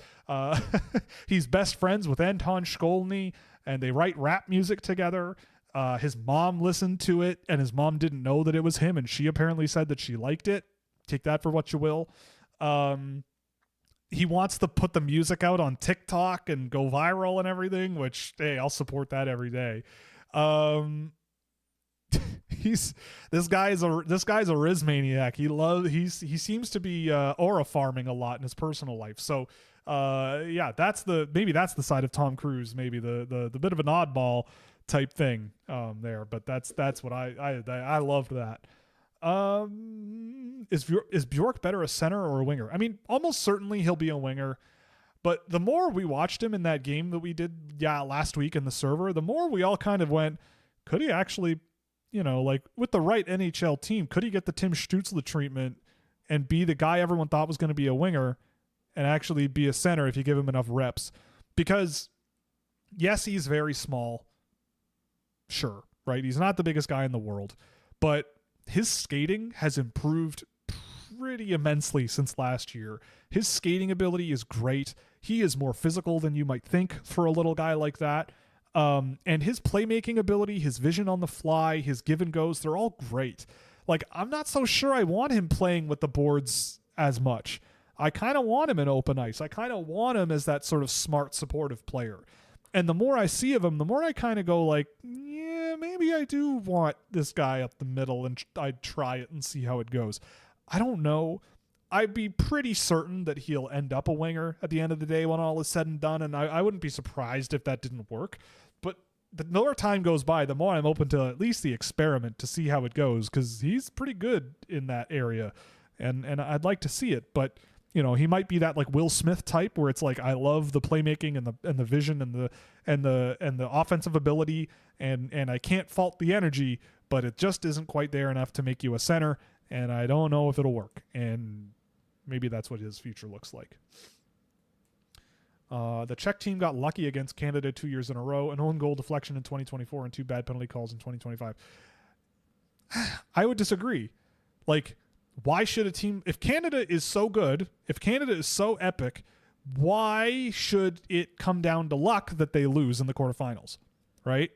He's best friends with Anton Shkolny, and they write rap music together. His mom listened to it, and his mom didn't know that it was him, and she apparently said that she liked it. Take that for what you will. He wants to put the music out on TikTok and go viral and everything, which, hey, I'll support that every day. This guy's a Riz maniac. He seems to be aura farming a lot in his personal life. So Yeah, that's the side of Tom Cruise, maybe the bit of an oddball type thing there. But that's what I loved that. Is Bjork better a center or a winger? I mean, almost certainly he'll be a winger. But the more we watched him in that game that we did last week in the server, the more we all kind of went, could he actually, like with the right NHL team, could he get the Tim Stützle treatment and be the guy everyone thought was going to be a winger and actually be a center if you give him enough reps? Because yes, he's very small. Sure, right? He's not the biggest guy in the world, but his skating has improved pretty immensely since last year. His skating ability is great. He is more physical than you might think for a little guy like that. And his playmaking ability, his vision on the fly, his give and goes, they're all great. Like, I'm not so sure I want him playing with the boards as much. I kind of want him in open ice. I kind of want him as that sort of smart, supportive player. And the more I see of him, the more I kind of go like, yeah, maybe I do want this guy up the middle and I'd try it and see how it goes. I don't know. I'd be pretty certain that he'll end up a winger at the end of the day when all is said and done, and I wouldn't be surprised if that didn't work. But the more time goes by, the more I'm open to at least the experiment to see how it goes, because he's pretty good in that area, and I'd like to see it. But he might be that like Will Smith type where it's like, I love the playmaking and the vision and the offensive ability, and I can't fault the energy, but it just isn't quite there enough to make you a center, and I don't know if it'll work. And maybe that's what his future looks like. The Czech team got lucky against Canada 2 years in a row, an own goal deflection in 2024 and 2 bad penalty calls in 2025. I would disagree. Like, why should a team, if Canada is so good, if Canada is so epic, why should it come down to luck that they lose in the quarterfinals, right?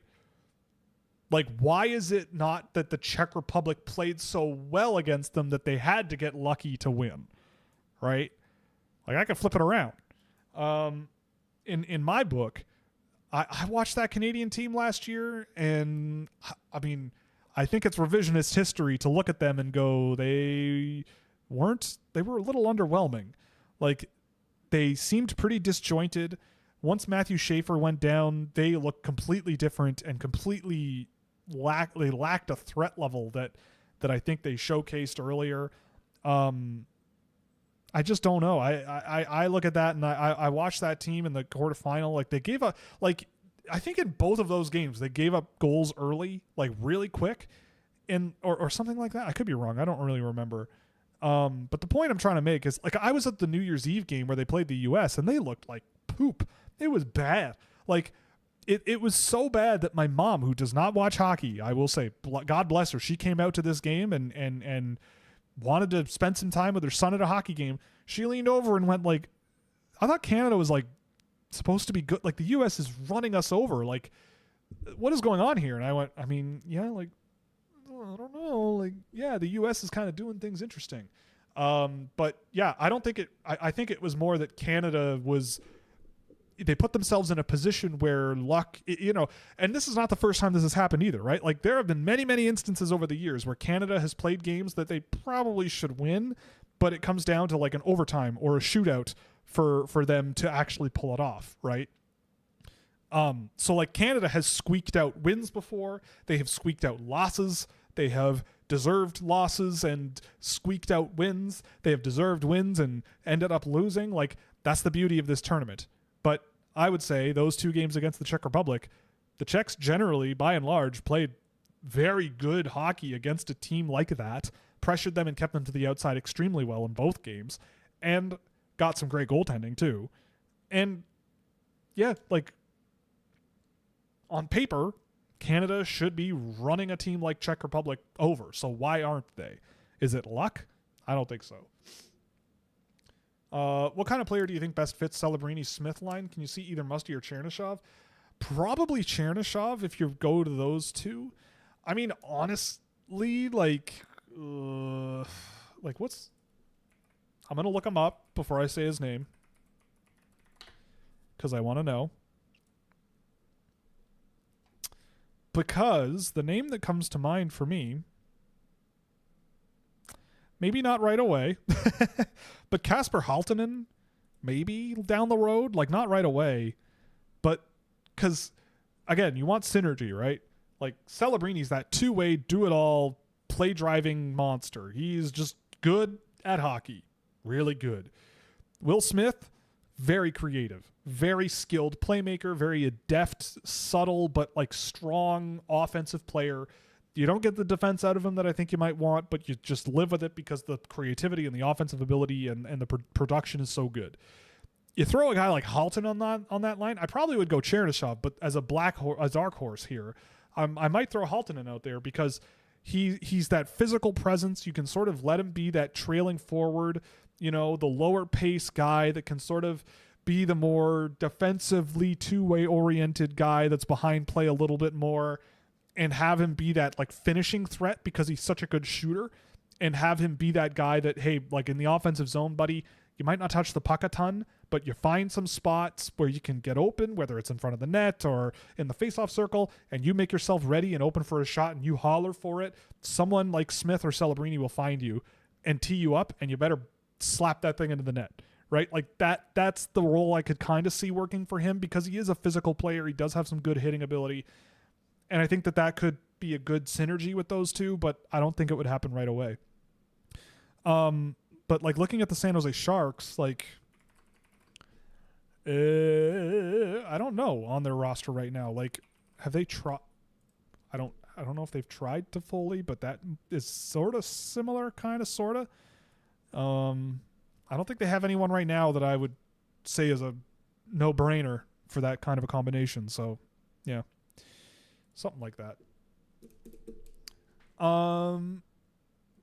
Like, why is it not that the Czech Republic played so well against them that they had to get lucky to win, right? Like, I could flip it around. In my book, I watched that Canadian team last year, and I mean, I think it's revisionist history to look at them and go, they were a little underwhelming. Like, they seemed pretty disjointed. Once Matthew Schaefer went down, they looked completely different and completely lacked a threat level that I think they showcased earlier. I just don't know. I look at that and I watched that team in the quarterfinal. Like, they gave up, like, I think in both of those games, they gave up goals early, like really quick, or something like that. I could be wrong. I don't really remember. But the point I'm trying to make is, like, I was at the New Year's Eve game where they played the U.S. and they looked like poop. It was bad. Like, it was so bad that my mom, who does not watch hockey, I will say, God bless her, she came out to this game and wanted to spend some time with her son at a hockey game. She leaned over and went like, I thought Canada was like supposed to be good. Like, the U.S. is running us over. Like, what is going on here? And I went, I mean, yeah, like, I don't know. Like, yeah, the U.S. is kind of doing things interesting. But yeah, I don't think it, I think it was more that Canada was, they put themselves in a position where luck, and this is not the first time this has happened either, right? Like, there have been many, many instances over the years where Canada has played games that they probably should win, but it comes down to like an overtime or a shootout for them to actually pull it off, right? So like, Canada has squeaked out wins before. They have squeaked out losses. They have deserved losses and squeaked out wins. They have deserved wins and ended up losing. Like, that's the beauty of this tournament. But I would say those two games against the Czech Republic, the Czechs generally, by and large, played very good hockey against a team like that, pressured them and kept them to the outside extremely well in both games, and got some great goaltending too. And yeah, like, on paper, Canada should be running a team like Czech Republic over. So why aren't they? Is it luck? I don't think so. What kind of player do you think best fits Celebrini's Smith line? Can you see either Musty or Chernyshov? Probably Chernyshov if you go to those two. I mean, honestly, like what's... I'm going to look him up before I say his name, because I want to know. Because the name that comes to mind for me, maybe not right away, but Kasper Halttunen maybe down the road, like not right away, but because again, you want synergy, right? Like Celebrini's that two-way, do-it-all, play-driving monster. He's just good at hockey, really good. Will Smith, very creative, very skilled playmaker, very adept, subtle, but like strong offensive player. You don't get the defense out of him that I think you might want, but you just live with it because the creativity and the offensive ability and the production is so good. You throw a guy like Halton on that line, I probably would go Chernyshov, but as a dark horse here, I might throw Halton out there because he's that physical presence. You can sort of let him be that trailing forward, the lower pace guy that can sort of be the more defensively two-way oriented guy that's behind play a little bit more, and have him be that like finishing threat because he's such a good shooter, and have him be that guy that, hey, like in the offensive zone, buddy, you might not touch the puck a ton, but you find some spots where you can get open, whether it's in front of the net or in the faceoff circle, and you make yourself ready and open for a shot and you holler for it. Someone like Smith or Celebrini will find you and tee you up, and you better slap that thing into the net, right? Like that's the role I could kind of see working for him because he is a physical player. He does have some good hitting ability. And I think that could be a good synergy with those two, but I don't think it would happen right away. But like looking at the San Jose Sharks, like I don't know on their roster right now. Like, have they tried? I don't know if they've tried to Foley, but that is sort of similar, kind of, sort of. I don't think they have anyone right now that I would say is a no-brainer for that kind of a combination. So, yeah. Something like that.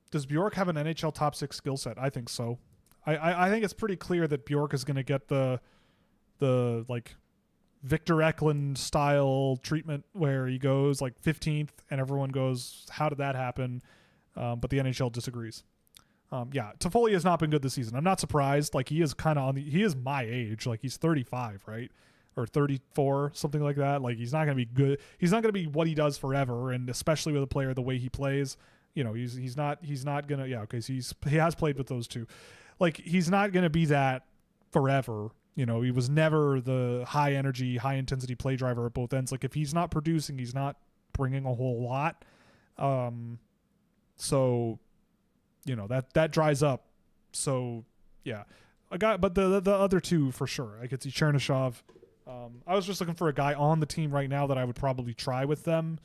Does Bjork have an NHL top 6 skill set? I think so. I think it's pretty clear that Bjork is going to get the like Victor Eklund style treatment where he goes like 15th and everyone goes, how did that happen? But the NHL disagrees. Toffoli has not been good this season. I'm not surprised. Like he is kind of he is my age. Like he's 35, right? Or 34, something like that. Like he's not going to be good. He's not going to be what he does forever. And especially with a player, the way he plays, he's not going to, because he has played with those two. Like he's not going to be that forever. He was never the high energy, high intensity play driver at both ends. Like if he's not producing, he's not bringing a whole lot. So, that dries up. So yeah, but the other two for sure. I could see Chernyshov. I was just looking for a guy on the team right now that I would probably try with them.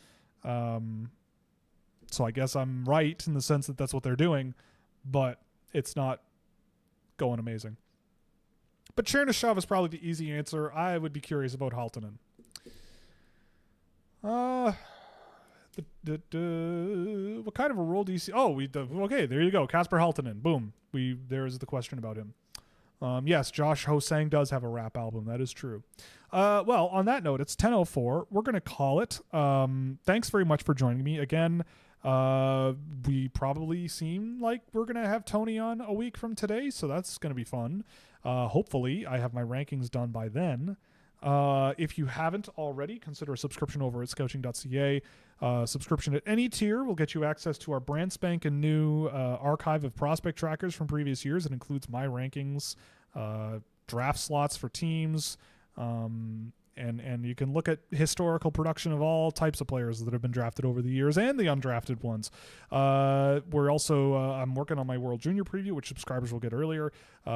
So I guess I'm right in the sense that that's what they're doing, but it's not going amazing. But Chernyshov is probably the easy answer. I would be curious about Haltonen. What kind of a role do you see? Oh, okay, there you go. Kasper Haltonen. Boom. There's the question about him. Yes, Josh Hosang does have a rap album. That is true. Well, on that note, it's 10:04. We're going to call it. Thanks very much for joining me. Again, we probably seem like we're going to have Tony on a week from today, so that's going to be fun. Hopefully, I have my rankings done by then. If you haven't already, consider a subscription over at Scouching.ca. Subscription at any tier will get you access to our brand spanking new archive of prospect trackers from previous years. It includes my rankings, draft slots for teams, and you can look at historical production of all types of players that have been drafted over the years and the undrafted ones. We're also I'm working on my World Junior preview, which subscribers will get earlier.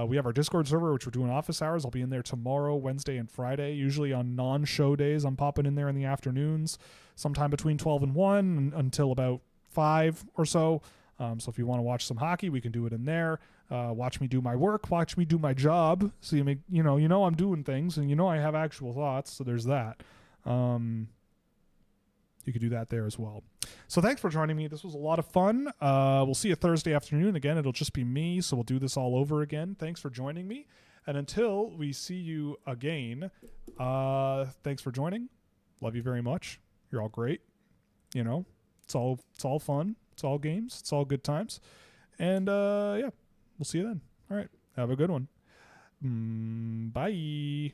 We have our Discord server, which we're doing office hours. I'll be in there tomorrow, Wednesday, and Friday. Usually on non-show days, I'm popping in there in the afternoons, sometime between 12 and 1 until about 5 or so. So if you want to watch some hockey, we can do it in there. Watch me do my work, watch me do my job. So you know I'm doing things, and I have actual thoughts. So there's that. You could do that there as well. So thanks for joining me. This was a lot of fun. We'll see you Thursday afternoon. Again, it'll just be me, so we'll do this all over again. Thanks for joining me. And until we see you again, thanks for joining. Love you very much. You're all great. It's all fun. It's all games. It's all good times. And yeah, we'll see you then. All right. Have a good one. Bye.